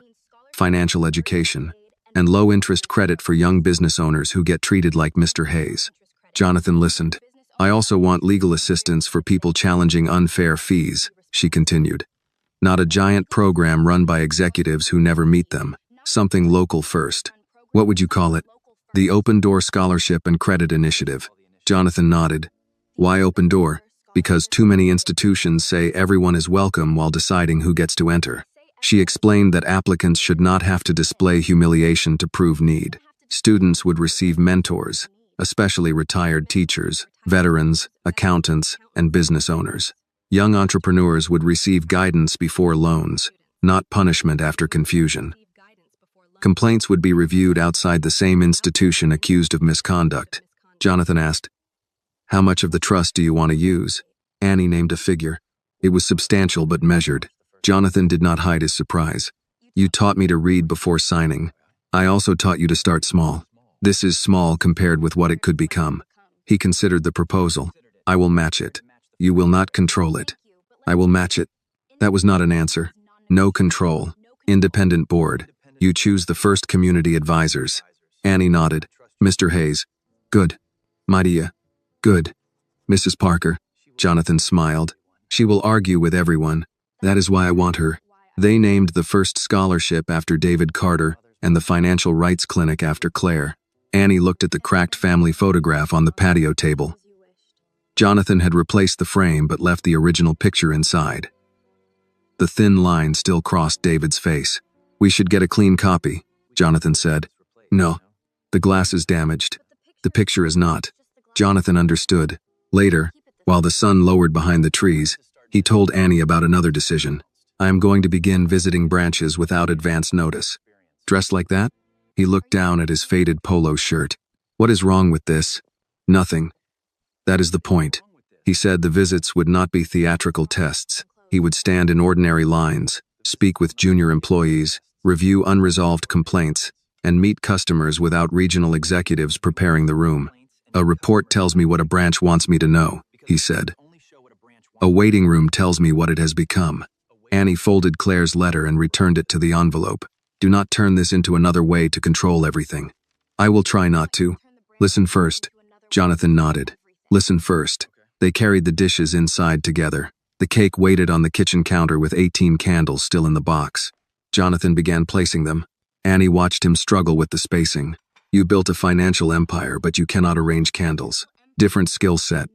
financial education, and low-interest credit for young business owners who get treated like Mr. Hayes. Jonathan listened. I also want legal assistance for people challenging unfair fees, she continued. Not a giant program run by executives who never meet them. Something local first. What would you call it? The Open Door Scholarship and Credit Initiative. Jonathan nodded. Why Open Door? because too many institutions say everyone is welcome while deciding who gets to enter. She explained that applicants should not have to display humiliation to prove need. Students would receive mentors, especially retired teachers, veterans, accountants, and business owners. Young entrepreneurs would receive guidance before loans, not punishment after confusion. Complaints would be reviewed outside the same institution accused of misconduct. Jonathan asked, "How much of the trust do you want to use?" Annie named a figure. It was substantial but measured. Jonathan did not hide his surprise. "You taught me to read before signing. I also taught you to start small. This is small compared with what it could become." He considered the proposal. "I will match it. You will not control it." "I will match it." That was not an answer. No control. Independent board. You choose the first community advisors. Annie nodded. "Mr. Hayes." "Good." "Maria." "Good." "Mrs. Parker." Jonathan smiled. "She will argue with everyone. That is why I want her." They named the first scholarship after David Carter and the financial rights clinic after Claire. Annie looked at the cracked family photograph on the patio table. Jonathan had replaced the frame but left the original picture inside. The thin line still crossed David's face. "We should get a clean copy," Jonathan said. "No. The glass is damaged. The picture is not." Jonathan understood. Later, while the sun lowered behind the trees, he told Annie about another decision. "I am going to begin visiting branches without advance notice." "Dressed like that?" He looked down at his faded polo shirt. "What is wrong with this?" "Nothing. That is the point." He said the visits would not be theatrical tests. He would stand in ordinary lines, speak with junior employees, review unresolved complaints, and meet customers without regional executives preparing the room. "A report tells me what a branch wants me to know," he said. "A waiting room tells me what it has become." Annie folded Claire's letter and returned it to the envelope. "Do not turn this into another way to control everything." "I will try not to." "Listen first." Jonathan nodded. "Listen first." They carried the dishes inside together. The cake waited on the kitchen counter with 18 candles still in the box. Jonathan began placing them. Annie watched him struggle with the spacing. "You built a financial empire, but you cannot arrange candles. Different skill set."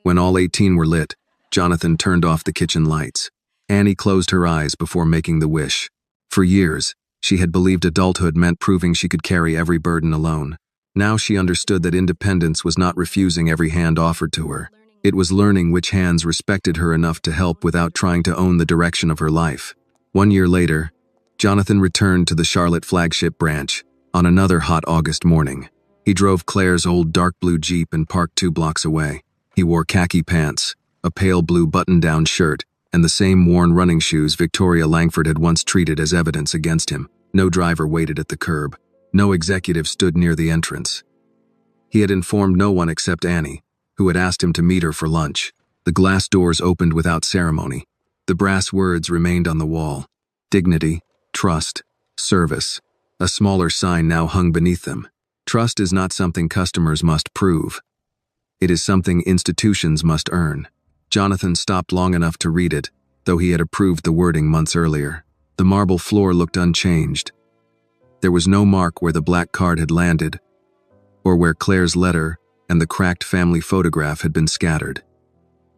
When all 18 were lit, Jonathan turned off the kitchen lights. Annie closed her eyes before making the wish. For years, she had believed adulthood meant proving she could carry every burden alone. Now she understood that independence was not refusing every hand offered to her. It was learning which hands respected her enough to help without trying to own the direction of her life. 1 year later, Jonathan returned to the Charlotte flagship branch on another hot August morning. He drove Claire's old dark blue Jeep and parked 2 blocks away. He wore khaki pants, a pale blue button-down shirt, and the same worn running shoes Victoria Langford had once treated as evidence against him. No driver waited at the curb. No executive stood near the entrance. He had informed no one except Annie, who had asked him to meet her for lunch. The glass doors opened without ceremony. The brass words remained on the wall. Dignity, trust, service. A smaller sign now hung beneath them. Trust is not something customers must prove. It is something institutions must earn. Jonathan stopped long enough to read it, though he had approved the wording months earlier. The marble floor looked unchanged. There was no mark where the black card had landed, or where Claire's letter and the cracked family photograph had been scattered.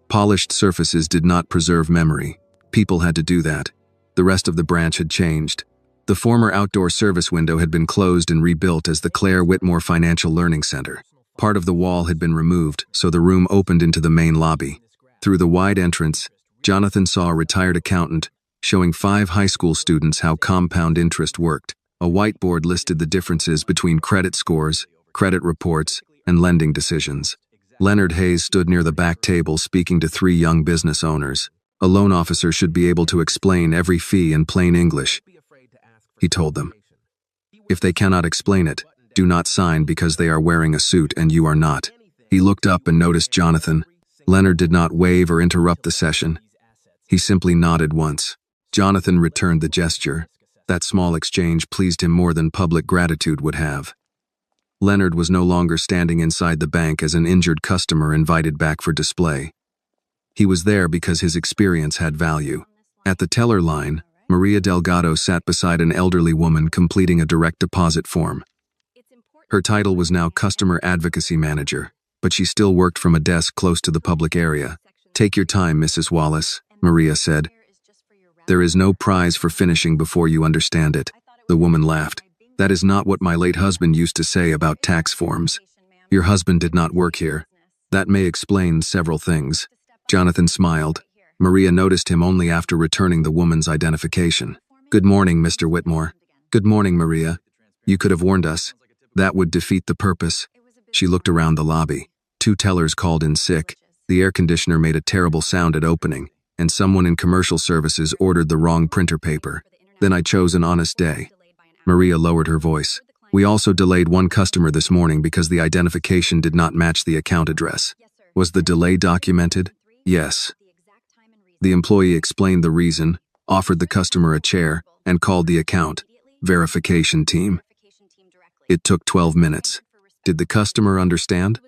Polished surfaces did not preserve memory. People had to do that. The rest of the branch had changed. The former outdoor service window had been closed and rebuilt as the Claire Whitmore Financial Learning Center. Part of the wall had been removed, so the room opened into the main lobby. Through the wide entrance, Jonathan saw a retired accountant showing 5 high school students how compound interest worked. A whiteboard listed the differences between credit scores, credit reports, and lending decisions. Leonard Hayes stood near the back table speaking to 3 young business owners. A loan officer should be able to explain every fee in plain English, he told them. If they cannot explain it, do not sign because they are wearing a suit and you are not. He looked up and noticed Jonathan. Leonard did not wave or interrupt the session. He simply nodded once. Jonathan returned the gesture. That small exchange pleased him more than public gratitude would have. Leonard was no longer standing inside the bank as an injured customer invited back for display. He was there because his experience had value. At the teller line, Maria Delgado sat beside an elderly woman completing a direct deposit form. Her title was now Customer Advocacy Manager, but she still worked from a desk close to the public area. Take your time, Mrs. Wallace, Maria said. There is no prize for finishing before you understand it. The woman laughed. That is not what my late husband used to say about tax forms. Your husband did not work here. That may explain several things. Jonathan smiled. Maria noticed him only after returning the woman's identification. Good morning, Mr. Whitmore. Good morning, Maria. You could have warned us. That would defeat the purpose. She looked around the lobby. 2 tellers called in sick. The air conditioner made a terrible sound at opening, and someone in commercial services ordered the wrong printer paper. Then I chose an honest day. Maria lowered her voice. We also delayed 1 customer this morning because the identification did not match the account address. Was the delay documented? Yes. The employee explained the reason, offered the customer a chair, and called the account verification team. It took 12 minutes. Did the customer understand?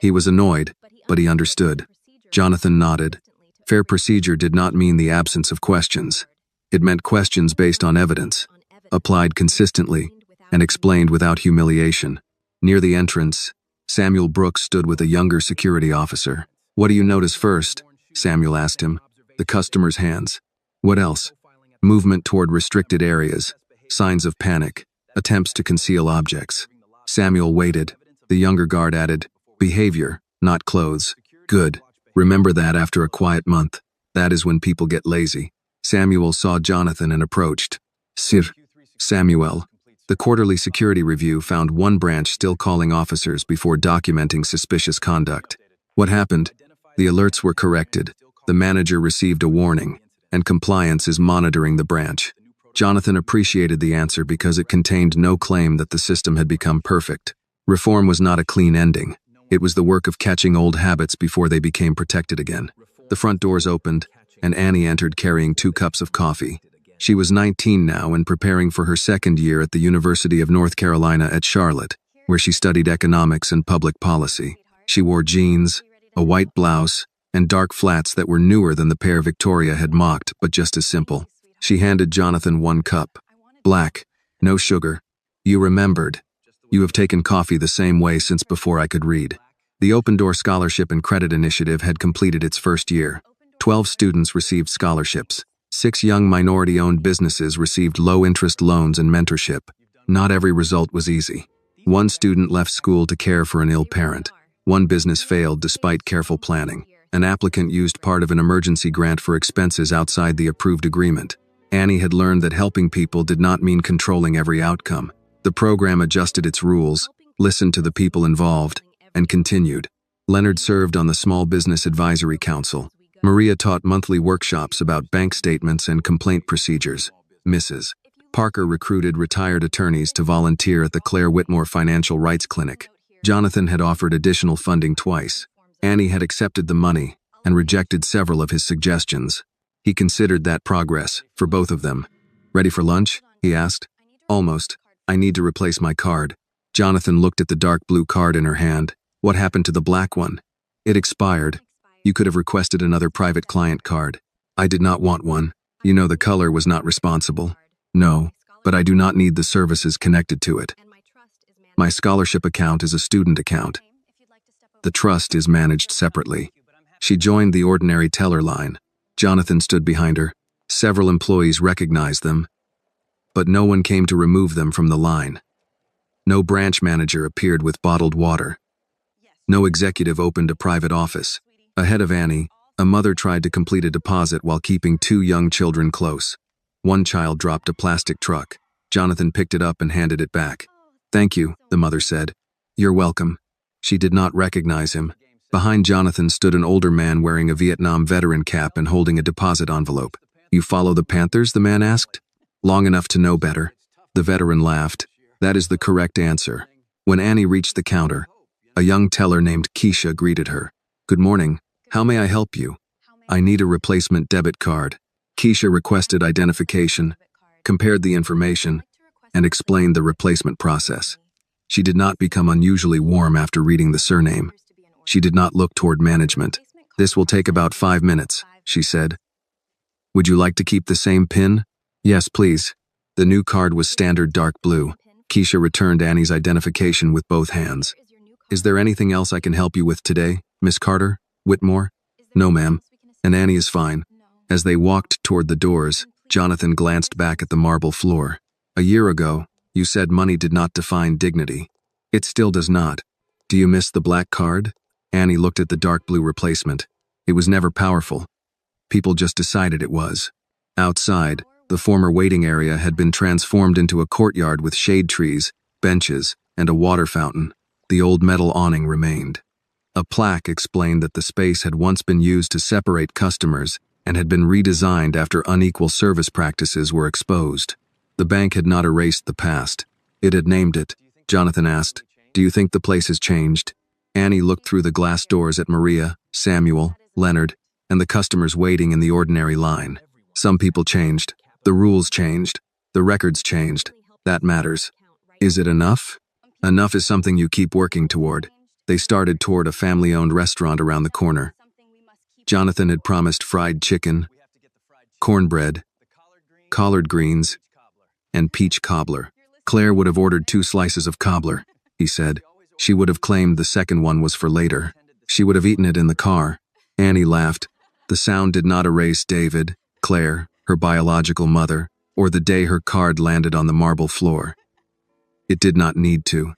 He was annoyed, but he understood. Jonathan nodded. Fair procedure did not mean the absence of questions. It meant questions based on evidence, applied consistently, and explained without humiliation. Near the entrance, Samuel Brooks stood with a younger security officer. What do you notice first? Samuel asked him. The customer's hands. What else? Movement toward restricted areas, signs of panic, attempts to conceal objects. Samuel waited. The younger guard added, behavior, not clothes. Good. Remember that after a quiet month. That is when people get lazy. Samuel saw Jonathan and approached. Sir. Samuel. The quarterly security review found 1 branch still calling officers before documenting suspicious conduct. What happened? The alerts were corrected. The manager received a warning, and compliance is monitoring the branch. Jonathan appreciated the answer because it contained no claim that the system had become perfect. Reform was not a clean ending. It was the work of catching old habits before they became protected again. The front doors opened, and Annie entered carrying 2 cups of coffee. She was 19 now and preparing for her 2nd year at the University of North Carolina at Charlotte, where she studied economics and public policy. She wore jeans, a white blouse, and dark flats that were newer than the pair Victoria had mocked, but just as simple. She handed Jonathan 1 cup. Black, no sugar. You remembered. You have taken coffee the same way since before I could read. The Open Door Scholarship and Credit Initiative had completed its 1st year. 12 students received scholarships. 6 young minority-owned businesses received low-interest loans and mentorship. Not every result was easy. 1 student left school to care for an ill parent. 1 business failed despite careful planning. An applicant used part of an emergency grant for expenses outside the approved agreement. Annie had learned that helping people did not mean controlling every outcome. The program adjusted its rules, listened to the people involved, and continued. Leonard served on the Small Business Advisory Council. Maria taught monthly workshops about bank statements and complaint procedures. Mrs. Parker recruited retired attorneys to volunteer at the Claire Whitmore Financial Rights Clinic. Jonathan had offered additional funding twice. Annie had accepted the money and rejected several of his suggestions. He considered that progress for both of them. Ready for lunch? He asked. Almost. I need to replace my card. Jonathan looked at the dark blue card in her hand. What happened to the black one? It expired. You could have requested another private client card. I did not want one. You know the color was not responsible. No, but I do not need the services connected to it. My scholarship account is a student account. The trust is managed separately. She joined the ordinary teller line. Jonathan stood behind her. Several employees recognized them, but no one came to remove them from the line. No branch manager appeared with bottled water. No executive opened a private office. Ahead of Annie, a mother tried to complete a deposit while keeping 2 young children close. 1 child dropped a plastic truck. Jonathan picked it up and handed it back. Thank you, the mother said. You're welcome. She did not recognize him. Behind Jonathan stood an older man wearing a Vietnam veteran cap and holding a deposit envelope. You follow the Panthers? The man asked. Long enough to know better. The veteran laughed. That is the correct answer. When Annie reached the counter, a young teller named Keisha greeted her. Good morning. How may I help you? I need a replacement debit card. Keisha requested identification, compared the information, and explained the replacement process. She did not become unusually warm after reading the surname. She did not look toward management. This will take about 5 minutes, she said. Would you like to keep the same PIN? Yes, please. The new card was standard dark blue. Keisha returned Annie's identification with both hands. Is there anything else I can help you with today, Miss Carter? Whitmore? No, ma'am. And Annie is fine. As they walked toward the doors, Jonathan glanced back at the marble floor. A year ago, you said money did not define dignity. It still does not. Do you miss the black card? Annie looked at the dark blue replacement. It was never powerful. People just decided it was. Outside, the former waiting area had been transformed into a courtyard with shade trees, benches, and a water fountain. The old metal awning remained. A plaque explained that the space had once been used to separate customers and had been redesigned after unequal service practices were exposed. The bank had not erased the past. It had named it. Jonathan asked, "Do you think the place has changed?" Annie looked through the glass doors at Maria, Samuel, Leonard, and the customers waiting in the ordinary line. Some people changed. The rules changed. The records changed. That matters. Is it enough? Enough is something you keep working toward. They started toward a family-owned restaurant around the corner. Jonathan had promised fried chicken, cornbread, collard greens, and peach cobbler. Claire would have ordered 2 slices of cobbler, he said. She would have claimed the second one was for later. She would have eaten it in the car. Annie laughed. The sound did not erase David, Claire, her biological mother, or the day her card landed on the marble floor. It did not need to.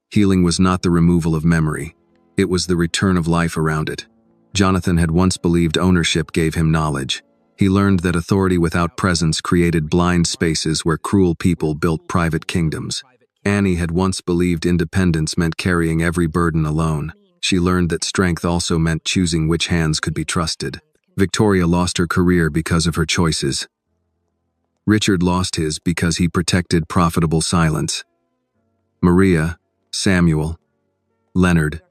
Healing was not the removal of memory. It was the return of life around it. Jonathan had once believed ownership gave him knowledge. He learned that authority without presence created blind spaces where cruel people built private kingdoms. Annie had once believed independence meant carrying every burden alone. She learned that strength also meant choosing which hands could be trusted. Victoria lost her career because of her choices. Richard lost his because he protected profitable silence. Maria, Samuel, Leonard,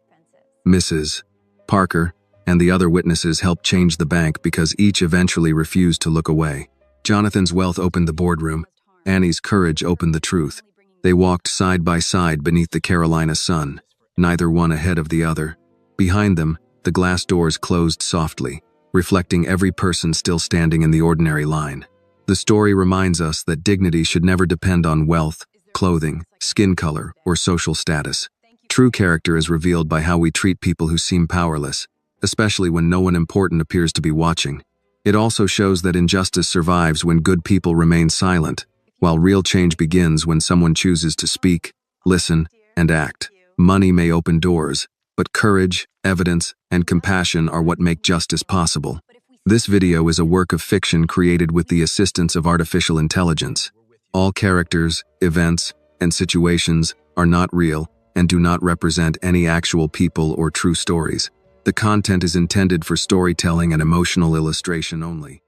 Mrs. Parker, and the other witnesses helped change the bank because each eventually refused to look away. Jonathan's wealth opened the boardroom. Annie's courage opened the truth. They walked side by side beneath the Carolina sun, neither one ahead of the other. Behind them, the glass doors closed softly, reflecting every person still standing in the ordinary line. The story reminds us that dignity should never depend on wealth, clothing, skin color, or social status. True character is revealed by how we treat people who seem powerless, especially when no one important appears to be watching. It also shows that injustice survives when good people remain silent, while real change begins when someone chooses to speak, listen, and act. Money may open doors, but courage, evidence, and compassion are what make justice possible. This video is a work of fiction created with the assistance of artificial intelligence. All characters, events, and situations are not real and do not represent any actual people or true stories. The content is intended for storytelling and emotional illustration only.